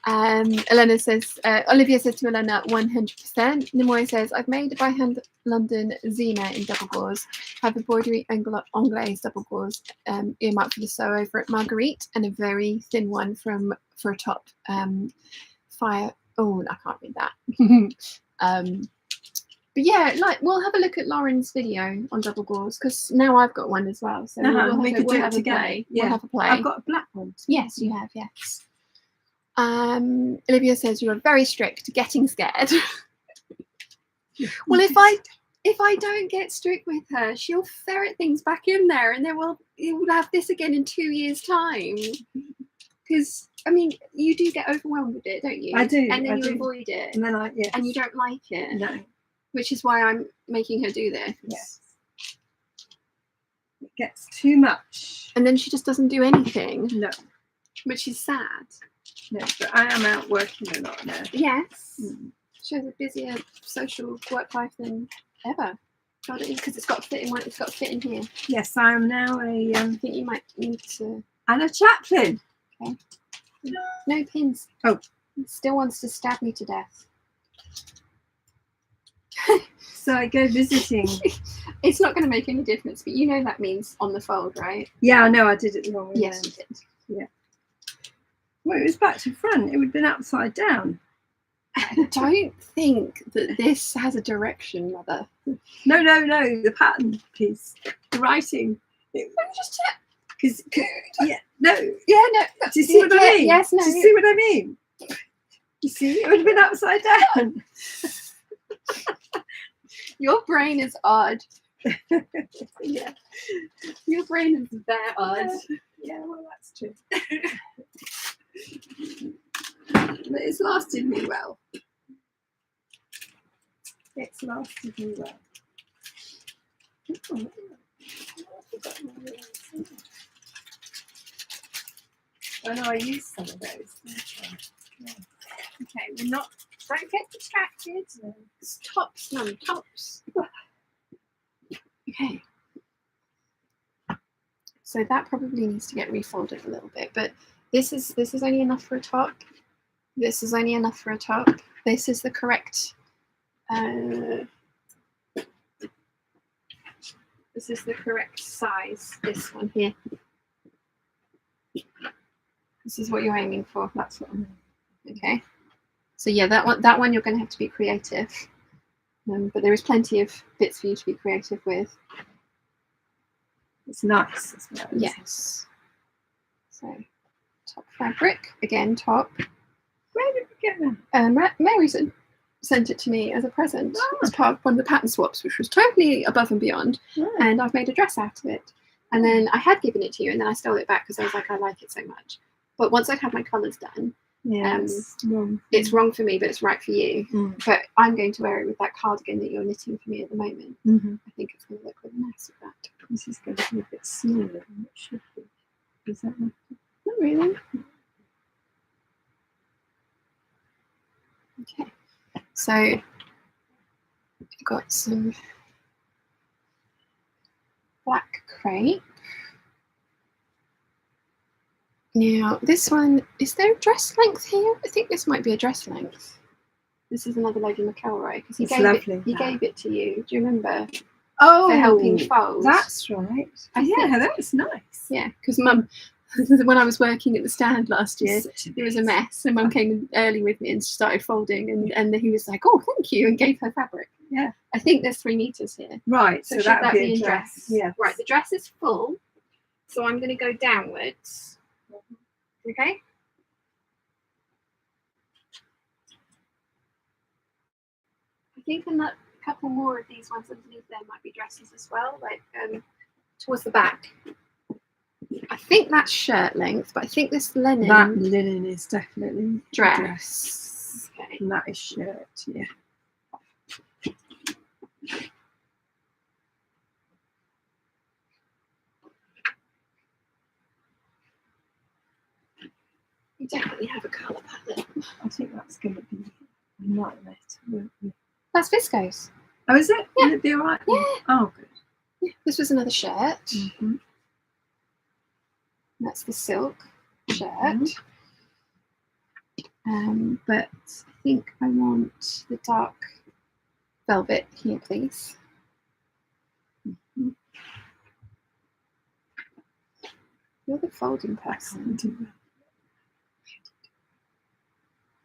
Elena says, Olivia says to Elena, 100%. Nimoy says, I've made by hand London Zena in double gauze. Have embroidery anglaise double gauze earmarked for the sew over at Marguerite, and a very thin one for a top. Fire. Oh, I can't read that. But yeah, like we'll have a look at Lauren's video on double gauze because now I've got one as well. So we could do it together. Play. Yeah. We'll have a play. I've got a black one. Yes, you have. Yes. Olivia says you are very strict, getting scared. Well, if I don't get strict with her, she'll ferret things back in there, and you will have this again in 2 years' time. Because I mean, you do get overwhelmed with it, don't you? I do. And then I you do. avoid it, And then and you don't like it. No. Which is why I'm making her do this. Yes. It gets too much. And then she just doesn't do anything. No. Which is sad. No, but I am out working a lot now. Yes. She has a busier social work life than ever. God, it is because it's got to fit in one. It's got to fit in here. Yes, I am now a. I think you might need to. And a chaplain. Okay. No pins. Oh. He still wants to stab me to death. So I go visiting. It's not going to make any difference, but you know that means on the fold, right? Yeah, I know I did it the wrong way. Yes, you did. Yeah. Well, it was back to front. It would have been upside down. I don't think that this has a direction, Mother. No. The pattern piece, the writing. Let me just check. Because yeah, no. Yeah, no. Do you see what I mean? Yes, no. Do you see what I mean? You see, it would have been upside down. Your brain is odd. Yeah. Your brain is that odd. Yeah, well, that's true. But it's lasted me well. It's lasted me well. I know I used some of those. Okay, we're not. Don't get distracted. No. It's tops, Mum, tops. Okay. So that probably needs to get refolded a little bit, but this is only enough for a top. This is only enough for a top. This is the correct. This is the correct size. This one here. This is what you're aiming for. That's what I'm. Okay. So yeah, that one you're going to have to be creative, but there is plenty of bits for you to be creative with. It's nice as well. Yes. So top fabric again. Top. Where did we get that? Mary sent it to me as a present as part of one of the pattern swaps, which was totally above and beyond. Oh. And I've made a dress out of it. And then I had given it to you, and then I stole it back because I was like, I like it so much. But once I'd had my colours done, it's wrong for me, but it's right for you. But I'm going to wear it with that cardigan that you're knitting for me at the moment. I think it's going to look really nice with that. This is going to be a bit smaller than it should be. Is that not? Not really. Okay. So I've got some black crepe. Now, this one, is there a dress length here? I think this might be a dress length. This is another Lady McElroy because he gave it to you. Do you remember? Oh, for helping fold. That's right. Yeah, that's nice. Yeah, because Mum, when I was working at the stand last year, it was a mess, and Mum came early with me and started folding, and he was like, "Oh, thank you," and gave her fabric. Yeah, I think there's 3 meters here. Right, so that would be a dress. Yeah, right. The dress is full, so I'm going to go downwards. Okay. I think a couple more of these ones underneath there might be dresses as well, like towards the back. I think that's shirt length, but I think this linen. That linen is definitely dress. Okay. And that is shirt. Yeah. definitely have a colour palette. I think that's going to be a nightmare to work with. That's viscose. Oh, is it? Yeah. Will it be all right? Yeah. Oh, good. Yeah, this was another shirt. Mm-hmm. That's the silk shirt. But I think I want the dark velvet here, please. You're the folding person.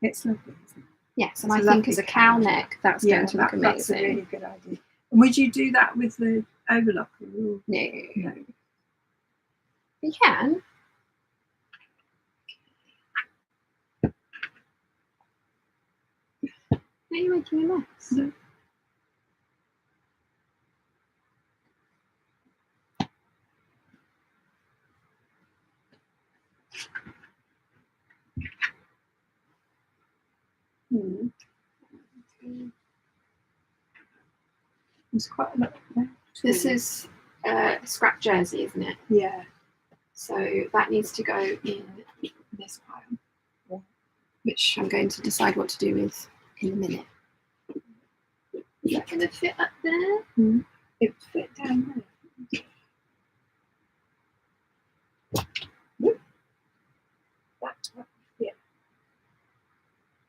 It's lovely, isn't it? Yes, and It's I a think lovely as a cow neck, that's going to look that's a amazing. really good idea. And would you do that with the overlock? No. No. You can. Are you making a mess? No. There's quite a lot there. This is scrap jersey, isn't it? Yeah. So that needs to go in this pile, which I'm going to decide what to do with in a minute. Is that going to fit up there? It would fit down there. Yeah.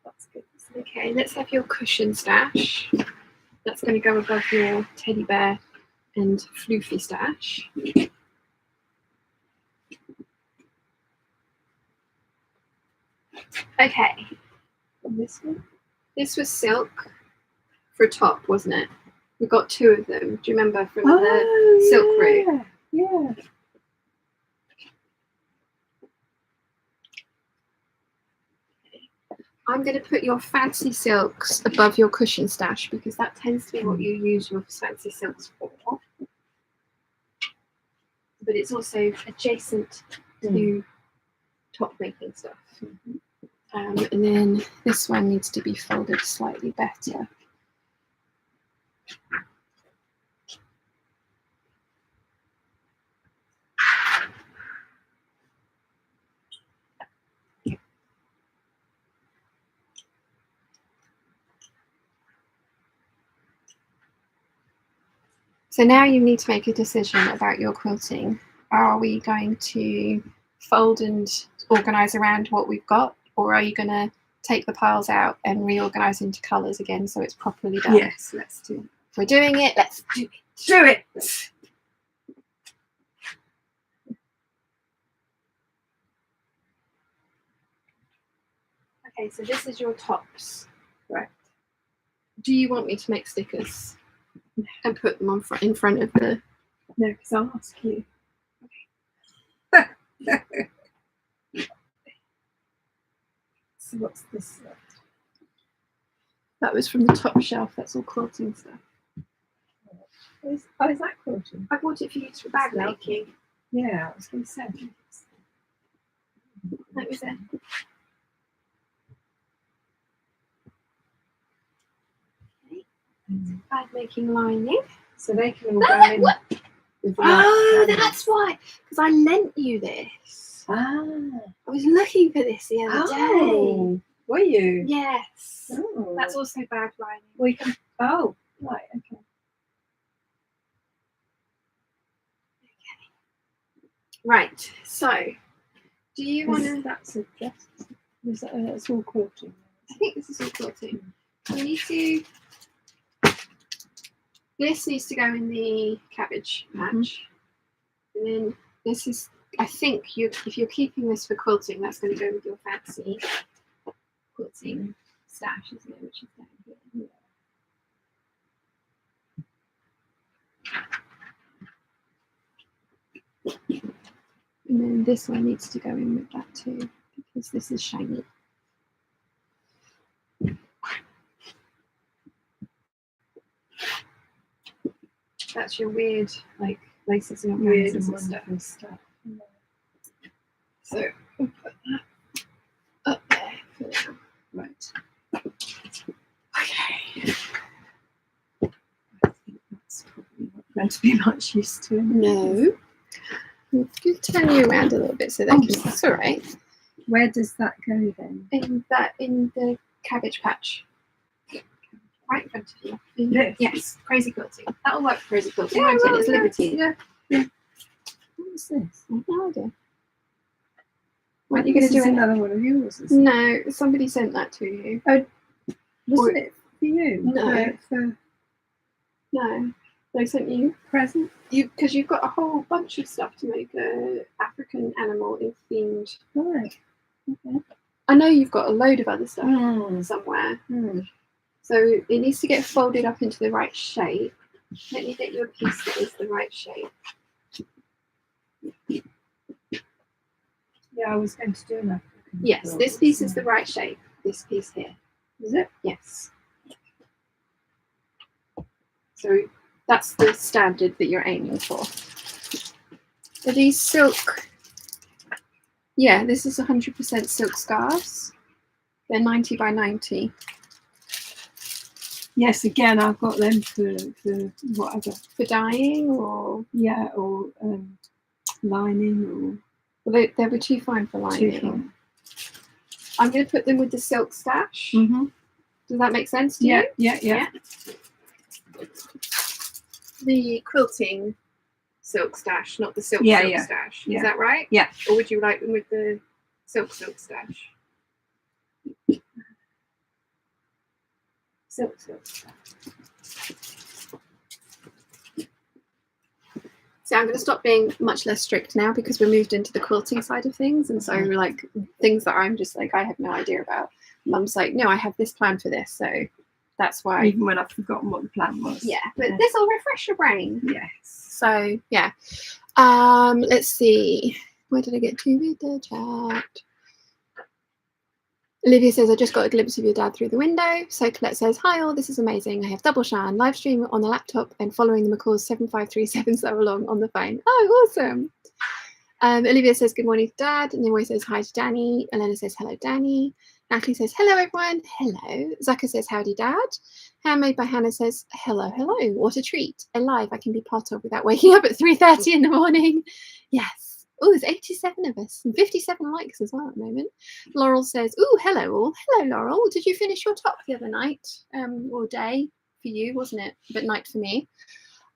That's good. Okay, let's have your cushion stash. That's going to go above your teddy bear and floofy stash. Okay. And this one? This was silk for a top, wasn't it? We got two of them. Do you remember from the silk route? Yeah. I'm going to put your fancy silks above your cushion stash because that tends to be what you use your fancy silks for. But it's also adjacent to top making stuff. And then this one needs to be folded slightly better. So now you need to make a decision about your quilting. Are we going to fold and organise around what we've got, or are you going to take the piles out and reorganise into colours again so it's properly done? Yes, let's do it. If we're doing it, let's do it. Do it! Okay, so this is your tops. Right. Do you want me to make stickers and put them on in front of the... No, because I'll ask you. So what's this? That was from the top shelf. That's all quilting stuff. Is that quilting? I bought it for you for bag making. Yeah, I was going to say. That was it. Bag making lining. So they can all go in. What? With the Oh, light that's why. Because I lent you this. Ah. I was looking for this the other day. Were you? Yes. Oh. That's also bag lining. We can. Oh, right. Okay. Right. So, do you want to? That's a dress. Is that it's all quilting? I think this is all quilting. You need to. This needs to go in the cabbage patch, and then this is. I think if you're keeping this for quilting, that's going to go with your fancy quilting stash, isn't it? Which is down here. And then this one needs to go in with that too, because this is shiny. That's your weird, like, laces and Weird organzas and and stuff. wonderful stuff. So we'll put that up there for now. Right. Okay. I think that's probably not going to be much use to it. No. I'm going to turn you around a little bit so they can. That's all right. Where does that go then? In the cabbage patch. Right in front of you. Yes. Yes, crazy quilting. That'll work for crazy quilting, Yeah, won't it? well, It's yeah, Liberty. Yeah. What is this? I have no idea. What What are you going to do? Is another one of yours? Isn't it? No, somebody sent that to you. Wasn't it for you? No. For No, they sent you present? because you've got a whole bunch of stuff to make a African animal themed. Right. Okay. I know you've got a load of other stuff somewhere. So it needs to get folded up into the right shape. Let me get you a piece that is the right shape. Yeah, I was going to do enough. Yes, this piece is the right shape. This piece here. Is it? Yes. So that's the standard that you're aiming for. Are these silk? Yeah, this is 100% silk scarves. They're 90 by 90. Yes, again, I've got them for whatever. For dyeing or? Yeah, or lining Well, they were too fine for or lining. I'm going to put them with the silk stash. Mm-hmm. Does that make sense to you? Yeah. The quilting silk stash, not the silk stash. Yeah. Is that right? Yeah. Or would you like them with the silk stash? Silk stash. So I'm going to stop being much less strict now because we're moved into the quilting side of things, and so like things that I'm just like I have no idea about. Mum's like, no, I have this plan for this, so that's why. Even when I've forgotten what the plan was. Yeah, but this will refresh your brain. Yes. So yeah. Let's see. Where did I get to with the chat? Olivia says, I just got a glimpse of your dad through the window. So Colette says, hi all, this is amazing. I have double Shan, live stream on the laptop and following the McCall's 7537 so along on the phone. Oh, awesome. Olivia says, good morning to Dad. And Nimue says, hi to Danny. Elena says, hello, Danny. Natalie says, hello, everyone. Hello. Zaka says, howdy, Dad. Handmade by Hannah says, hello, hello. What a treat. A live I can be part of without waking up at 3:30 in the morning. Yes. Oh, there's 87 of us and 57 likes as well at the moment. Laurel says, oh, hello all. Hello, Laurel. Did you finish your top the other night or day for you, wasn't it? But night for me.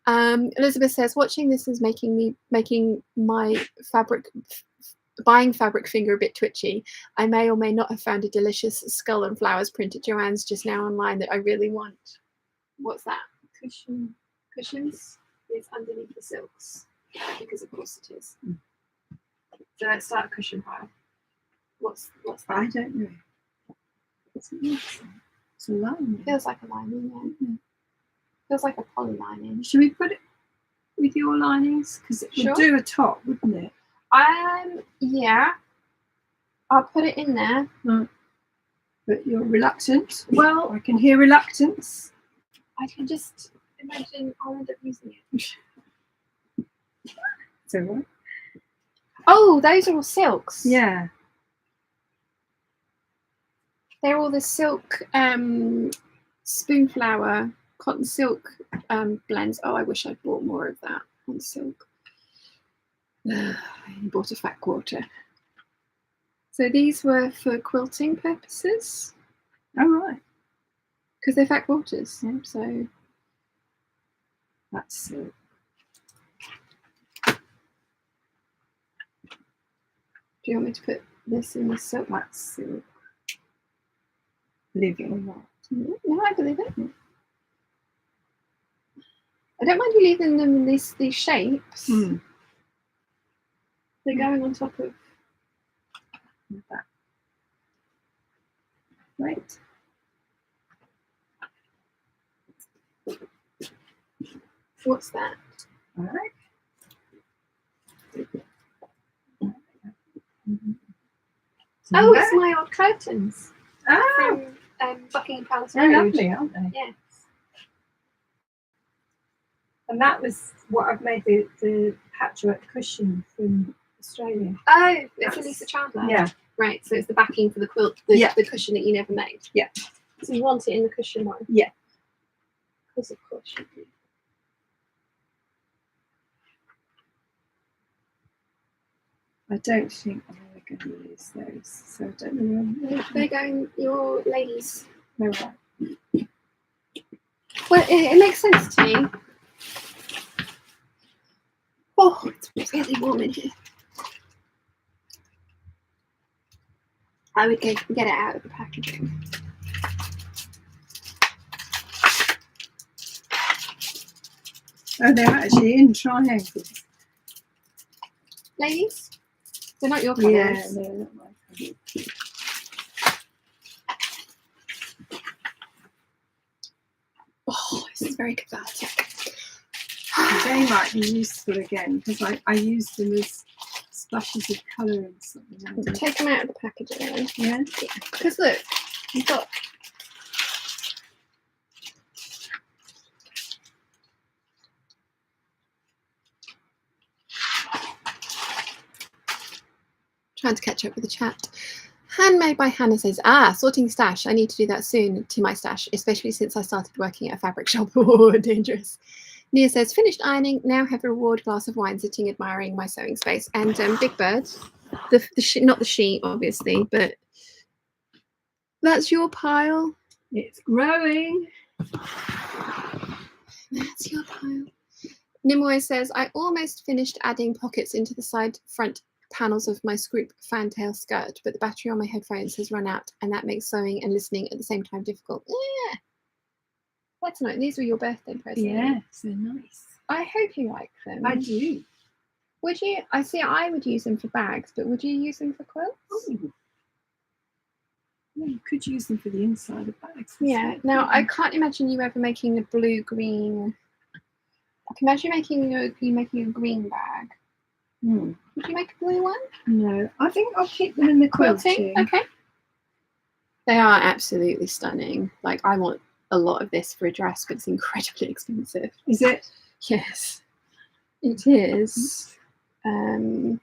Elizabeth says, watching this is making my buying fabric finger a bit twitchy. I may or may not have found a delicious skull and flowers print at Joanne's just now online that I really want. What's that? Cushions? It's underneath the silks. Because of course it is. So let's start a cushion pile. What's that? I don't know. It's a lining. Feels like a lining, yeah. Feels like a poly lining. Should we put it with your linings? Because it would do a top, wouldn't it? Yeah. I'll put it in there. But you're reluctant. Well, I can hear reluctance. I can just imagine I'll end up using it. It's all right. Oh, those are all silks. Yeah. They're all the silk spoonflower cotton silk blends. Oh, I wish I'd bought more of that on silk. I bought a fat quarter. So these were for quilting purposes. All right. Because they're fat quarters. Yeah, so that's silk. Do you want me to put this in the silk? That's silk. Believe it or not. No, I believe it. I don't mind you leaving them in these shapes. They're going on top of that. Right. What's that? All right. Oh, it's my old curtains. Oh, from Buckingham Palace they're Road. lovely, aren't they? Yes. And that was what I've made the patchwork cushion from Australia. Oh, it's Elisa Chandler. Yeah. Right, so it's the backing for the quilt, the cushion that you never made. Yeah. So you want it in the cushion one? Yeah. Because of course you do. I don't think I'm going to going to use those, so I don't know. They're going your ladies. No, right. Well, it makes sense to me. Oh, it's really warm in here. I would get it out of the packaging. Oh, they're actually in triangles. Ladies, they're not your colours. Yeah, they're not my colours. Oh, this is very cathartic. They might be useful again because I use them as splashes of colour and something. I don't- Take them out of the packaging. Yeah. Because look, you've got. Trying to catch up with the chat. Handmade by Hannah says, sorting stash. I need to do that soon to my stash, especially since I started working at a fabric shop. Oh, dangerous. Nia says, finished ironing, now have a reward glass of wine sitting admiring my sewing space. And Big Bird, not the sheet, obviously, but that's your pile. It's growing. That's your pile. Nimoy says, I almost finished adding pockets into the side front panels of my Scroop fantail skirt, but the battery on my headphones has run out, and that makes sewing and listening at the same time difficult. Yeah, that's nice. These were your birthday presents. Yeah, so nice. I hope you like them. I do. Would you? I see. I would use them for bags, but would you use them for quilts? Ooh. Yeah, you could use them for the inside of bags. Yeah. Now I can't imagine you ever making a blue-green. I can imagine you making a green bag. Hmm. Would you make a blue one? No, I think I'll keep them in the Quilting. quilting. Okay. They are absolutely stunning. Like, I want a lot of this for a dress, but it's incredibly expensive. Is it? Yes, it is. It's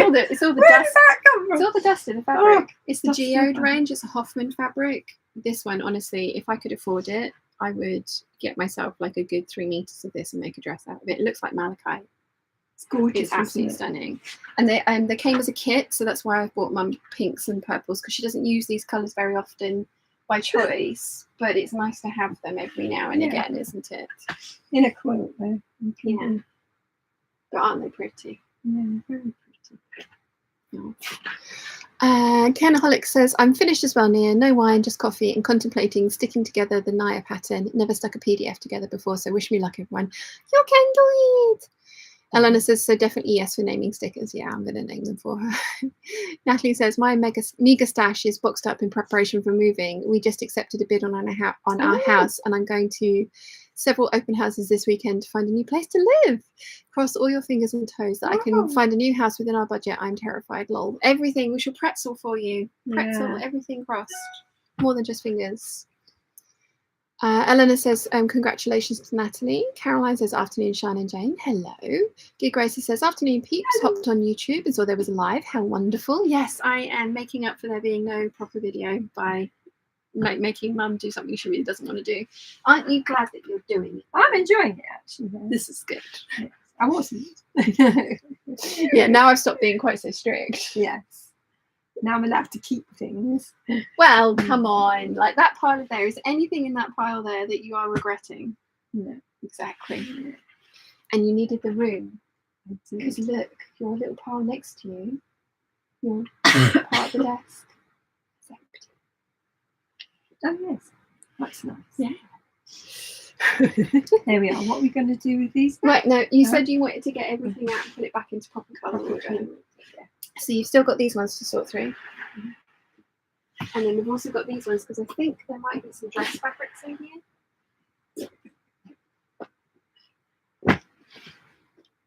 all the Where dust. did that come from? It's all the dust in the fabric. Oh, it's the dust in the geode fabric. range. It's a Hoffman fabric. This one, honestly, if I could afford it, I would get myself like a good 3 meters of this and make a dress out of it. It looks like malachite. It's gorgeous. It's absolutely stunning. And they came as a kit, so that's why I bought Mum pinks and purples, because she doesn't use these colours very often by choice, but it's nice to have them every now and again, isn't it? In a quilt, though. Yeah. But aren't they pretty? Yeah, very pretty. No. Kenaholic says, I'm finished as well, Nia. No wine, just coffee, and contemplating sticking together the Naya pattern. Never stuck a PDF together before, so wish me luck, everyone. You can do it. Elena says, so definitely yes for naming stickers. Yeah, I'm going to name them for her. Natalie says, my meager stash is boxed up in preparation for moving. We just accepted a bid on our house, and I'm going to several open houses this weekend to find a new place to live. Cross all your fingers and toes that I can find a new house within our budget. I'm terrified, lol. Everything, we shall pretzel for you. Pretzel, everything crossed. More than just fingers. Eleanor says, congratulations to Natalie. Caroline says, afternoon, Sian and Jane. Hello. Gig Gracie says, afternoon, peeps. Hello. Hopped on YouTube and saw there was a live. How wonderful. Yes, I am making up for there being no proper video by making Mum do something she really doesn't want to do. Aren't you glad that you're doing it? I'm enjoying it, actually. This is good. Yes. I wasn't. Yeah, now I've stopped being quite so strict. Yes. Now I'm allowed to keep things. Well, come on. Like that pile there, is anything in that pile there that you are regretting? No. Exactly. Yeah. And you needed the room. Because look, your little pile next to you, your part of the desk. It's empty. Oh, yes. That's nice. Yeah. There we are. What are we going to do with these? Right, no, you said you wanted to get everything out and put it back into proper colour order. So you've still got these ones to sort through. And then we've also got these ones because I think there might be some dress fabrics in here.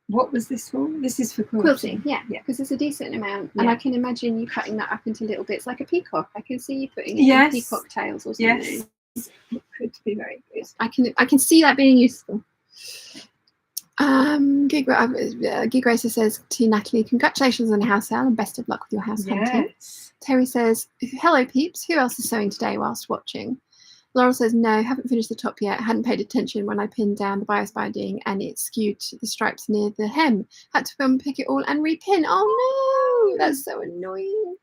What was this for? This is for Quilting, yeah, because it's a decent amount. And I can imagine you cutting that up into little bits like a peacock. I can see you putting it in peacock tails or something. Yes. It could be very good. I can see that being useful. Gig Racer says to Natalie, congratulations on the house sale and best of luck with your house hunting. Terry says, hello peeps, who else is sewing today whilst watching? Laurel says, no, haven't finished the top yet. Hadn't paid attention when I pinned down the bias binding and it skewed the stripes near the hem. Had to unpick it all and repin. Oh no, that's so annoying.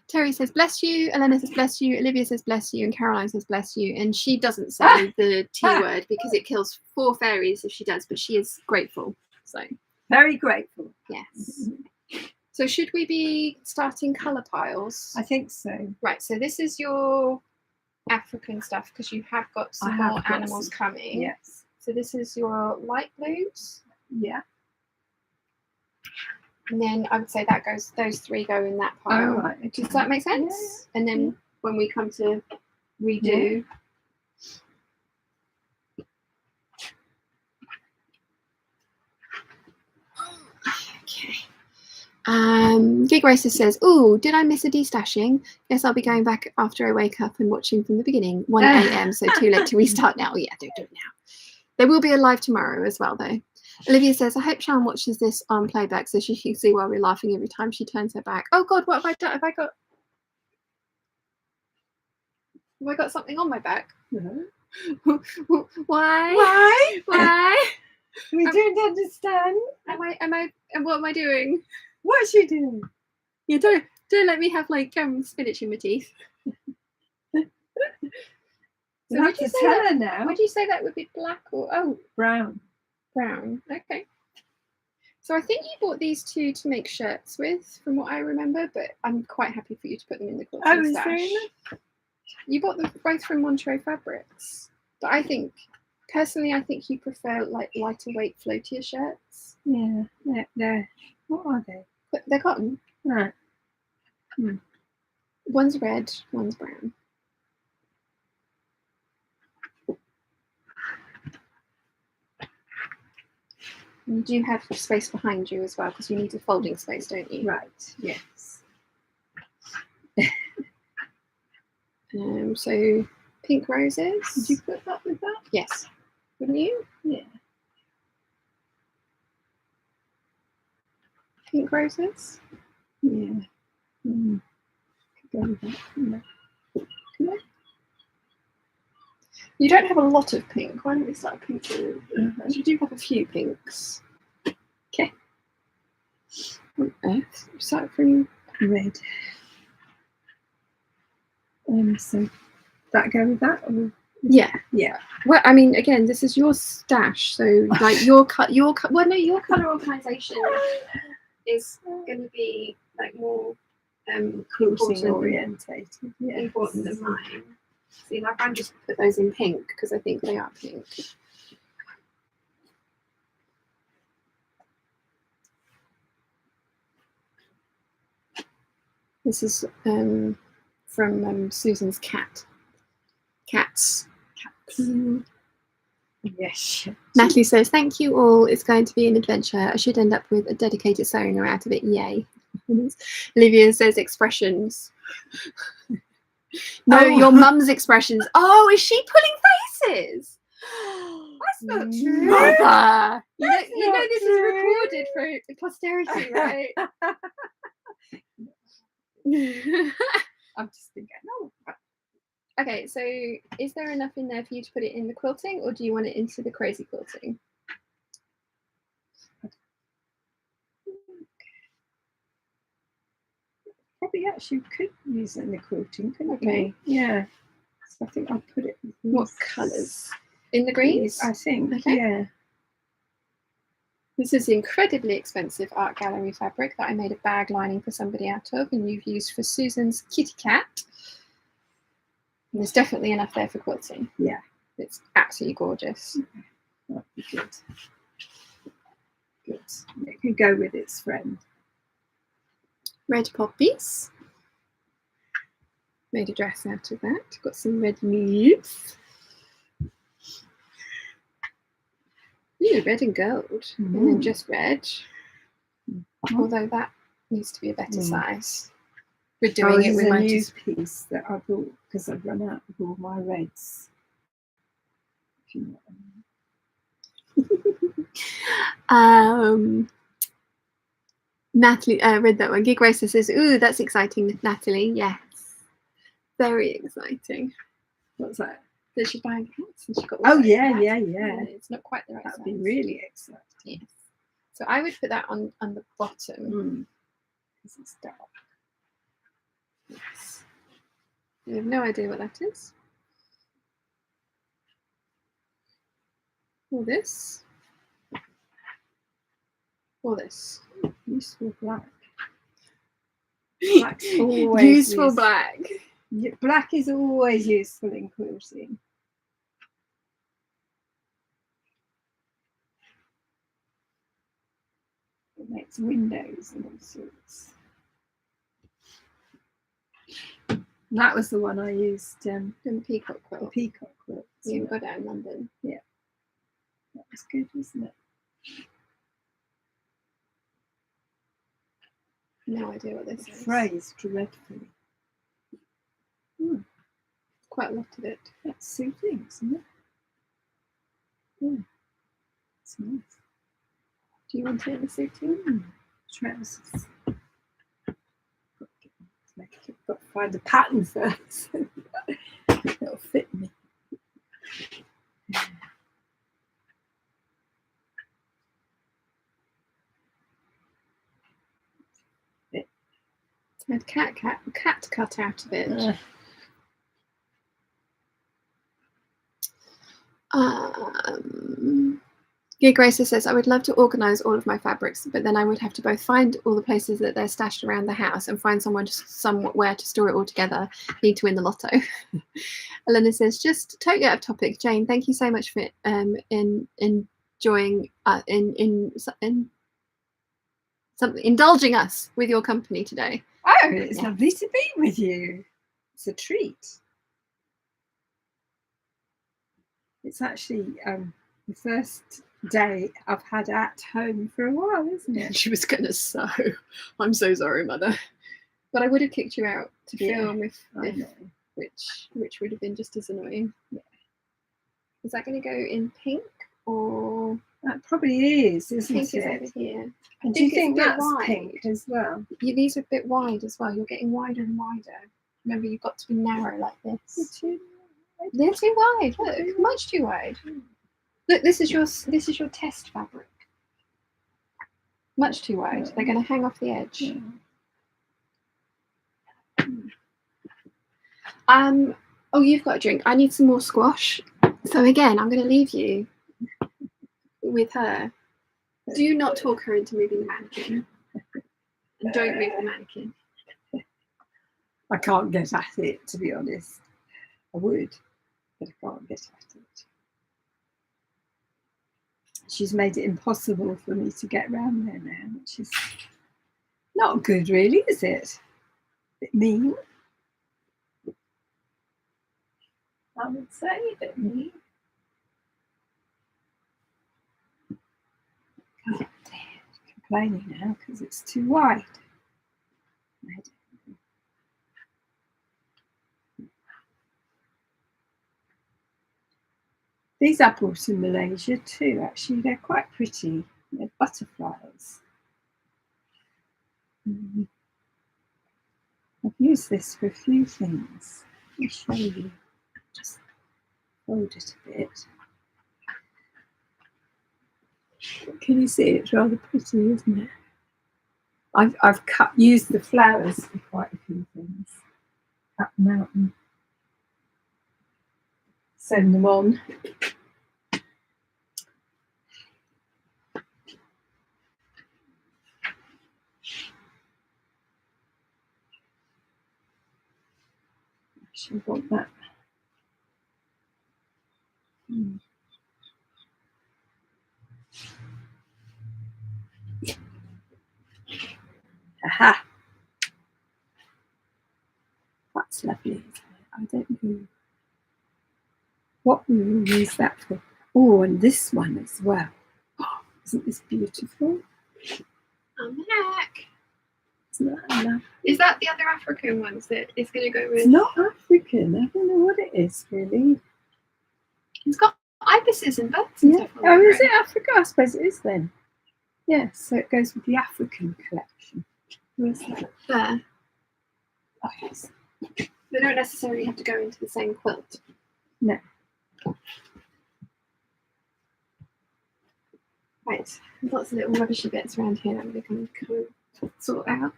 Terry says, bless you. Elena says, bless you. Olivia says, bless you. And Caroline says, bless you. And she doesn't say the T word because it kills 4 fairies if she does, but she is grateful. So Very grateful. yes. So should we be starting colour piles? I think so. Right, so this is your African stuff because you have got some more animals coming. Yes. So this is your light blues. Yeah. And then I would say that goes, those 3 go in that pile. Oh, right. Okay. Does that make sense? Yeah. And then when we come to redo. Okay. Gig Racer says, oh, did I miss a destashing? Guess I'll be going back after I wake up and watching from the beginning. 1 a.m, so too late to restart now. Yeah, don't do it now. There will be a live tomorrow as well, though. Olivia says, I hope Sian watches this on playback so she can see why we're laughing every time she turns her back. Oh, God, what have I done? Have I got something on my back? No. Why? Why? We don't understand. What am I doing? What's she doing? You don't let me have like spinach in my teeth. So You have to tell her now. Would you say that would be black or Brown? brown? Okay. So I think you bought these 2 to make shirts with, from what I remember, but I'm quite happy for you to put them in the quilting stash. You bought them both from Montreux Fabrics, but I think personally, I think you prefer like lighter weight floatier shirts. Yeah. They're what are they? But they're cotton. Right. One's red, one's brown. You do have space behind you as well because you need a folding space, don't you? Right. Yes. So pink roses. Did you put that with that? Yes. Wouldn't you? Yeah. Pink roses. Yeah. Go with that. Yeah. Can I? You don't have a lot of pink. Why don't we start pink? You do have a few pinks. Okay. On earth. Start from Red. So that go with that? Or? Yeah. Yeah. Well, I mean, again, this is your stash, so like your colour organisation is going to be like more Quilting orientated. Yeah. important than mine. See, like I'm just put those in pink because I think they are pink. This is from Susan's cats. Yes. Natalie says, thank you all. It's going to be an adventure. I should end up with a dedicated sewing room out of it. Yay. Olivia says expressions. No, your mum's expressions. Oh, is she pulling faces? That's not true. Mother. You know not this true. is recorded for posterity, right? I'm just thinking, no. Okay, so is there enough in there for you to put it in the quilting, or do you want it into the crazy quilting? Probably actually could use it in the quilting, couldn't Okay. we? Yeah. So I think I'll put it in What colours? In the greens? I think, Okay. yeah. This is incredibly expensive art gallery fabric that I made a bag lining for somebody out of, and you've used for Susan's kitty cat. And there's definitely enough there for quilting. Yeah. It's absolutely gorgeous. That'd be good. Good. It can go with its friend. Red poppies. Made a dress out of that. Got some red leaves. Ooh, red and gold. And then just red. Although that needs to be a better size. We're doing it with a my new piece that I bought because I've run out of all my reds. If you know what I mean. Natalie read that one. Gig Racer says, ooh, that's exciting, Natalie. Yes. Very exciting. What's that? that she's buying hats and she got. Oh all those yeah, hats. yeah. It's not quite the right That'd size. be really exciting. Yes. So I would put that on the bottom. Because it's dark. Yes. I have no idea what that is. Or this. Or this. Useful black. Black's always Useful useful. black. Black is always useful in quilting. It makes windows and all sorts. And that was the one I used And the peacock the quilt. peacock quilt. You got it in London. That was good, wasn't it? No idea what this is. Phrased dreadfully. Quite a lot of it. That's suitings, isn't it? Yeah. It's nice. Do you want it in the suiting? Trousers. Got to find a pattern first. That'll fit me. I had cat cut out of it. Yeah, Grace says, I would love to organise all of my fabrics, but then I would have to both find all the places that they're stashed around the house and find somewhere to store it all together. Need to win the lotto. Elena says, just totally out of topic. Jane, thank you so much for indulging us with your company today. Oh, it's lovely to be with you. It's a treat. It's actually the first day I've had at home for a while, isn't it? She was going to sew. I'm so sorry, Mother. But I would have kicked you out to film which would have been just as annoying. Yeah. Is that going to go in pink or? That probably is, isn't Pink it? is over here. And do you think it's a bit that's wide. pink as well? These are a bit wide as well. You're getting wider and wider. Remember, you've got to be narrow like this. They're too wide. Look, much too wide. Look, this is your test fabric. Much too wide. They're going to hang off the edge. Oh, you've got a drink. I need some more squash. So again, I'm going to leave you with her. Do not talk her into moving the mannequin. And don't move the mannequin. I can't get at it, to be honest. I would, but I can't get at it. She's made it impossible for me to get round there now, which is not good, really, is it? A bit mean. I would say a bit mean. Oh, dear. Complaining now because it's too wide. These I bought in Malaysia too, actually. They're quite pretty. They're butterflies. I've used this for a few things. Let me show you. Just fold it a bit. Can you see it? It's rather pretty, isn't it? I've used the flowers for quite a few things. Cut them out and send them on. Actually want that. Aha! That's lovely, isn't it? I don't know what we will use that for. Oh, and this one as well. Oh, isn't this beautiful? Heck. Isn't that lovely? Is that the other African ones that it's going to go with? It's not African. I don't know what it is, really. It's got ibises and birds and Yeah. stuff. Oh, is it Africa? I suppose it is then. Yes, so it goes with the African collection. Where's that? There. Oh, yes. They don't necessarily have to go into the same quilt. No. Right, there's lots of little rubbishy bits around here that I'm going to kind of sort out.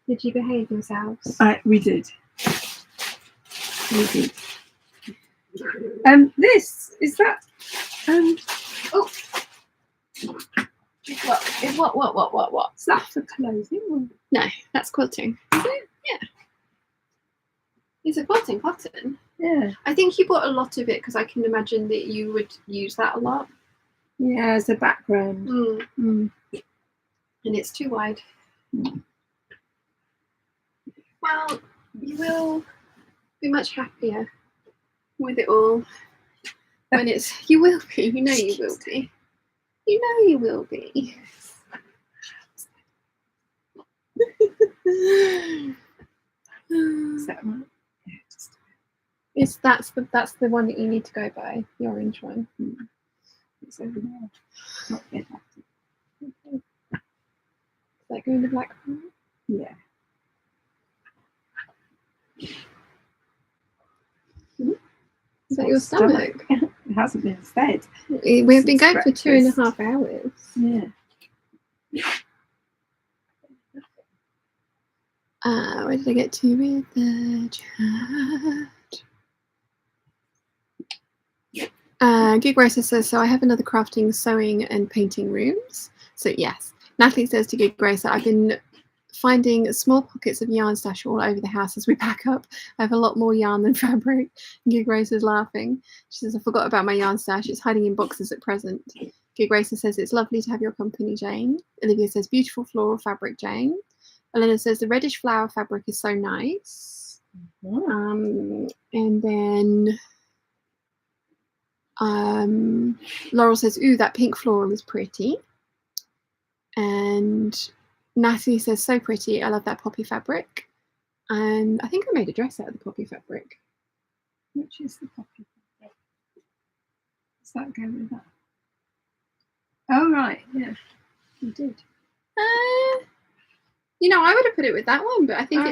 Did you behave yourselves? We did. We did. This is that. Oh. What? Is that for clothing? Or? No, that's quilting. Is it? Yeah. Is it quilting cotton? Yeah. I think you bought a lot of it because I can imagine that you would use that a lot. Yeah, as a background. And it's too wide. Well, you will be much happier with it all when it's. You will be. You know you will be. You know you will be. Is that right? Yeah, That's the one that you need to go by, the orange one. it's over there. Not yet active. Okay. Is that going to black one? Yeah. Is that your stomach? It hasn't been fed. We've been going for breakfast. 2.5 hours. Yeah. Where did I get to with the chat? Gig Racer says, so I have another crafting, sewing and painting rooms. So yes. Natalie says to Gig Racer, I've been finding small pockets of yarn stash all over the house as we pack up. I have a lot more yarn than fabric. Gig Racer's laughing. She says, I forgot about my yarn stash. It's hiding in boxes at present. Gig Racer says, it's lovely to have your company, Jane. Olivia says, beautiful floral fabric, Jane. Elena says, the reddish flower fabric is so nice. And then Laurel says, ooh, that pink floral is pretty. And Natalie says, so pretty. I love that poppy fabric. And I think I made a dress out of the poppy fabric. Which is the poppy fabric? Does that go with that? Oh, right. Yeah, you did. You know, I would have put it with that one, but I think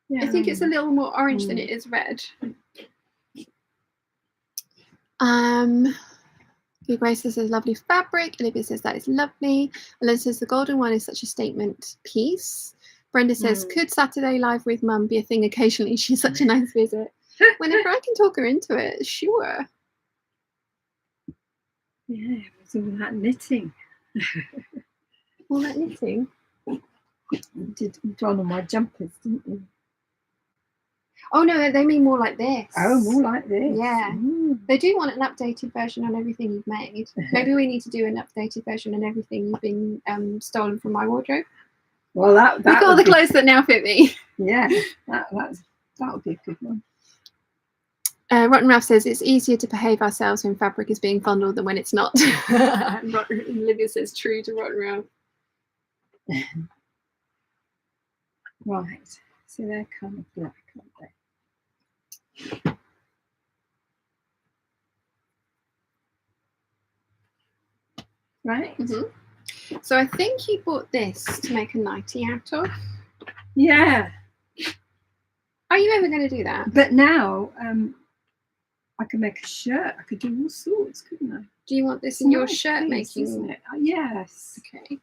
it's a little more orange than it is red. Grace says lovely fabric. Olivia says that is lovely. Olivia says the golden one is such a statement piece. Brenda says, could Saturday Live with Mum be a thing occasionally? She's such a nice visit. Whenever I can talk her into it, sure. Yeah, it was all that knitting. All that knitting? You did one of my jumpers, didn't you? Oh no, they mean more like this. Oh, more like this. Yeah. They do want an updated version on everything you've made. Maybe we need to do an updated version on everything you've been stolen from my wardrobe. Well, that look at all the clothes that now fit me. Yeah, that would be a good one. Rotten Ralph says it's easier to behave ourselves when fabric is being fondled than when it's not. Olivia says true to Rotten Ralph. Right, so they're kind of black, aren't they? Right. So I think you bought this to make a nightie out of. Yeah. Are you ever going to do that? But now I can make a shirt. I could do all sorts, couldn't I? Do you want this in your shirt making? Isn't it? Yes. Okay.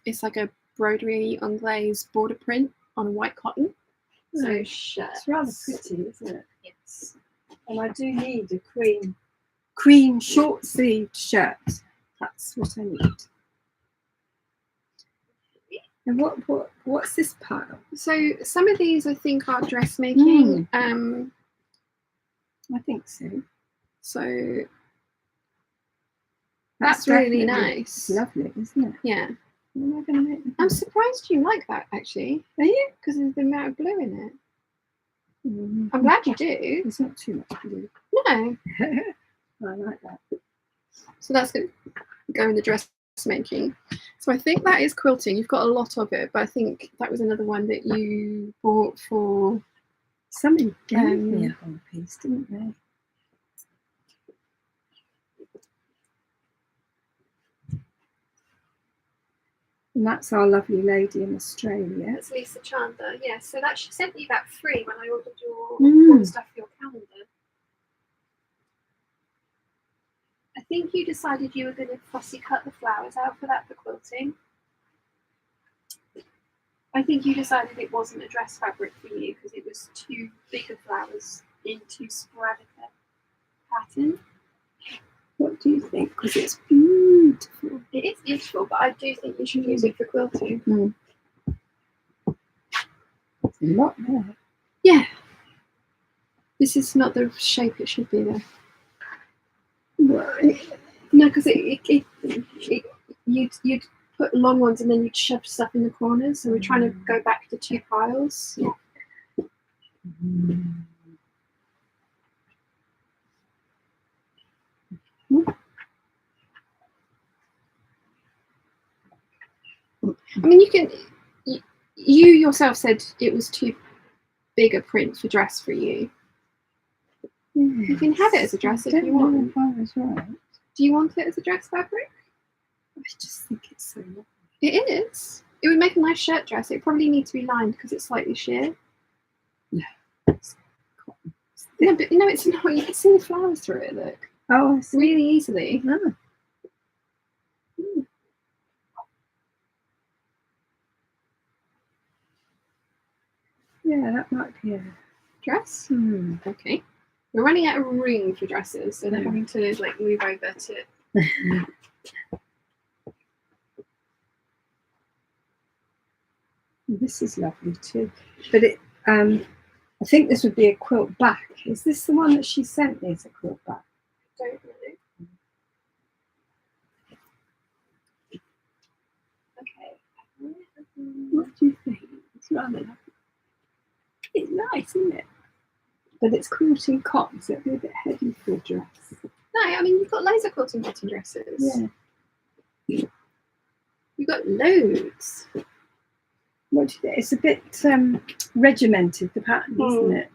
It's like a broderie anglaise border print on a white cotton. So shirt. It's rather pretty, isn't it? Yes. And I do need a cream short sleeved shirt. That's what I need. And what's this pile? So some of these I think are dressmaking. I think so. So that's really nice. It's lovely, isn't it? Yeah. Am I going to make them? I'm surprised you like that actually. Are you? Because of the amount of blue in it. I'm glad you do. It's not too much blue. No. I like that. So that's going to go in the dressmaking. So I think that is quilting. You've got a lot of it, but I think that was another one that you bought for. Somebody gave me a whole piece, didn't they? And that's our lovely lady in Australia. That's Lisa Chandler. Yeah, so that she sent you that free when I ordered your all the stuff for your calendar. I think you decided you were going to fussy cut the flowers out for that for quilting. I think you decided it wasn't a dress fabric for you because it was too big of flowers in too sporadic a pattern. What do you think? Because it's beautiful. It is beautiful, but I do think you should use it for quilting. There's a lot there. Yeah. This is not the shape it should be though. Right. No, because you'd put long ones and then you'd shove stuff in the corners. So we're trying to go back to 2 piles. Yeah. I mean, you can. You yourself said it was too big a print for dress for you. Yes. You can have it as a dress if you want. If I was right. Do you want it as a dress fabric? I just think it's so lovely. It is. It would make a nice shirt dress. It probably needs to be lined because it's slightly sheer. No. No, but no, it's not. You can see the flowers through it. Look. Oh, I see. Really easily. Ah. Yeah, that might be a Dress? Hmm. Okay. We're running out of room for dresses, so they're having to like move over to. This is lovely too. But it I think this would be a quilt back. Is this the one that she sent me as a quilt back? Don't know. Okay. What do you think? It's rather lovely. It's nice, isn't it? But it's quilting cotton, so it'd be a bit heavy for a dress. No, I mean you've got loads of quilting cotton dresses. Yeah. You've got loads. What do you think? It's a bit regimented, the pattern, isn't it?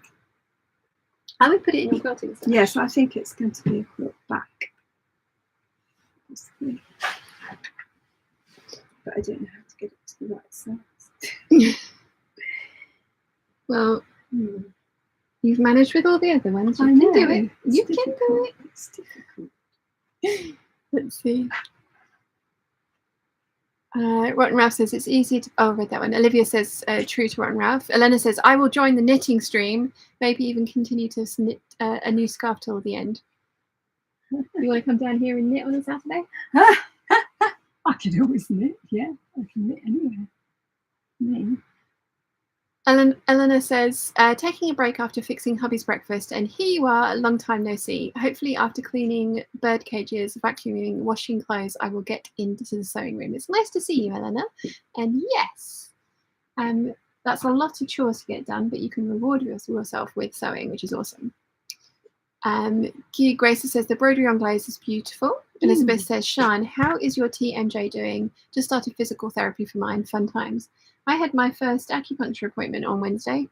I would put it in your quilting set. Yes, I think it's going to be a quilt back. But I don't know how to get it to the right size. Well, you've managed with all the other ones. You can do it. You can do it. It's difficult. Let's see. Rotten Ralph says it's easy to. Oh, I read that one. Olivia says true to Rotten Ralph. Elena says I will join the knitting stream. Maybe even continue to knit a new scarf till the end. You want to come down here and knit on a Saturday? I could always knit. Yeah, I can knit anywhere. Me. Eleanor says, taking a break after fixing hubby's breakfast, and here you are, a long time no see. Hopefully after cleaning bird cages, vacuuming, washing clothes, I will get into the sewing room. It's nice to see you, Eleanor. And yes, that's a lot of chores to get done, but you can reward yourself with sewing, which is awesome. Grace says, the embroidery on glaze is beautiful. Elizabeth says, Sian, how is your TMJ doing? Just started physical therapy for mine. Fun times. I had my first acupuncture appointment on Wednesday.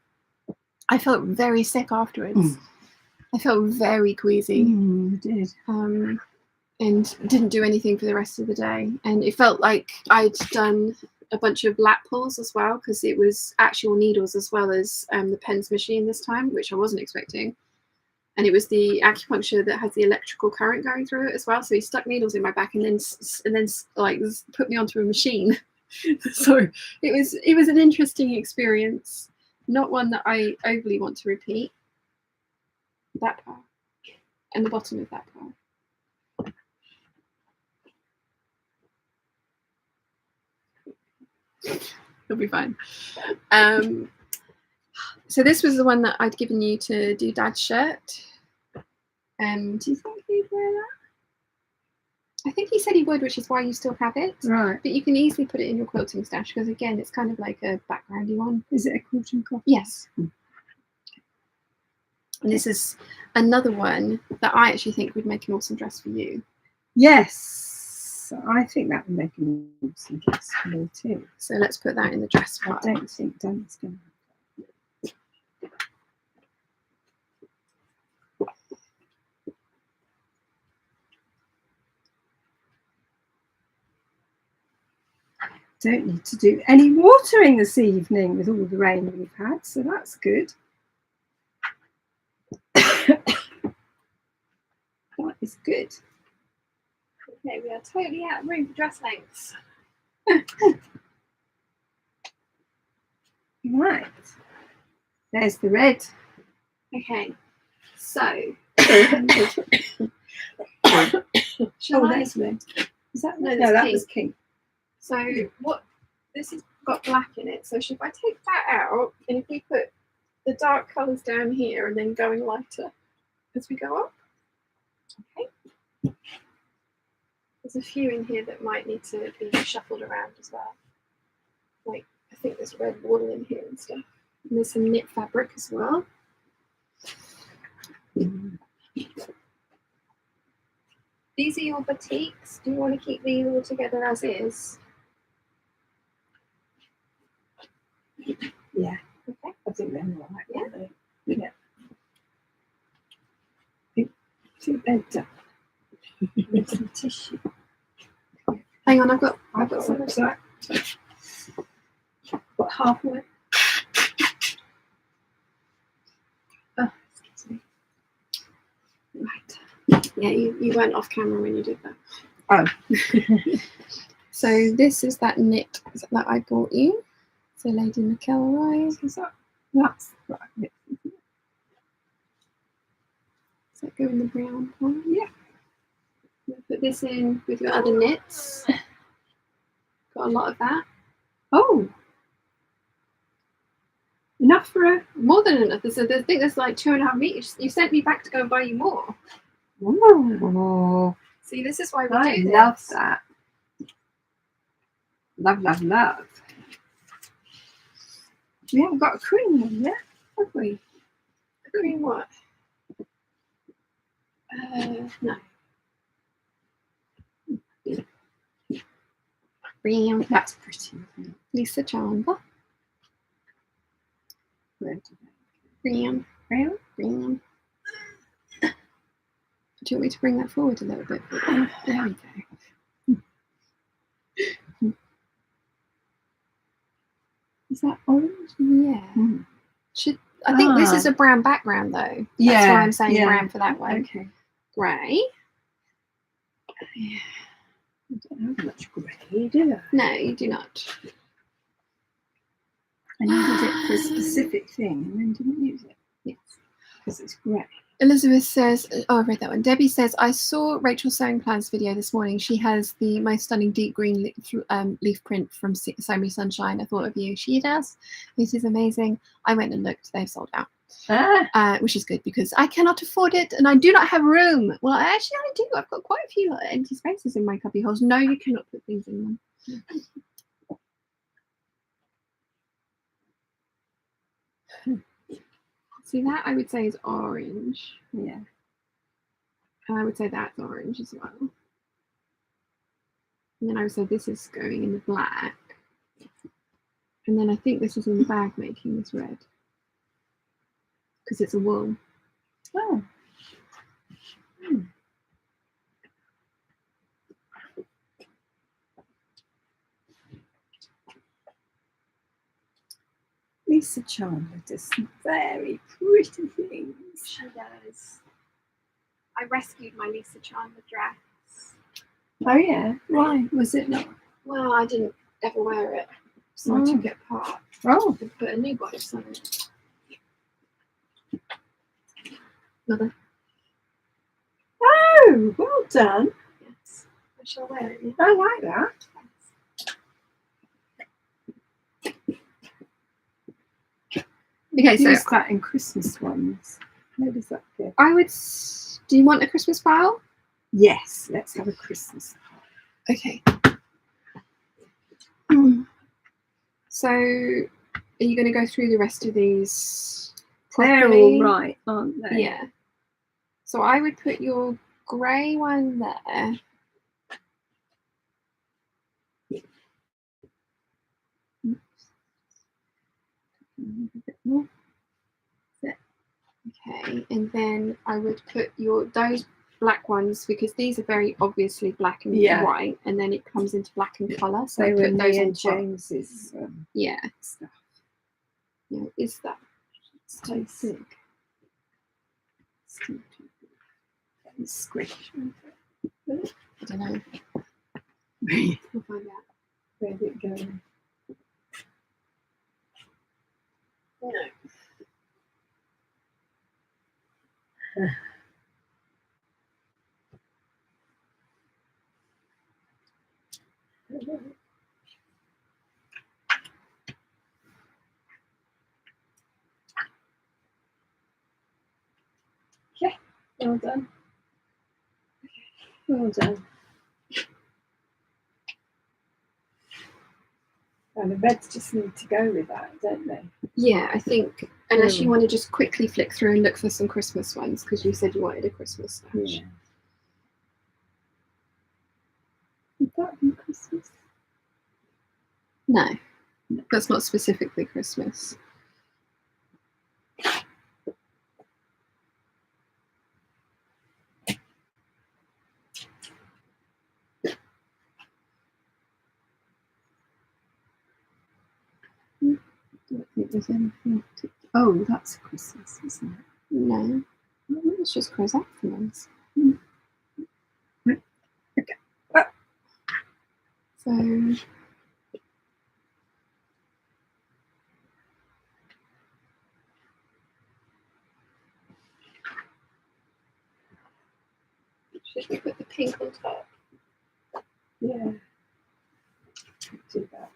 I felt very sick afterwards. I felt very queasy. You did. And didn't do anything for the rest of the day. And it felt like I'd done a bunch of lap pulls as well, because it was actual needles as well as the pens machine this time, which I wasn't expecting. And it was the acupuncture that has the electrical current going through it as well. So he stuck needles in my back and then like put me onto a machine. So it was an interesting experience, not one that I overly want to repeat. That part and the bottom of that part. It'll be fine. So this was the one that I'd given you to do Dad's shirt. Do you think he'd wear that? I think he said he would, which is why you still have it. Right. But you can easily put it in your quilting stash because, again, it's kind of like a backgroundy one. Is it a quilting cotton? Yes. And this is another one that I actually think would make an awesome dress for you. Yes. I think that would make an awesome dress for me too. So let's put that in the dress part. I don't think Dan's going to. Don't need to do any watering this evening with all the rain we've had, so that's good. That is good. Okay, we are totally out of room for dress lengths. Right. There's the red. Okay, so Oh, there's red. Is that No, red? that's No, that pink. was pink. So what this has got black in it. So if I take that out and if we put the dark colours down here and then going lighter as we go up. Okay. There's a few in here that might need to be shuffled around as well. Like I think there's red wool in here and stuff. And there's some knit fabric as well. These are your batiks. Do you want to keep these all together as is? Yeah. Okay. I think they're all right. Yeah. Yeah. Too better. With some tissue. Hang on, I've got some of that. Got halfway. Oh, excuse me. right. Yeah, you went off camera when you did that. Oh. So this is that knit that I bought you. So Lady McElroy. Is that? That's right. Yeah. Does that go in the brown one? Yeah. Put this in with your other knits. Got a lot of that. Oh. Enough for a. More than enough. I think there's like 2.5 meters. You sent me back to go and buy you more. Oh. See, this is why we I do this. love that. Love, love, love. We haven't got a cream one yet, have we? Green what? No. Green. That's pretty. Lisa Chandler. Red. Green. Brown. Green. Do you want me to bring that forward a little bit? There we go. Is that orange? Yeah. Mm. I think this is a brown background though. That's Yeah, why I'm saying yeah. brown for that one. Okay. Grey. I don't have much grey, do I? No, you do not. I needed it for a specific thing and then didn't use it. Yes. Because it's grey. Elizabeth says, oh, I read that one. Debbie says, I saw Rachel's sewing plans video this morning. She has the most stunning deep green leaf print from So Many Sunshine. I thought of you. She does. It is amazing. I went and looked. They've sold out. Which is good because I cannot afford it and I do not have room. Well, actually, I do. I've got quite a few empty spaces in my cubby holes. No, you cannot put things in them. See, that I would say is orange. Yeah. And I would say that's orange as well. And then I would say this is going in the black. And then I think this is in the bag making this red. Because it's a wool. Oh. Hmm. Lisa Chandler does some very pretty things. She does. I rescued my Lisa Chandler dress. Oh yeah, why was it not? Well, I didn't ever wear it, so I took it apart Oh, and put a new bodice on it. Another. oh, well done. Yes, I shall wear it. I like that. Okay, so Use that in Christmas ones. Where does that go? I would. Do you want a Christmas file? Yes, let's have a Christmas. Okay. So, are you going to go through the rest of these They're properly? all right, aren't they? Yeah. So I would put your grey one there. A bit more. Okay, and then I would put those black ones because these are very obviously black and Yeah. white, and then it comes into black and colour. So They I were put those me on and top. James's Yeah. stuff. Yeah. Is that? It's too thick. It's too big. It's squish. I don't know. Where's We'll find out. it going? No. Well done. Well done. And the reds just need to go with that, don't they? Yeah, I think unless you want to just quickly flick through and look for some Christmas ones because you said you wanted a Christmas stash. Yeah. Would that be Christmas? No, that's not specifically Christmas. I don't think there's anything to... Oh, that's Christmas, isn't it? No, it's just chrysanthemums. Okay. Well, So should we put the pink on top? yeah. Do that.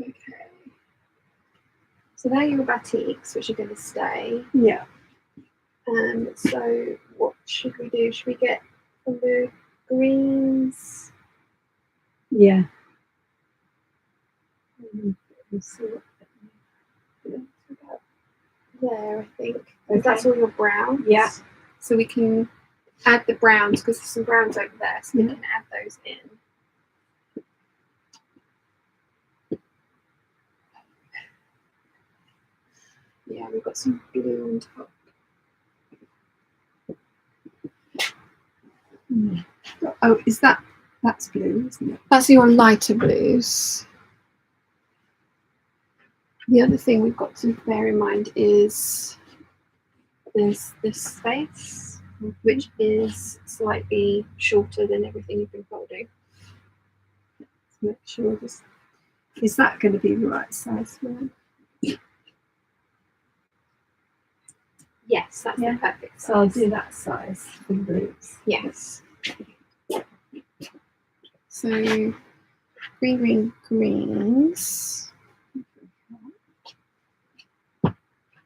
Okay. So they're your batiks, which are going to stay. Yeah. So what should we do? Should we get from the greens? Yeah. Let's see what About there, I think. Okay. That's all your browns. Yeah. So we can add the browns because there's some browns over there, so we can add those in. Yeah, we've got some blue on top. Oh, is that's blue, isn't it? That's your lighter blues. The other thing we've got to bear in mind is there's this space, which is slightly shorter than everything you've been folding. Let's make sure this is that going to be the right size for them? Yes, that's the perfect size. So I'll do that size for the blues. Yes. So green, greens.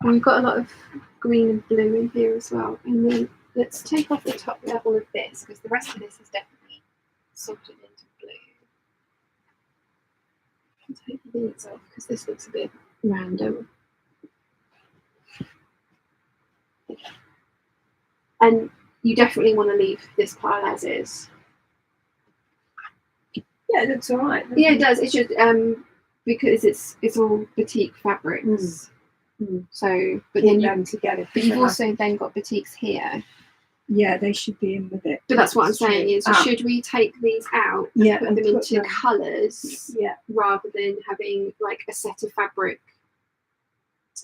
And we've got a lot of green and blue in here as well. And then let's take off the top level of this because the rest of this is definitely sorted into blue. I'll take these off because this looks a bit random. And you definitely want to leave this pile as is. Yeah, it looks all right. Yeah, it does. It's just because it's all batik fabrics. So, but Keep then them together. but you've also then got batiks here. Yeah, they should be in with it. But that's what I'm saying is, should we take these out and Yeah, put and them put into them- colours Yeah. rather than having like a set of fabric?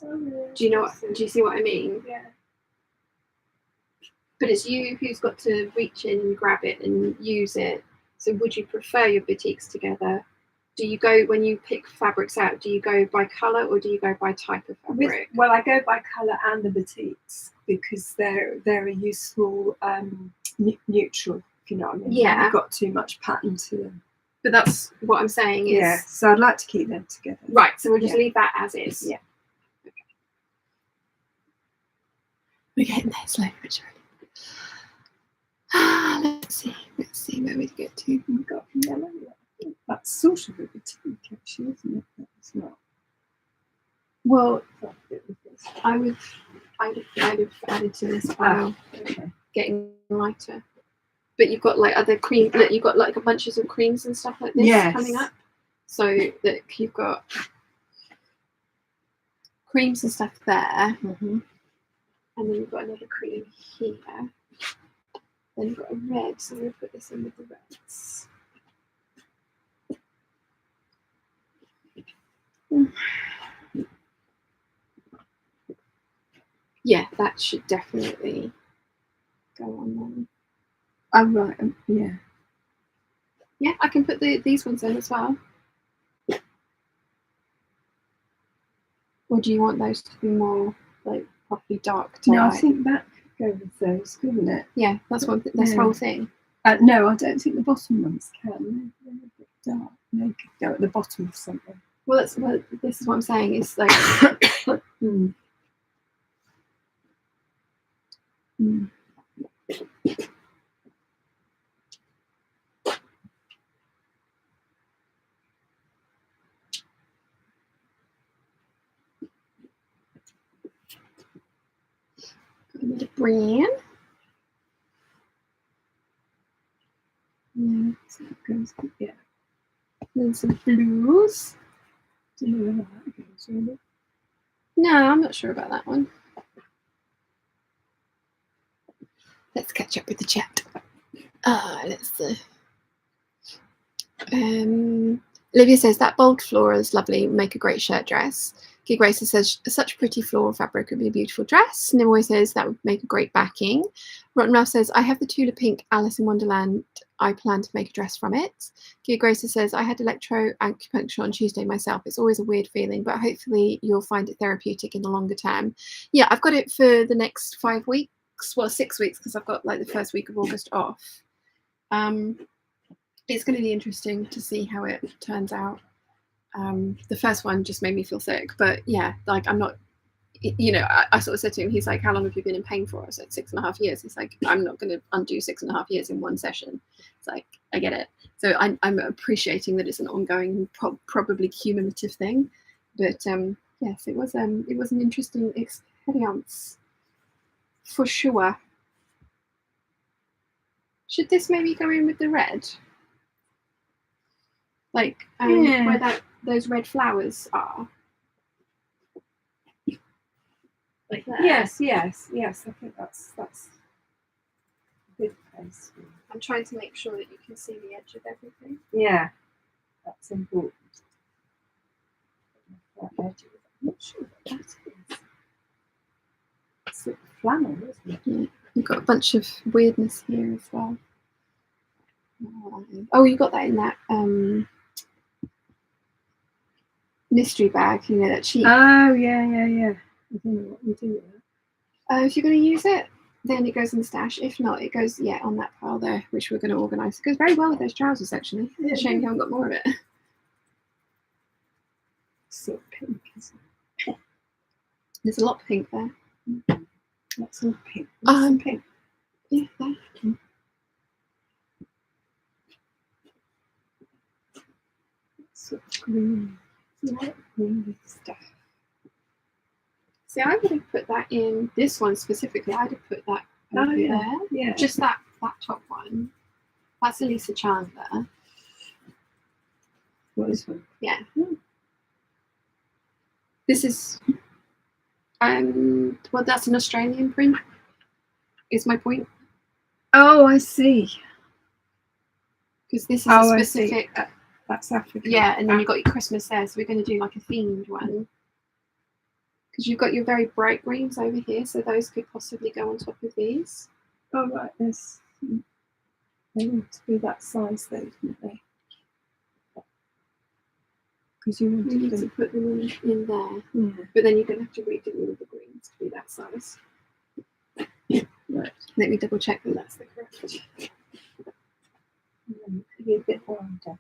Oh, yeah. Do you know what? Do you see what I mean? Yeah. But it's you who's got to reach in and grab it and use it. So would you prefer your batiks together? Do you go, when you pick fabrics out, do you go by colour or do you go by type of fabric? Well, I go by colour and the batiks because they're a useful neutral, if you know what I mean. They Yeah. haven't got too much pattern to them. But that's what I'm saying is... Yeah, so I'd like to keep them together. Right, so we'll just Yeah. leave that as is. Yeah. Okay. We're getting there slowly but surely. Let's see where we get to. We've got yellow. That's sort of a batik, actually, isn't it? It's not. Well, It was this. I'd have added to this pile, Okay. getting lighter. But you've got like other cream, look, you've got like bunches of creams and stuff like this Yes. coming up. So that you've got creams and stuff there. Mm-hmm. And then we've got another cream here. Then we've got a red, so we'll put this in with the reds. Yeah, that should definitely go on there. Oh, right. Yeah. Yeah, I can put these ones in as well. Or do you want those to be more like properly dark to No, I light? think that could go with those, couldn't it? Yeah, that's what this Yeah. whole thing. No, I don't think the bottom ones can. They're a bit dark. They could go at the bottom of something. Well, this is what I'm saying. Is like Mm. Mm. another brand. Yeah, so it goes, yeah. And then some blues. Don't know where that goes, really. No, I'm not sure about that one. Let's catch up with the chat. Let's see. Olivia says that bold floral is lovely, make a great shirt dress. Gig Racer says such pretty floral fabric would be a beautiful dress. Nimoy says that would make a great backing. Rotten Ralph says I have the Tulip Pink Alice in Wonderland. I plan to make a dress from it. Gig Racer says I had electro acupuncture on Tuesday myself. It's always a weird feeling, but hopefully you'll find it therapeutic in the longer term. Yeah, I've got it for the next 5 weeks. Well, 6 weeks because I've got like the first week of August off. It's going to be interesting to see how it turns out. The first one just made me feel sick, but yeah, like I'm not, you know, I sort of said to him, he's like, how long have you been in pain for? I said 6.5 years. He's like, I'm not going to undo 6.5 years in one session. It's like, I get it. So I'm appreciating that it's an ongoing, probably cumulative thing. But yes, it was an interesting experience for sure. Should this maybe go in with the red? Like where those red flowers are. Like that. Yes. I think that's a good place. I'm trying to make sure that you can see the edge of everything. Yeah, that's important. That edge, I'm not sure what that is. It's a flannel, isn't it? Yeah. You've got a bunch of weirdness here as well. Oh, you got that in that mystery bag, you know, that cheap. Oh, yeah. I don't know what we do with that. If you're going to use it, then it goes in the stash. If not, it goes, on that pile there, which we're going to organise. It goes very well with those trousers, actually. It's a shame you haven't got more of it. Sort of pink, isn't it? There's a lot of pink there. Lots of pink. Lots of pink. Yeah, there. Sort of green. Light green stuff. See, I would have put that in this one specifically. I'd have put that over there. Yeah. Just that top one. That's Elisa Chandler. What is one? Yeah. This is well, that's an Australian print, is my point. Oh, I see. Because this is a specific. That's African. Yeah, and then you've got your Christmas there, so we're going to do like a themed one. Because you've got your very bright greens over here, so those could possibly go on top of these. Oh, right. They need to be that size, though, don't they? Because you want to put them in there. Yeah. But then you're going to have to redo all of the greens to be that size. Right. Let me double check that that's the correct. Could be a bit wider.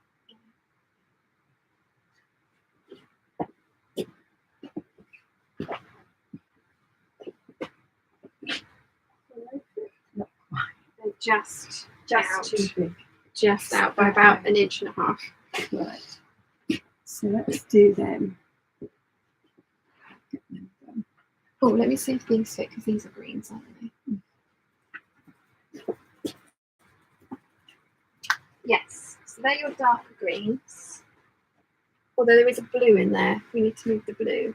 Not quite. They're just out. Too big. Just out by about 1.5 inches. Right. So let's do them. Oh, let me see if these fit, because these are greens, aren't they? Yes. So they're your darker greens. Although there is a blue in there. We need to move the blue.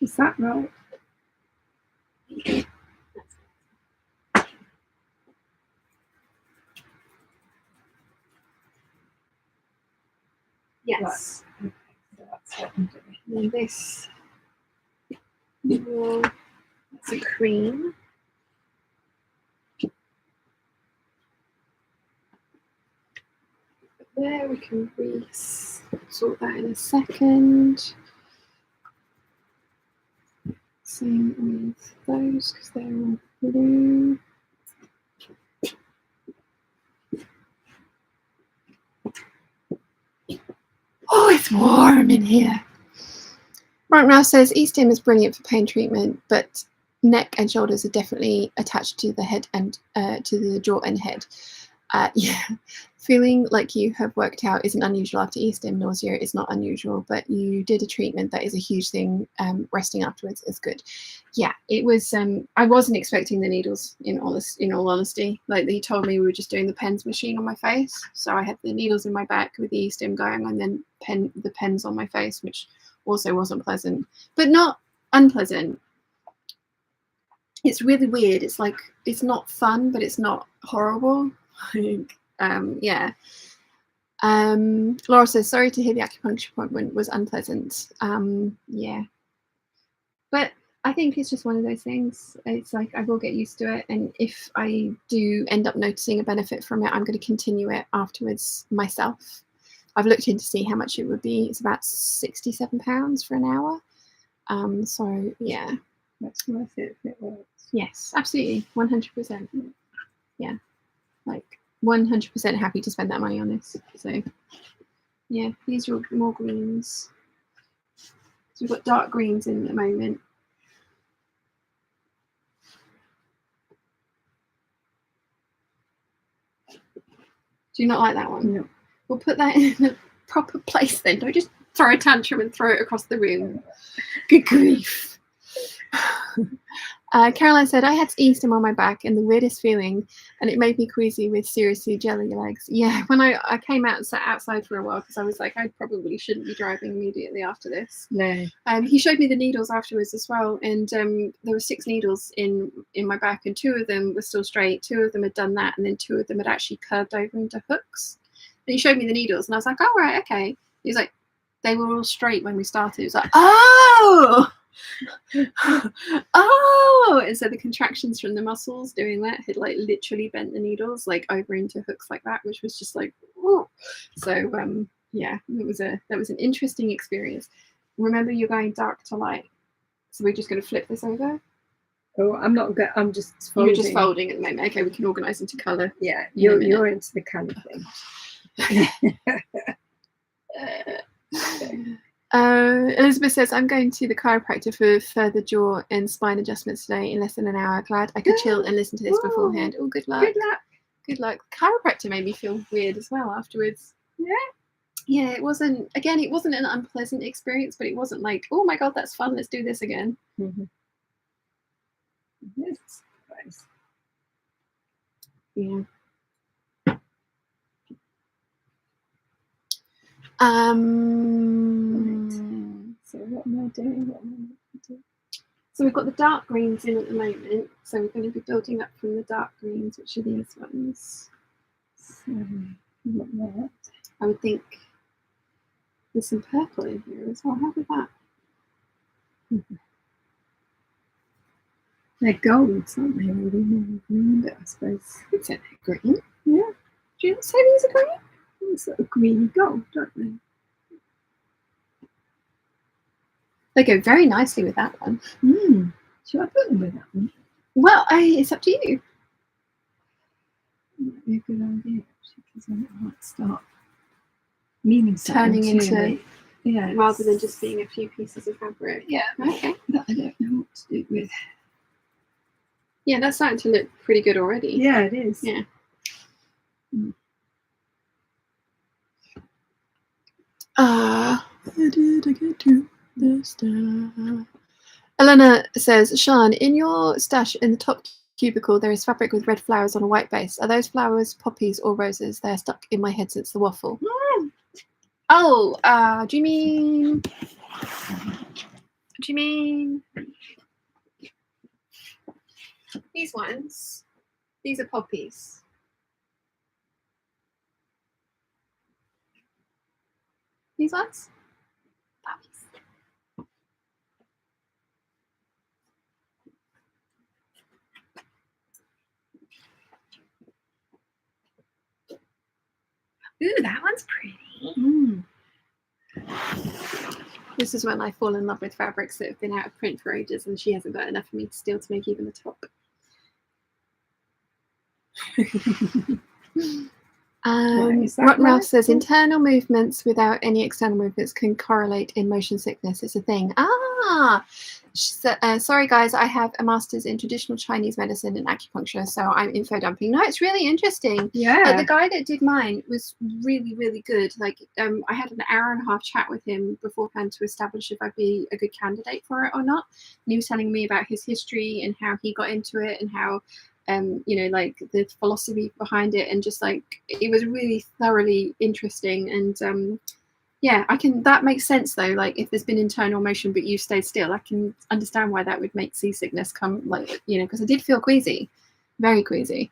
Is that right? Yes. Right. Okay, so that's what I'm doing. And this it's a cream. There, we can sort that in a second. Same with those because they're all blue. Oh, it's warm in here. Right now says E-stim is brilliant for pain treatment, but neck and shoulders are definitely attached to the head and to the jaw and head. Yeah, feeling like you have worked out isn't unusual after E-stim. Nausea is not unusual, but you did a treatment that is a huge thing. Resting afterwards is good. Yeah, it was. I wasn't expecting the needles. In all honesty, like they told me we were just doing the pens machine on my face, so I had the needles in my back with the E-stim going, and then the pens on my face, which also wasn't pleasant, but not unpleasant. It's really weird. It's like it's not fun, but it's not horrible. Yeah. Laura says, sorry to hear the acupuncture appointment was unpleasant. Yeah. But I think it's just one of those things. It's like I will get used to it. And if I do end up noticing a benefit from it, I'm going to continue it afterwards myself. I've looked in to see how much it would be. It's about £67 for an hour. So, yeah. That's worth it if it works. Yes, absolutely. 100%. Yeah. Like 100% happy to spend that money on this. So yeah, these are more greens. So we've got dark greens in at the moment. Do you not like that one? No. We'll put that in the proper place then. Don't just throw a tantrum and throw it across the room. Good grief. Caroline said, I had E-stim on my back and the weirdest feeling, and it made me queasy with seriously jelly legs. Yeah, when I came out and sat outside for a while because I was like, I probably shouldn't be driving immediately after this. No. He showed me the needles afterwards as well, and there were 6 needles in my back, and 2 of them were still straight, 2 of them had done that, and then 2 of them had actually curved over into hooks. And he showed me the needles, and I was like, oh, right, okay. He was like, they were all straight when we started. He was like, oh! Oh, and so the contractions from the muscles doing that had like literally bent the needles like over into hooks like that, which was just like, oh. So yeah, that was an interesting experience. Remember, you're going dark to light, so we're just going to flip this over. Oh, I'm not good. I'm just folding. You're just folding at the moment. Okay, we can organise into colour. Yeah, you're into the colour thing. Elizabeth says, I'm going to the chiropractor for further jaw and spine adjustments today in less than an hour. Glad I could chill and listen to this beforehand. Oh, good luck. Good luck. Good luck. Chiropractor made me feel weird as well afterwards. Yeah. Yeah, it wasn't an unpleasant experience, but it wasn't like, oh my God, that's fun. Let's do this again. Mm-hmm. Yes. Nice. Yeah. So what am I doing? So we've got the dark greens in at the moment. So we're going to be building up from the dark greens, which are these ones. So what that? I would think there's some purple in here as well. How about that? Mm-hmm. They're golds, aren't they? Really more green, but I suppose It's a green. yeah. Do you not say these are green? It's sort of green gold, don't they? They go very nicely with that one. Should I put them with that one? Well, it's up to you. Might be a good idea actually, because I might start meaning Turning into yeah, rather than just being a few pieces of fabric. yeah. Okay. That I don't know what to do with. Yeah, that's starting to look pretty good already. Yeah, it is. Yeah. How did I get to the star? Elena says, Sian, in your stash in the top cubicle, there is fabric with red flowers on a white base. Are those flowers poppies or roses? They're stuck in my head since the waffle. Oh, do you mean do you mean? These ones? These are poppies. These ones? Poppies. Ooh, that one's pretty. Mm. This is when I fall in love with fabrics that have been out of print for ages, and she hasn't got enough for me to steal to make even the top. Rotten Ralph says internal movements without any external movements can correlate in motion sickness. It's a thing. Sorry guys, I have a master's in traditional Chinese medicine and acupuncture, so I'm info dumping. No, it's really interesting. Yeah. Like, the guy that did mine was really, really good. Like, I had an hour and a half chat with him beforehand to establish if I'd be a good candidate for it or not. And he was telling me about his history and how he got into it and how you know, like the philosophy behind it, and just like it was really thoroughly interesting. And yeah, that makes sense though. Like, if there's been internal motion but you stayed still, I can understand why that would make seasickness come, like, you know, because I did feel queasy, very queasy.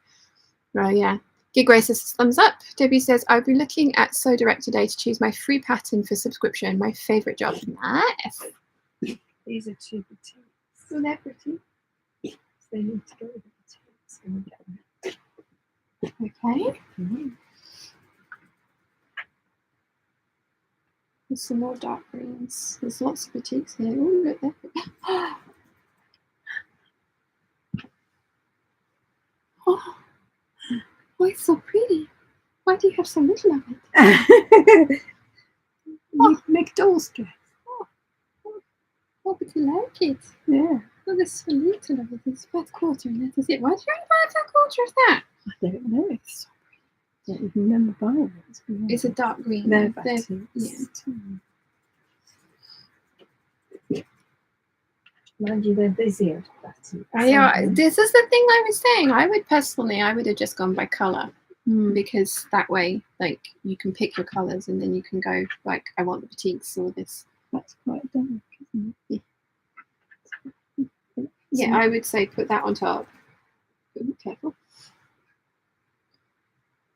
Right, yeah. Gig Grace says thumbs up. Debbie says I'll be looking at Sew Direct today to choose my free pattern for subscription. My favorite job. Nice. These are two boutiques. Oh, they're pretty. So they need to go with the boutiques. Okay. There's some more dark greens. There's lots of boutiques here. Oh, look there. Oh, it's so pretty. Why do you have so little of it? Make dolls dress. Oh, but I like it. Yeah. Oh, there's so little of it. It's worth a quarter, and that is it. Why do you buy a quarter of that? I don't know. It's so pretty. I don't even remember buying it. It's a dark green. They're They're- boutiques. yeah. Mind you, they're busier. Yeah, this is the thing I was saying. I would have just gone by colour, because that way, like, you can pick your colours and then you can go, like, I want the boutiques or this. That's quite dark, isn't it? Yeah, I would say put that on top. Ooh, careful.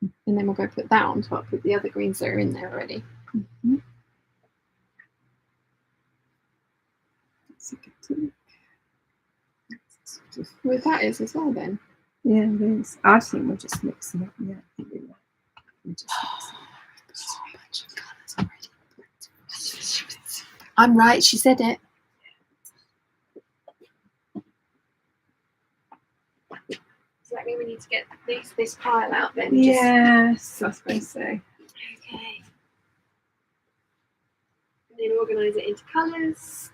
And then we'll go put that on top with the other greens that are in there already. Mm-hmm. That's a good too. Well, that is as well then. Yeah, it is. I think we're just mixing it. Yeah, we're just So much of colours already. I'm right, she said it. Does that mean we need to get this pile out then? Yes, I suppose so. Okay. And then organise it into colours.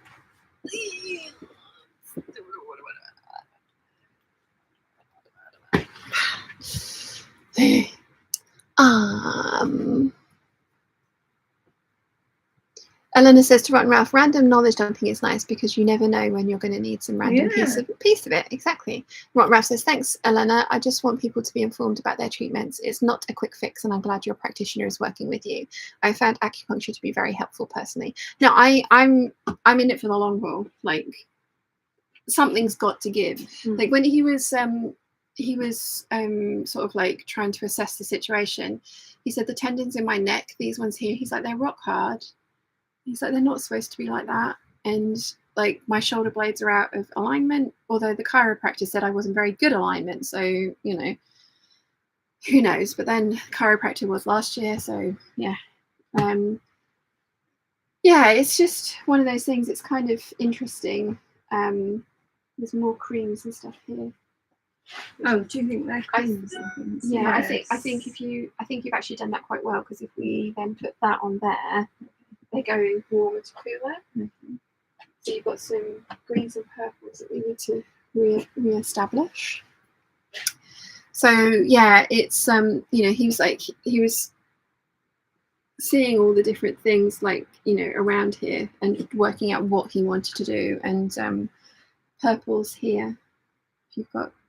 Elena says to Rotten Ralph, random knowledge dumping is nice because you never know when you're going to need some random piece of it. Exactly. Rotten Ralph says, thanks, Elena. I just want people to be informed about their treatments. It's not a quick fix, and I'm glad your practitioner is working with you. I found acupuncture to be very helpful personally. No, I'm in it for the long haul. Like, something's got to give. Like, when he was sort of like trying to assess the situation, he said the tendons in my neck, these ones here, he's like, they're rock hard. He's like, they're not supposed to be like that. And like, my shoulder blades are out of alignment, although the chiropractor said I wasn't very good alignment. So, you know, who knows? But then chiropractor was last year. So yeah. Yeah, it's just one of those things. It's kind of interesting. There's more creams and stuff here. Oh, do you think they're creams and things? Yeah, Yes. I think you've actually done that quite well, because if we then put that on there, they're going warmer to cooler. So you've got some greens and purples that we need to re-establish. So yeah, it's you know, he was seeing all the different things, like, you know, around here and working out what he wanted to do. And purples here,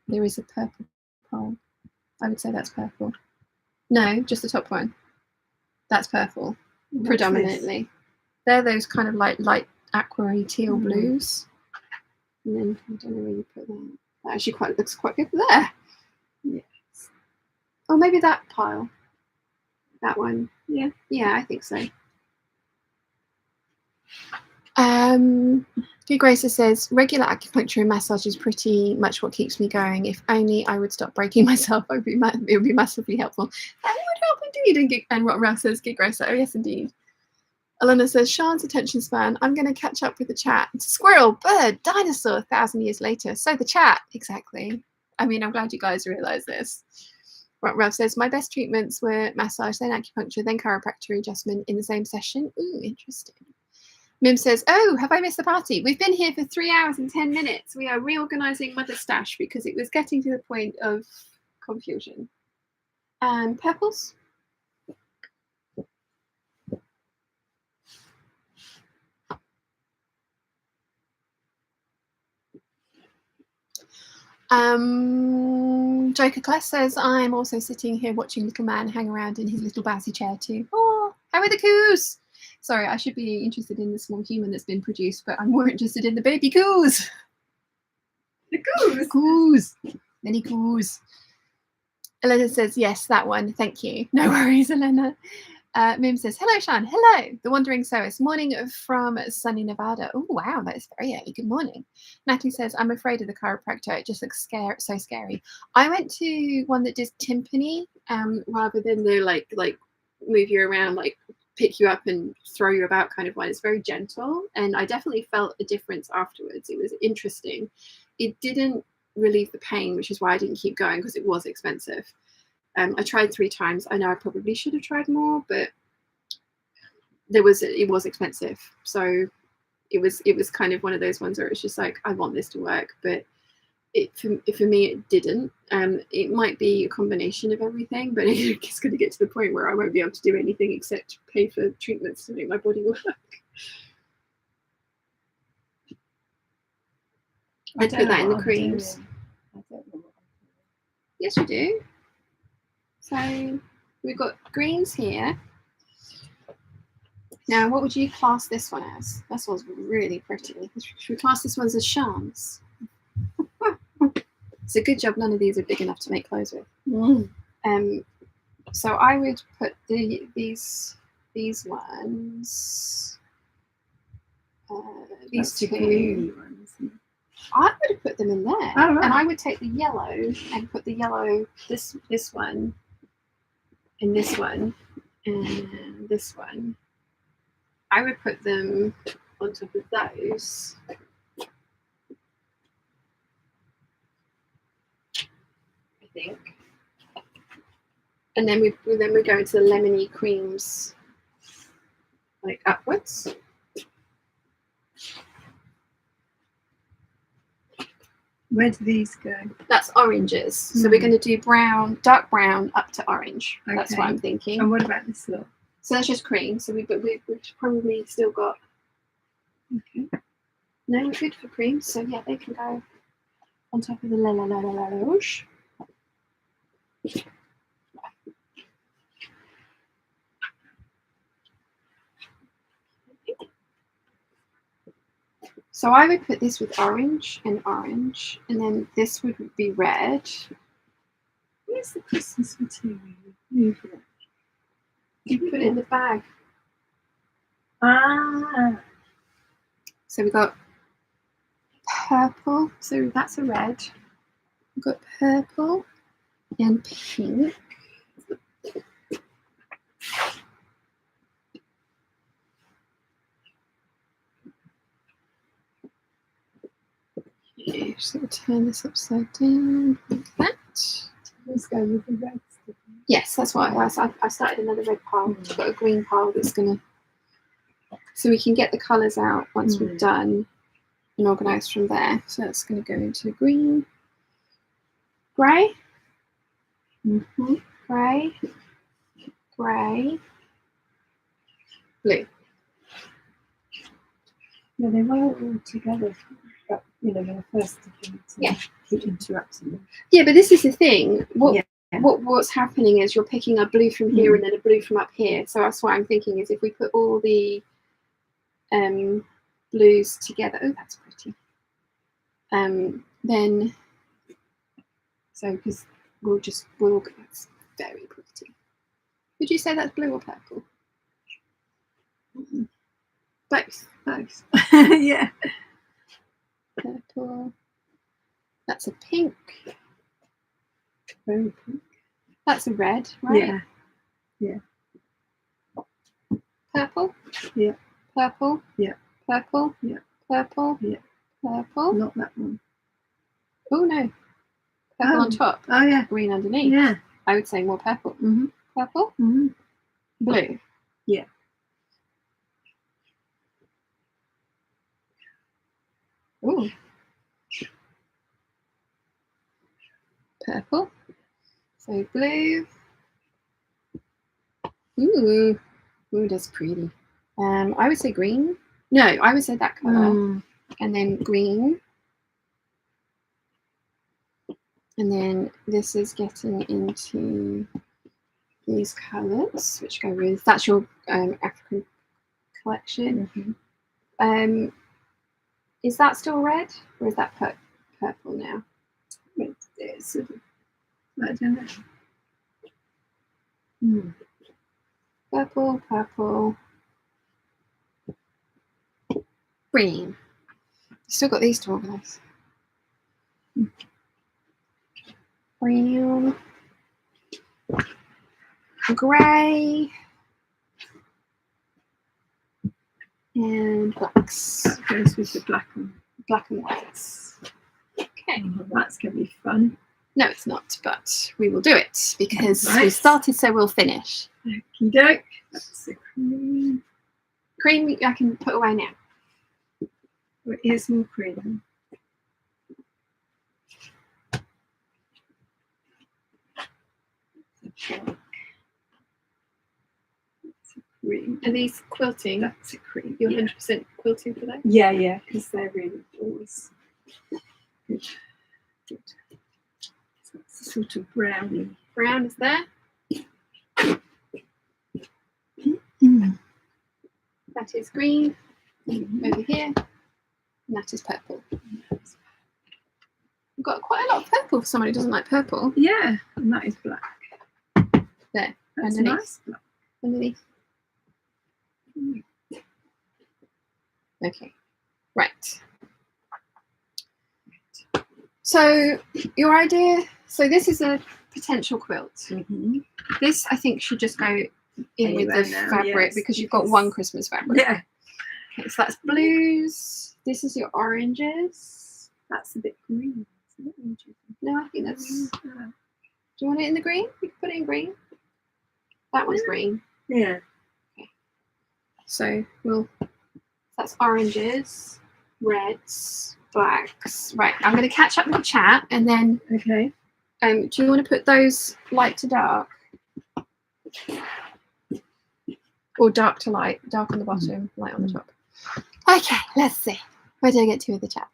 there is a purple pole. I would say that's purple. No, just the top one. That's purple. Predominantly. They're those kind of like light aqua teal blues. And then I don't know where you put that. That actually looks quite good there. Yes. Oh, maybe that pile. That one. Yeah. Yeah, I think so. Good Gracer says regular acupuncture and massage is pretty much what keeps me going. If only I would stop breaking myself, it would be massively helpful. That would help indeed. And what Ralph says, Good Gracer, oh yes indeed. Alana says, Sean's attention span. I'm going to catch up with the chat. Squirrel, bird, dinosaur, 1,000 years later. So the chat, exactly. I mean, I'm glad you guys realise this. Ralph says, my best treatments were massage, then acupuncture, then chiropractic adjustment in the same session. Ooh, interesting. Mim says, oh, have I missed the party? We've been here for 3 hours and 10 minutes. We are reorganising Mother's Stash because it was getting to the point of confusion. And purples? Joker Class says, I'm also sitting here watching little man hang around in his little bouncy chair too. Oh, how are the coos? Sorry, I should be interested in the small human that's been produced, but I'm more interested in the baby coos. The coos. Coos. Many coos. Elena says, yes, that one. Thank you. No worries, Elena. Mim says, hello, Sean. Hello. The Wandering Sewist. Morning from sunny Nevada. Oh, wow. That is very early. Good morning. Natalie says, I'm afraid of the chiropractor. It just looks so scary. I went to one that does timpani rather than the like move you around, like pick you up and throw you about kind of one. It's very gentle. And I definitely felt a difference afterwards. It was interesting. It didn't relieve the pain, which is why I didn't keep going because it was expensive. I tried 3 times. I know I probably should have tried more, but it was expensive. So it was kind of one of those ones where it's just like, I want this to work, but for me it didn't. It might be a combination of everything, but it's going to get to the point where I won't be able to do anything except pay for treatments to make my body work. I'd put that in the creams. I don't know what I'm doing. Yes, you do. So we've got greens here. Now, what would you class this one as? This one's really pretty. Should we class this one as Sean's? It's a good job none of these are big enough to make clothes with. So I would put these ones. These two. I would have put them in there, right. and I would take the yellow and put the yellow this one, and this one, and this one. I would put them on top of those. I think, and then we go into the lemony creams, like upwards. Where do these go? That's oranges. So we're going to do brown, dark brown up to orange. Okay. That's what I'm thinking. And what about this lot? So that's just cream. So we've probably still got. Okay. No, we're good for cream. So yeah, they can go on top of the la la la la la rouge. So I would put this with orange, and then this would be red. Where's the Christmas material? Move it. You put it in the bag. Ah. So we've got purple. So that's a red. We've got purple and pink. Okay, just going to turn this upside down like that. Let's go with the reds. Yes, that's why I started another red pile. I've got a green pile that's going to... So we can get the colours out once we've done and organised from there. So that's going to go into green. Grey. Grey. Grey. Blue. Yeah, they were all together. But, you know, when I first did interrupting them. Yeah, but this is the thing. What's happening is you're picking a blue from here and then a blue from up here. So that's what I'm thinking is if we put all the blues together. Oh, that's pretty. Then, so because that's very pretty. Would you say that's blue or purple? Both. Both. Yeah. Purple. That's a pink. Very pink. That's a red, right? Yeah. Purple. Yeah. Purple. Yeah. Purple. Yeah. Purple. Yeah. Purple. Not that one. Oh no. Purple on top. Oh yeah. Green underneath. Yeah. I would say more purple. Mm-hmm. Purple. Mm-hmm. Blue. Yeah. Ooh. Purple. So blue. Ooh. Ooh, that's pretty. I would say green. No, I would say that colour. And then green. And then this is getting into these colours, which go with, that's your African collection. Mm-hmm. Is that still red or is that purple now? It's sort of, I don't know. Purple, purple, green. Still got these to organise. Brown, grey, and blacks. Goes with the black and whites. Okay. That's going to be fun. No, it's not, but we will do it because Right. we started, so we'll finish. Okie doke. That's the cream. Cream I can put away now. Well, here's more cream. Cream. Are these quilting? That's a cream. You're Yeah. 100% quilting for that? Yeah, because they're really always good. So it's a sort of brownie. Brown is there. That is green over here. And that is purple. We've got quite a lot of purple for someone who doesn't like purple. Yeah, and that is black. There, That's underneath. nice black. Underneath. Okay, right. So your idea, so this is a potential quilt. Mm-hmm. This I think should just go in with Anywhere the now, fabric yes, because you've got because- one Christmas fabric. Yeah, Okay, so that's blues. This is your oranges. that's a bit green. Isn't it? No, I think that's. Do Uh, you want it in the green? You can put it in green. That one's green. Yeah. So that's oranges, reds, blacks. Right, I'm going to catch up with the chat and then. Okay. Do you want to put those light to dark? Or dark to light? Dark on the bottom, light on the top. Okay, let's see. Where did I get to with the chat?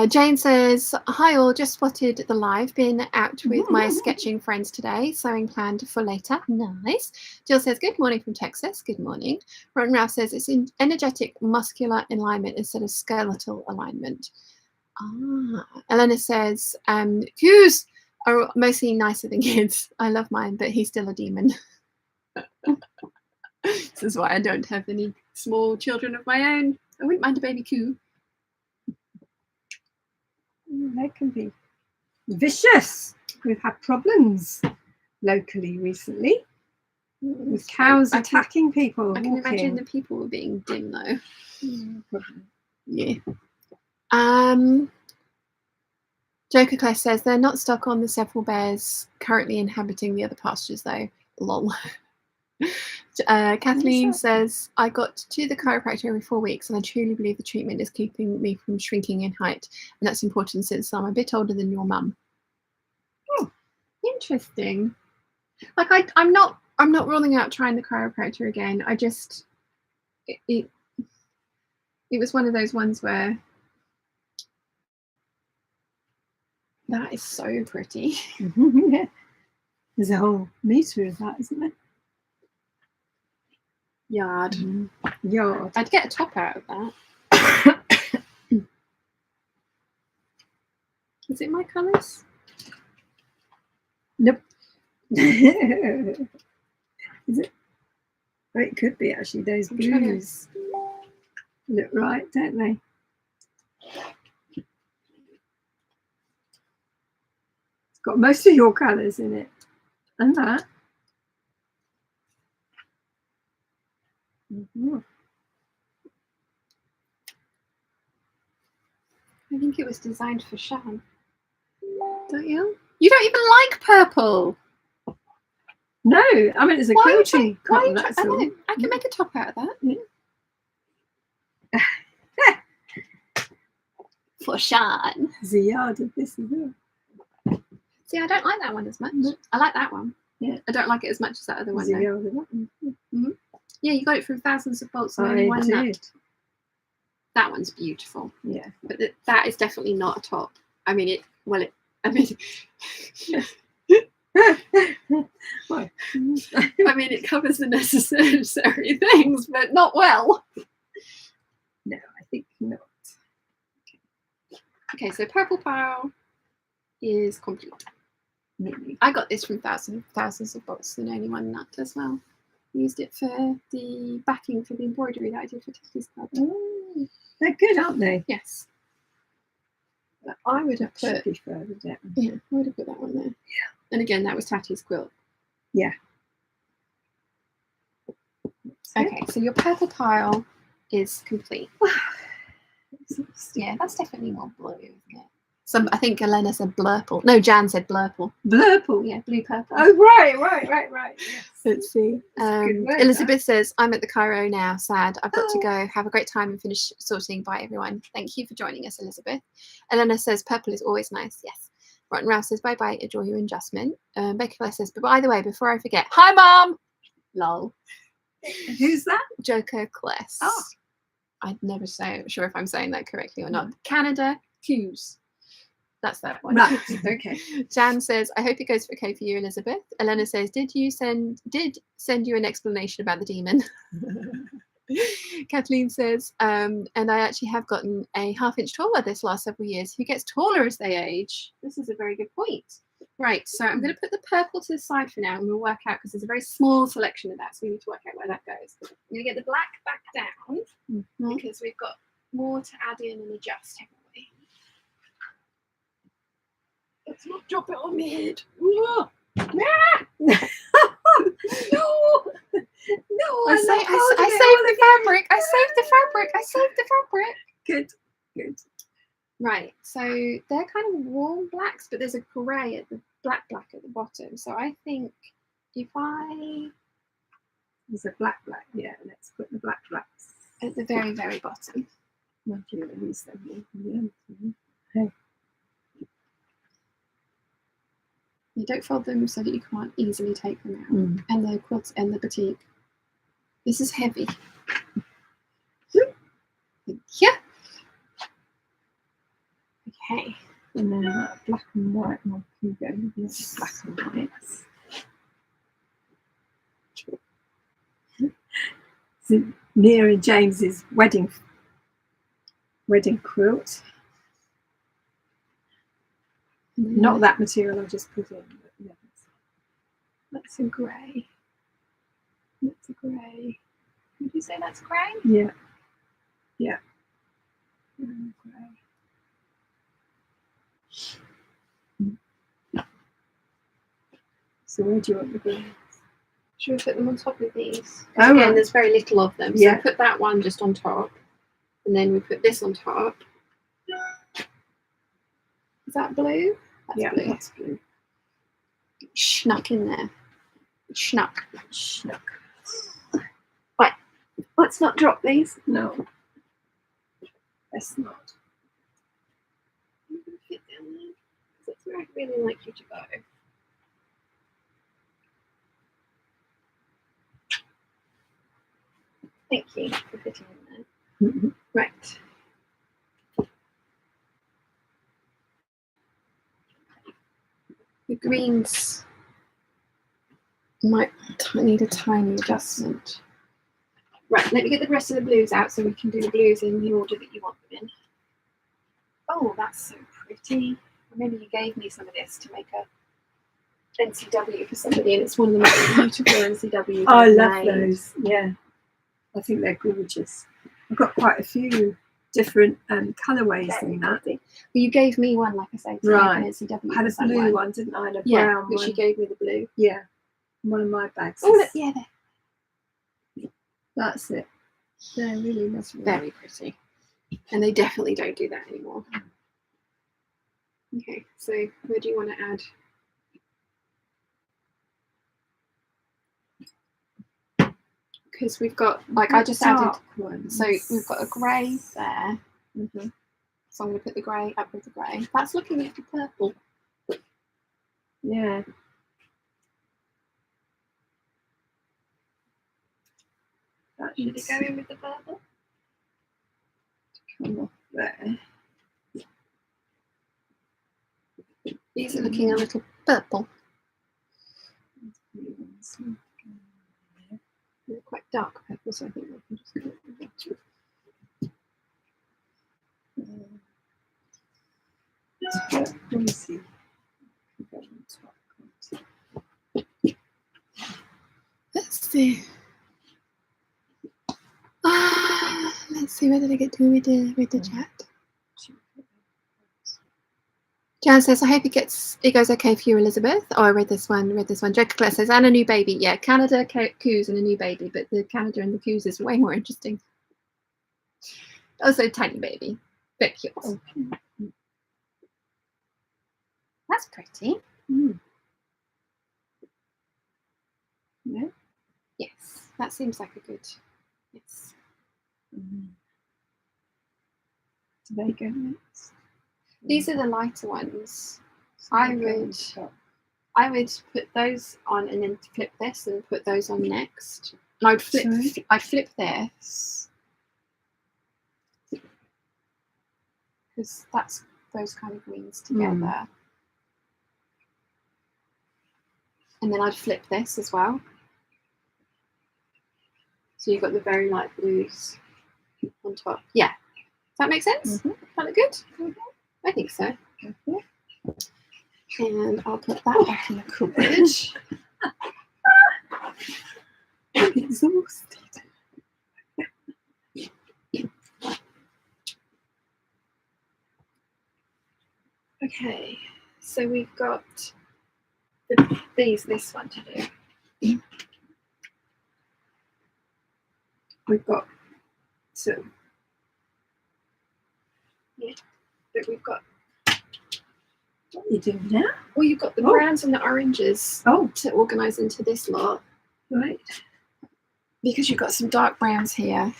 Jane says, hi all, just spotted the live, been out with my sketching friends today, sewing planned for later. Nice. Jill says, good morning from Texas. Good morning. Ron Ralph says, it's in energetic muscular alignment instead of skeletal alignment. Elena says, cues are mostly nicer than kids. I love mine, but he's still a demon. This is why I don't have any small children of my own. I wouldn't mind a baby coo. They can be vicious. We've had problems locally recently with cows attacking people. I can imagine the people were being dim though. Yeah. Joker Clash says they're not stuck on the several bears currently inhabiting the other pastures though. Lol. Kathleen says, I got to the chiropractor every 4 weeks and I truly believe the treatment is keeping me from shrinking in height, and that's important since I'm a bit older than your mum. Oh, interesting. Like I'm not ruling out trying the chiropractor again. I just it was one of those ones where that is so pretty. Yeah. There's a whole meter of that, isn't there? Yard. Yard. I'd get a top out of that. Is it my colours? Nope. Is it? Well, it could be actually. Those I'm trying to- blues look right, don't they? It's got most of your colours in it, and that. I think it was designed for Shan. Don't you? You don't even like purple. No, I mean it's a Why are you quilting Why are colour, you that's I all. know. I can make a top out of that. Yeah. For Shan. There's a yard of this as well. See, I don't like that one as much. I like that one. Yeah. I don't like it as much as that other one. There's a Though. yard of that one. Yeah, you got it from Thousands of Bolts and I only one nut. did. That one's beautiful. Yeah. But that is definitely not a top. I mean, Why? I mean, it covers the necessary things, but not well. No, I think not. Okay, so purple pile is complete. Maybe. I got this from Thousands of Bolts and only one nut as well. Used it for the backing for the embroidery that I did for Tiffany's card. Oh, they're good, aren't they? Yes. I would have Should put be further down. I would have put that one there. Yeah. And again, that was Tatty's quilt. Yeah. Okay, so your purple pile is complete. Yeah, that's definitely more blue, isn't it? I think Elena said blurple. No, Jan said blurple. Blurple. Yeah, blue purple. Oh, right. Yes. Let's see. Good word, Elizabeth says, I'm at the Cairo now. Sad. I've got to Oh. go. Have a great time and finish sorting. Bye, everyone. Thank you for joining us, Elizabeth. Elena says, purple is always nice. Yes. Rotten Ralph says, bye bye. Enjoy your adjustment. Becky Claire says, but by the way, before I forget, hi, Mom. Lol. Who's that? Joker Kless. Oh. I'd never sure if I'm saying that correctly or not. Canada Hughes. That's that one. Right. Okay. Jan says, I hope it goes okay for you, Elizabeth. Elena says, did send you an explanation about the demon? Kathleen says, and I actually have gotten a 1/2 inch taller this last several years. Who gets taller as they age? This is a very good point. Right, so I'm going to put the purple to the side for now and we'll work out because there's a very small selection of that, so we need to work out where that goes. I'm going to get the black back down because we've got more to add in and adjust, haven't we? Let's not drop it on my head. No. No! I saved the fabric. I saved the fabric. Good. Right, so they're kind of warm blacks, but there's a grey at the black at the bottom. So I think if There's a black. Yeah, let's put the blacks at the very, very bottom. Not you, at least then. Hey. You don't fold them so that you can't easily take them out. And the quilts and the batik. This is heavy. Yeah. Okay. And then black and white one can go with this black and whites. So Nia and James's wedding quilt. Not that material I just put in, but yeah. That's a grey. That's a grey. Would you say that's grey? Yeah. Grey. So where do you want the greens? Should we put them on top of these? Oh, Again, right. there's very little of them. So Yeah. put that one just on top. And then we put this on top. Is that blue? That's Yeah, blue. that's blue. Schnuck in there. Schnuck. Let's not drop these. No. Let's not. I'm going to fit down there. Because that's where I'd really like you to go. Thank you for fitting in there. Right. The greens might need a tiny adjustment. Right, let me get the rest of the blues out so we can do the blues in the order that you want them in. Oh, that's so pretty. I remember you gave me some of this to make a NCW for somebody, and it's one of the most beautiful NCWs. I I've love made. those. Yeah, I think they're gorgeous. I've got quite a few different colourways in that. Well, you gave me one, like I say, to Right. make an NCW. I had a blue one, didn't I? And a yeah, brown which one. you gave me the blue. Yeah, one of my bags. Oh, look, yeah, there. That's it. They're really lovely. Very pretty. And they definitely don't do that anymore. Okay, so where do you want to add? Because we've got, like, I just added, so we've got a grey there. Mm-hmm. So I'm going to put the grey up with the grey. That's looking like the purple. Yeah. That Should it go in with the purple? come off there. These are looking a little purple. They're quite dark purple, so I think we can just go with that. Let me see. Let's see. Let's see, where did I get to with the chat? Jan says, I hope it goes okay for you, Elizabeth. Oh, I read this one. Joker Claire says, and a new baby. Yeah, Canada, coos and a new baby, but the Canada and the coos is way more interesting. Also, tiny baby. Very cute. Oh. That's pretty. Mm. Yeah. Yes, that seems like a good. Yes. Mm. Do they go next? These are the lighter ones. So I would put those on and then flip this and put those on next. And I'd flip this because that's those kind of greens together. And then I'd flip this as well. So you've got the very light blues on top. Yeah. Does that make sense? Mm-hmm. That look good? Mm-hmm. I think so. Mm-hmm. And I'll put that back in the cupboard. I'm exhausted. Okay, so we've got this one to do. We've got two. Yeah, but we've got. What are you doing now? Well, you've got the browns and the oranges to organise into this lot. Right. Because you've got some dark browns here.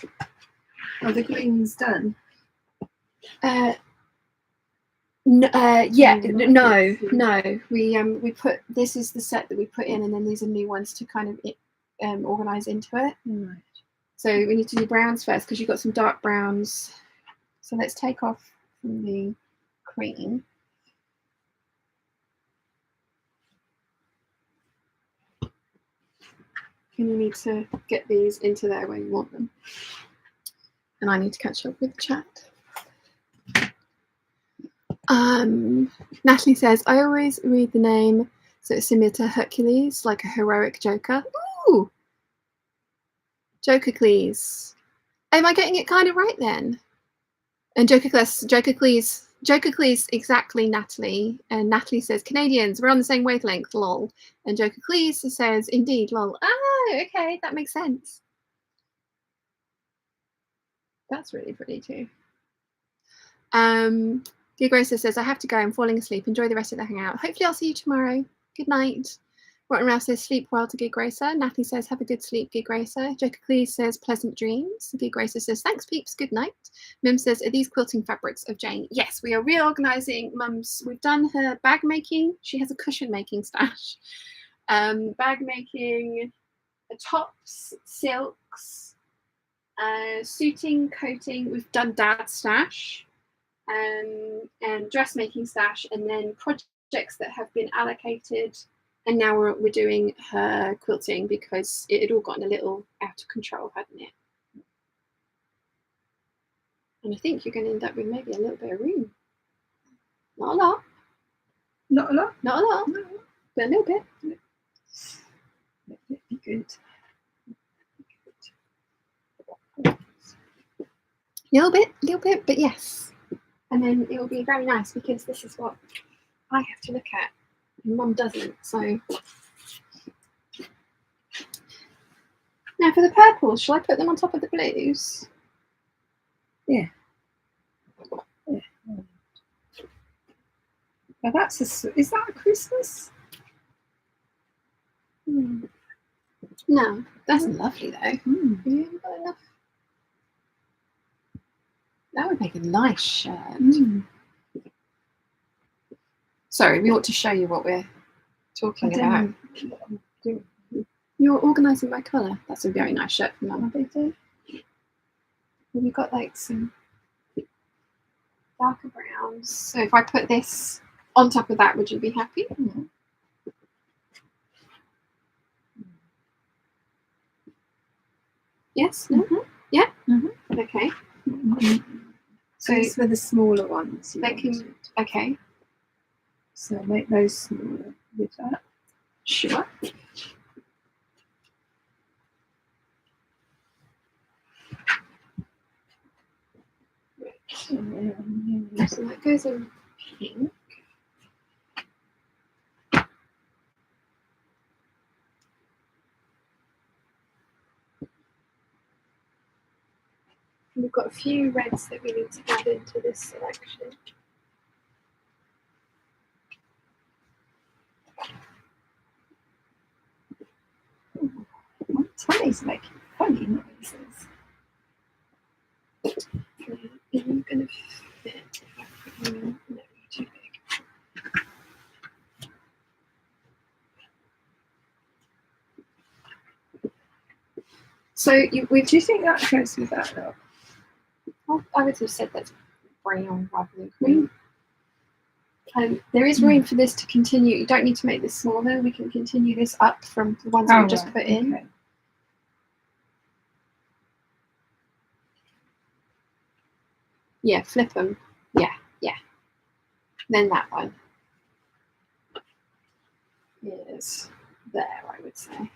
Are the greens done? No. We put, this is the set that we put in, and then these are new ones to kind of organise into it. Right. So we need to do browns first because you've got some dark browns. So let's take off from the cream. And you need to get these into there where you want them. And I need to catch up with the chat. Natalie says, I always read the name so it's similar to Hercules, like a heroic Joker. Ooh! Jokercles. Am I getting it kind of right then? And Jokercles, exactly, Natalie. And Natalie says, Canadians, we're on the same wavelength, lol. And Jokercles says, indeed, lol. Oh, okay, that makes sense. That's really pretty too. Gig Racer says, I have to go. I'm falling asleep. Enjoy the rest of the hangout. Hopefully I'll see you tomorrow. Good night. Rotten Ralph says, sleep well to Gig Racer. Natalie says, have a good sleep, Gig Racer. Joker Cleese says, pleasant dreams. Gig Racer says, thanks, peeps. Good night. Mim says, are these quilting fabrics of Jane? Yes, we are reorganizing Mum's. We've done her bag making. She has a cushion making stash. Bag making, tops, silks, suiting, coating. We've done dad's stash. And dressmaking stash, and then projects that have been allocated, and now we're doing her quilting because it had all gotten a little out of control, hadn't it? And I think you're going to end up with maybe a little bit of room. Not a lot. Not a lot. Not a lot. No. But a little bit. That'd be good. Little bit, but yes. And then it will be very nice because this is what I have to look at. And Mum doesn't, so. Now for the purples, shall I put them on top of the blues? Yeah. Now that's is that a Christmas? No, that's lovely though. Have you got enough? That would make a nice shirt. Sorry, we ought to show you what we're talking about. You're organising by colour. That's a very nice shirt for Mum. We've got like some darker browns. So if I put this on top of that, would you be happy? Yes? No? Yeah? Okay. So these were the smaller ones. They can, okay. So make those smaller with that. Sure. So that goes in pink. We've got a few reds that we need to add into this selection. My tummy's making funny noises. Are you going to fit? If I put you in? No, you're too big. So Do you think that goes with that though? well, I would have said that's brown rather than cream. There is room for this to continue. You don't need to make this smaller. We can continue this up from the ones we just put in. Okay. Yeah, flip them. Yeah. Then that one is there, I would say.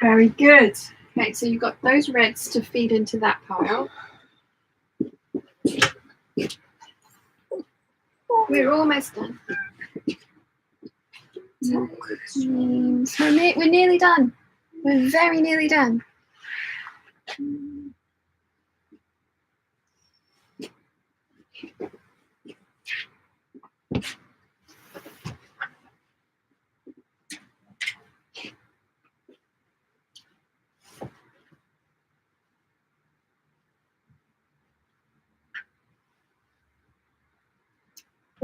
Very good. Okay, so you've got those reds to feed into that pile. We're almost done. Creams. We're nearly done. We're very nearly done.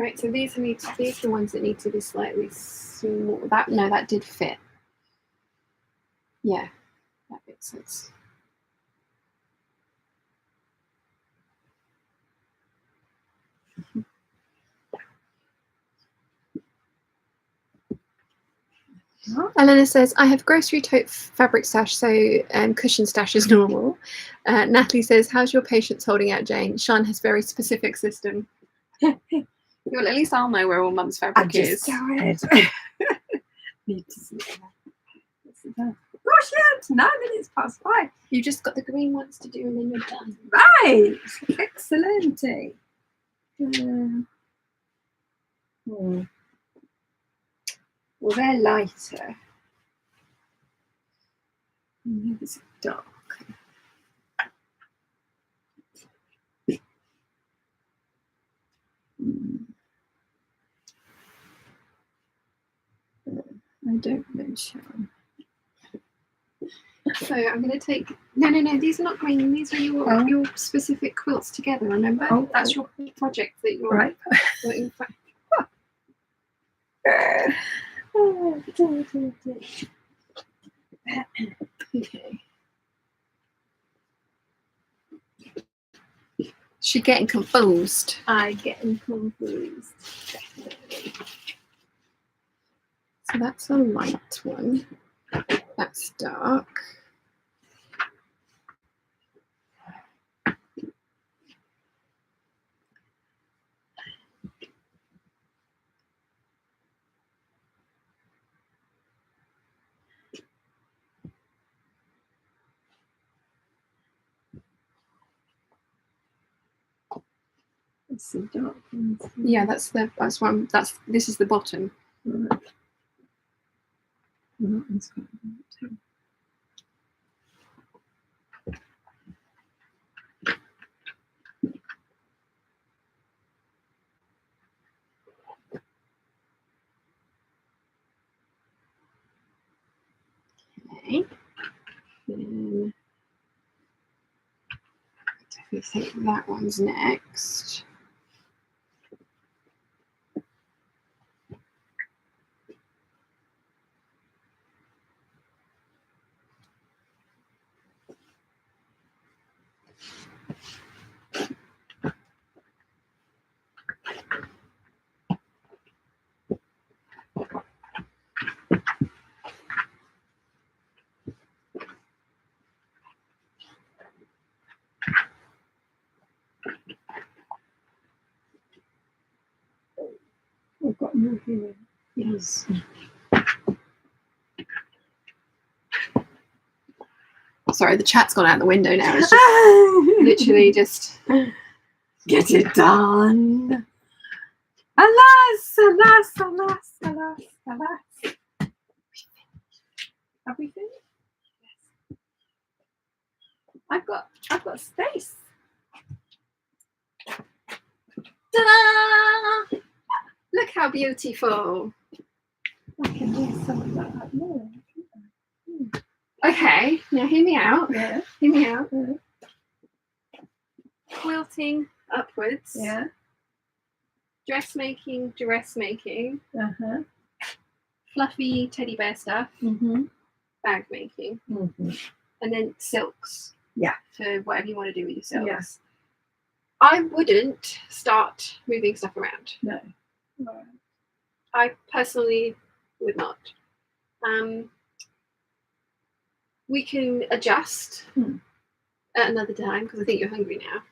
Right, so these are the ones that need to be slightly small. That did fit. Yeah, that makes sense. Elena says, I have grocery tote fabric stash, so cushion stash is normal. Natalie says, how's your patience holding out, Jane? Sian has very specific system. Well, at least I'll know where all Mum's fabric is. Tired. Need to sleep now. Gosh, yeah, it's 9 minutes past 5. You just got the green ones to do and then you're done. Right. Excellent. Well, they're lighter. This is dark. I don't know, Sharon. So I'm going to take... No, these are not green. These are your specific quilts together, remember? Oh, that's your project that you're... Right. You're in fact... Okay. She's getting confused. I'm getting confused. Definitely. So that's a light one. That's dark. It's the dark ones. Yeah, that's one. This is the bottom. Right. And that one's got that too. Okay. Then I definitely think that one's next. I've got more here. Yes. Sorry, the chat's gone out the window now. It's just literally just Get it done. Alas, alas, alas, alas, alas. Have we finished? Yes. I've got space. ta-da! Look how beautiful. I can do something like that more. Okay, now hear me out. Yeah. Hear me out. Yeah. Quilting upwards. Yeah. Dressmaking. Uh-huh. Fluffy teddy bear stuff. Mm-hmm. Bag making. Mm-hmm. And then silks. Yeah. For whatever you want to do with your silks. Yeah. I wouldn't start moving stuff around. No. Right. I personally would not. We can adjust at another time because I think you're hungry now.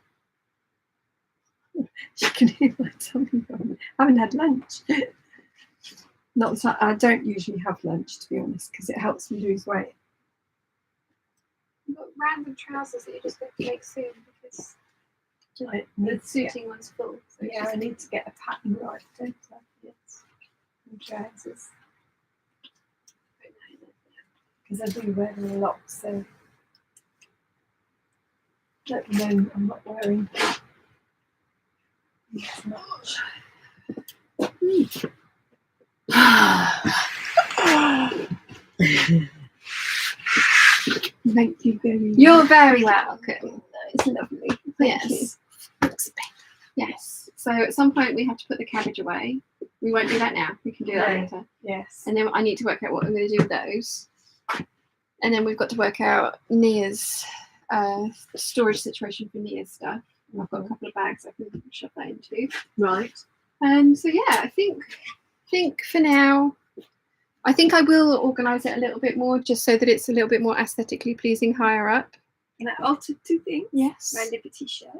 You can hear my tummy rumbling. I haven't had lunch. Not so, I don't usually have lunch, to be honest, because it helps me lose weight. You've got random trousers that you just got to make soon because I the need to get, suiting one's full. So it's yeah, just- I need to get a pattern right, don't I? Yes. And trousers. Because I do wear them a lot, so at the moment I'm not wearing as much. Thank you very much. You're very welcome. It's lovely. Thank you. Yes. Yes. So at some point we have to put the cabbage away. We won't do that now. We can do that No. later. Yes. And then I need to work out what I'm going to do with those. And then we've got to work out Nia's storage situation for Nia's stuff. And I've got a couple of bags I can shove that into. Right. And so yeah, I think for now, I think I will organise it a little bit more just so that it's a little bit more aesthetically pleasing higher up. And I altered two things. Yes. My Liberty shirt.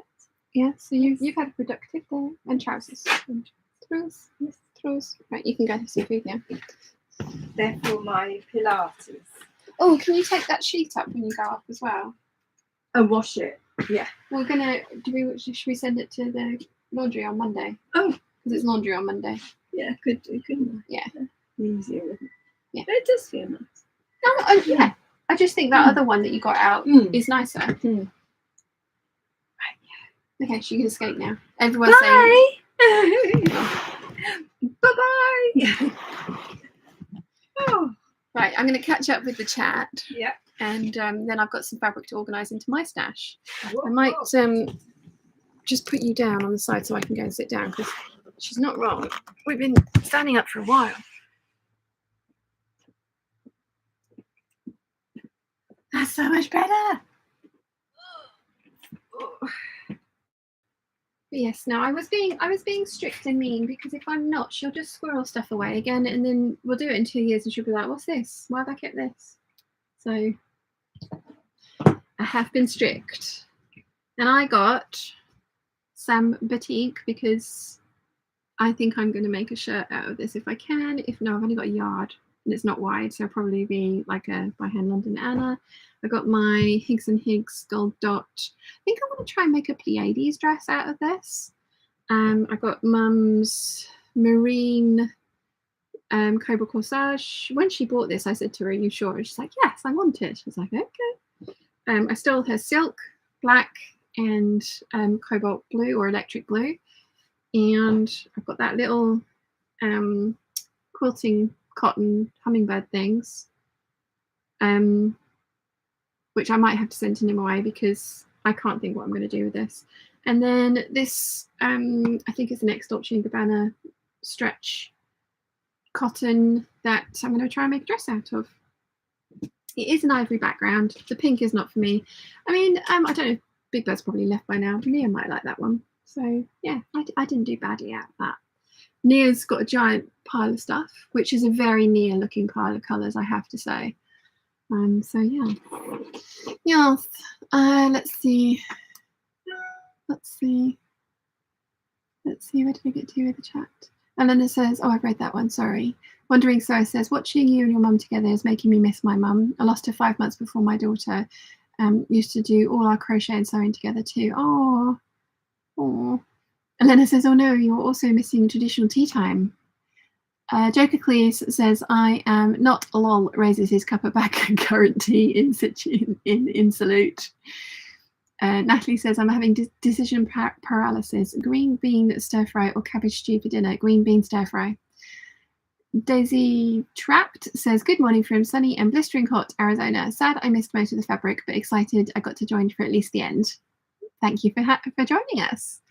Yeah, so you've had a productive day. And trousers. And trousers. Yes, trousers. Right, you can go have some food now. Therefore, my Pilates. Oh, can you take that sheet up when you go up as well? And wash it. Yeah. We're gonna should we send it to the laundry on Monday? Oh. Because it's laundry on Monday. Yeah, could do, couldn't I? Yeah. Easier, wouldn't it? Yeah. But it does feel nice. No, yeah. I just think that other one that you got out is nicer. Mm. Okay, so you can escape now. Everyone's saying Bye-bye. oh. Right, I'm going to catch up with the chat. Yeah. And then I've got some fabric to organise into my stash. Whoa, I might whoa. just put you down on the side so I can go and sit down because she's not wrong. We've been standing up for a while. That's so much better. yes, no, I was being strict and mean, because if I'm not, she'll just squirrel stuff away again, and then we'll do it in 2 years and she'll be like, what's this? Why have I kept this? So I have been strict. And I got some batik because I think I'm going to make a shirt out of this if I can. If not, I've only got a yard and it's not wide, so it'll probably be like a by hand London Anna. I got my Higgs and Higgs gold dot. I think I want to try and make a Pleiades dress out of this. I got Mum's marine Cobra Corsage. When she bought this, I said to her, "Are you sure?" And she's like, "Yes, I want it." She was like, "Okay." I stole her silk, black, and cobalt blue or electric blue, and I've got that little quilting cotton hummingbird things, which I might have to send to him away because I can't think what I'm going to do with this. And then this, I think it's an ex Dolce & Gabbana stretch cotton that I'm going to try and make a dress out of. It is an ivory background. The pink is not for me. I mean, I don't know. Big Bird's probably left by now. Nia might like that one. So yeah, I didn't do badly out of that. Nia's got a giant pile of stuff, which is a very Nia looking pile of colours, I have to say. So yeah. Yes. Let's see. What did I get to with the chat? Elena says, oh, I've read that one, sorry. Wandering Sarah says, watching you and your mum together is making me miss my mum. I lost her 5 months before my daughter. Used to do all our crochet and sewing together too. Oh. Elena says, oh no, you're also missing traditional tea time. Joker Cleese says, I am not lol, raises his cup of back current tea in salute. Natalie says, I'm having decision paralysis. Green bean stir fry or cabbage stew for dinner? Green bean stir fry. Daisy Trapped says, good morning from sunny and blistering hot Arizona. Sad I missed most of the fabric, but excited I got to join for at least the end. Thank you for joining us.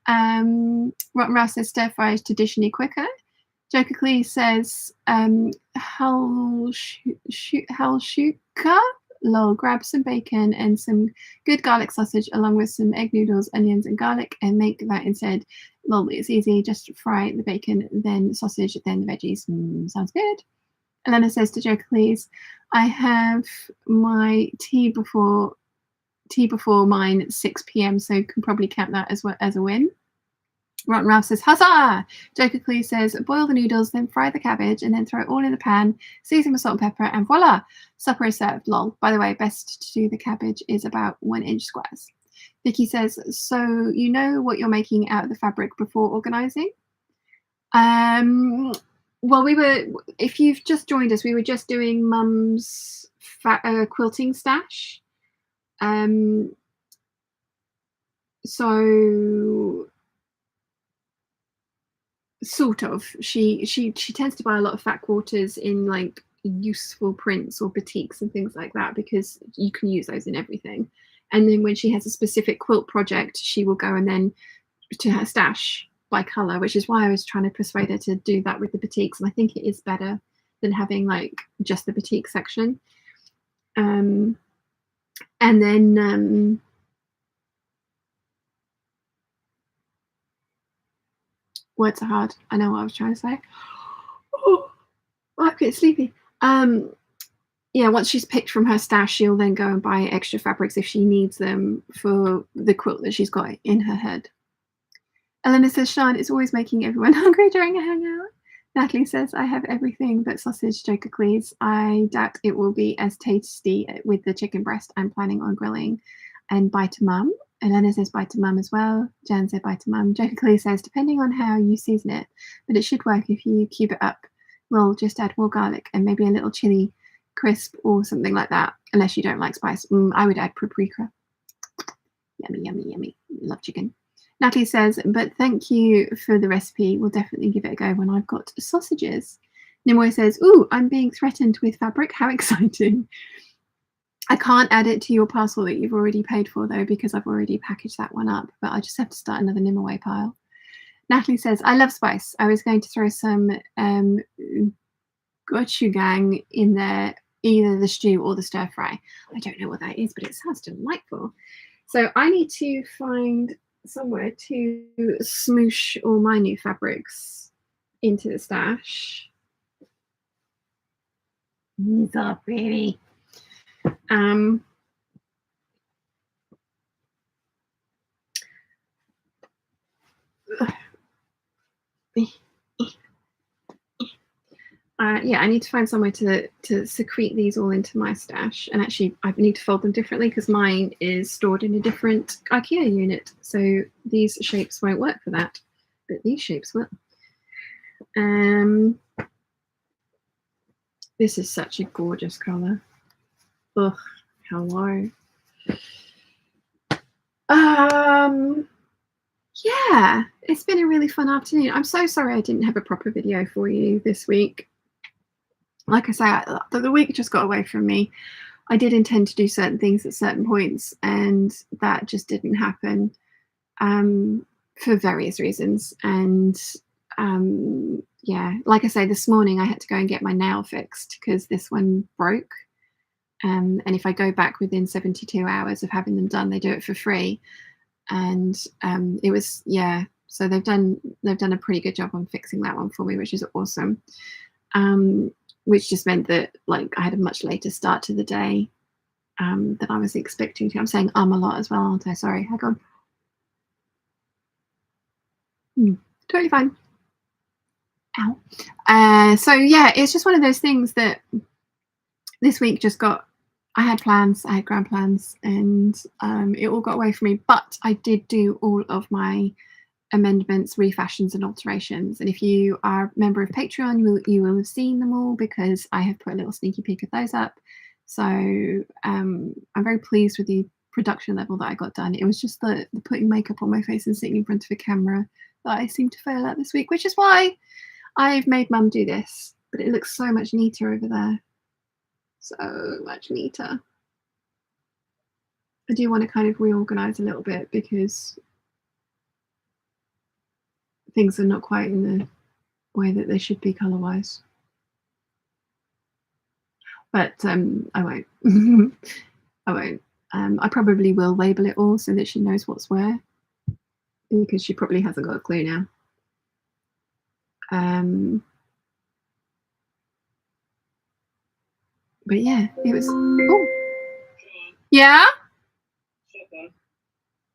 Rotten Rouse says, stir fry is traditionally quicker. Joker Clee says, Halshuka. Lol, grab some bacon and some good garlic sausage along with some egg noodles, onions and garlic and make that instead. Lol, it's easy, just fry the bacon, then sausage, then the veggies. Sounds good. Elena says to Joker, please, I have my tea before mine at 6 p.m, so can probably count that as a win. Rotten Ralph says, huzzah! Joker Clee says, boil the noodles, then fry the cabbage, and then throw it all in the pan, season with salt and pepper, and voila! Supper is served. Lol. By the way, best to do the cabbage is about 1-inch squares. Vicky says, so you know what you're making out of the fabric before organising? Well, if you've just joined us, we were just doing Mum's quilting stash. So sort of, she tends to buy a lot of fat quarters in like useful prints or batiks and things like that because you can use those in everything. And then when she has a specific quilt project, she will go and then to her stash by colour, which is why I was trying to persuade her to do that with the batiks. And I think it is better than having like just the batik section. And then words are hard. I know what I was trying to say. Oh, I'm getting sleepy. Yeah, once she's picked from her stash, she'll then go and buy extra fabrics if she needs them for the quilt that she's got in her head. Elena says, Sian is always making everyone hungry during a hangout. Natalie says, I have everything but sausage, Joker, please. I doubt it will be as tasty with the chicken breast I'm planning on grilling. And bye to mum. Elena says bye to mum as well. Jan said bye to mum. Joker Clee says, depending on how you season it, but it should work if you cube it up. Well, just add more garlic and maybe a little chili crisp or something like that, unless you don't like spice. I would add paprika. Yummy, yummy, yummy. Love chicken. Natalie says, but thank you for the recipe. We'll definitely give it a go when I've got sausages. Nimoy says, ooh, I'm being threatened with fabric. How exciting. I can't add it to your parcel that you've already paid for, though, because I've already packaged that one up, but I just have to start another Nimaway pile. Natalie says, I love spice. I was going to throw some gochujang in there, either the stew or the stir fry. I don't know what that is, but it sounds delightful. So I need to find somewhere to smoosh all my new fabrics into the stash. These are pretty. Yeah, I need to find somewhere to secrete these all into my stash, and actually I need to fold them differently because mine is stored in a different IKEA unit, so these shapes won't work for that, but these shapes will. This is such a gorgeous colour. Ugh, hello. Yeah, it's been a really fun afternoon. I'm so sorry I didn't have a proper video for you this week. Like I say, the week just got away from me. I did intend to do certain things at certain points, and that just didn't happen for various reasons. And yeah, like I say, this morning I had to go and get my nail fixed because this one broke. And if I go back within 72 hours of having them done, they do it for free. And it was, yeah, so they've done a pretty good job on fixing that one for me, which is awesome. Which just meant that like I had a much later start to the day than I was expecting to. I'm saying a lot as well, aren't I? Sorry, hang on. Totally fine. Ow. So yeah, it's just one of those things that this week just got, I had plans, I had grand plans, and it all got away from me, but I did do all of my amendments, refashions and alterations, and if you are a member of Patreon, you will have seen them all because I have put a little sneaky peek of those up. So I'm very pleased with the production level that I got done. It was just the putting makeup on my face and sitting in front of a camera that I seemed to fail at this week, which is why I've made Mum do this, but it looks so much neater over there. So much neater. I do want to kind of reorganize a little bit because things are not quite in the way that they should be color wise. But I won't. I won't. I probably will label it all so that she knows what's where, because she probably hasn't got a clue now. But yeah, it was. Oh, yeah.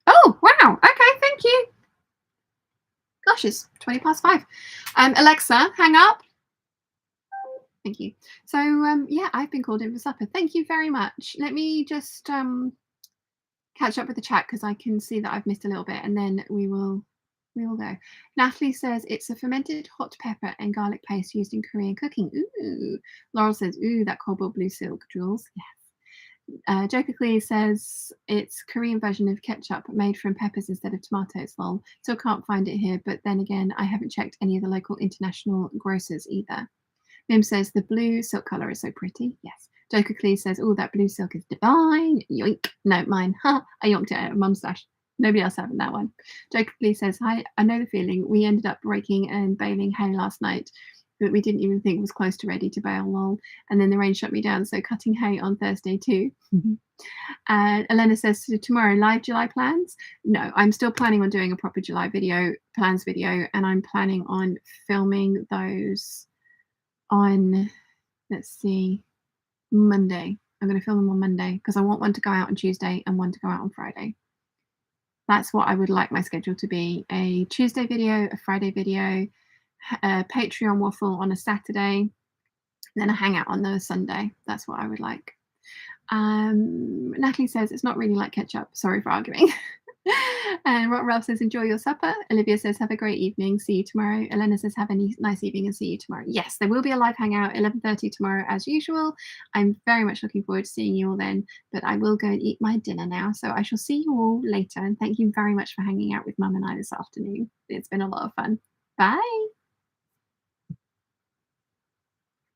Oh wow. Okay, thank you. Gosh, it's 5:20. Alexa, hang up. Thank you. So yeah, I've been called in for supper. Thank you very much. Let me just catch up with the chat because I can see that I've missed a little bit, and then we will go. Natalie says it's a fermented hot pepper and garlic paste used in Korean cooking. Ooh. Laurel says, ooh, that cobalt blue silk, Jules. Yes. Joker Clee says it's Korean version of ketchup made from peppers instead of tomatoes. Lol. Still can't find it here, but then again, I haven't checked any of the local international grocers either. Mim says the blue silk colour is so pretty. Yes. Joker Clee says, oh, that blue silk is divine. Yoink. No, mine. Ha! I yoinked it out of Mum's stash. Nobody else having that one. Jacob Lee says, hi, I know the feeling. We ended up breaking and baling hay last night that we didn't even think was close to ready to bale, lol. And then the rain shut me down, so cutting hay on Thursday too. Elena says, so tomorrow, live July plans? No, I'm still planning on doing a proper July plans video, and I'm planning on filming those on, let's see, Monday. I'm going to film them on Monday because I want one to go out on Tuesday and one to go out on Friday. That's what I would like my schedule to be. A Tuesday video, a Friday video, a Patreon waffle on a Saturday, then a hangout on the Sunday. That's what I would like. Natalie says it's not really like ketchup. Sorry for arguing. And Ralph says enjoy your supper. Olivia says have a great evening. See you tomorrow. Elena says have a nice evening and see you tomorrow. Yes, there will be a live hangout 11:30 tomorrow as usual. I'm very much looking forward to seeing you all then, but I will go and eat my dinner now. So I shall see you all later, and thank you very much for hanging out with Mum and I this afternoon. It's been a lot of fun. Bye.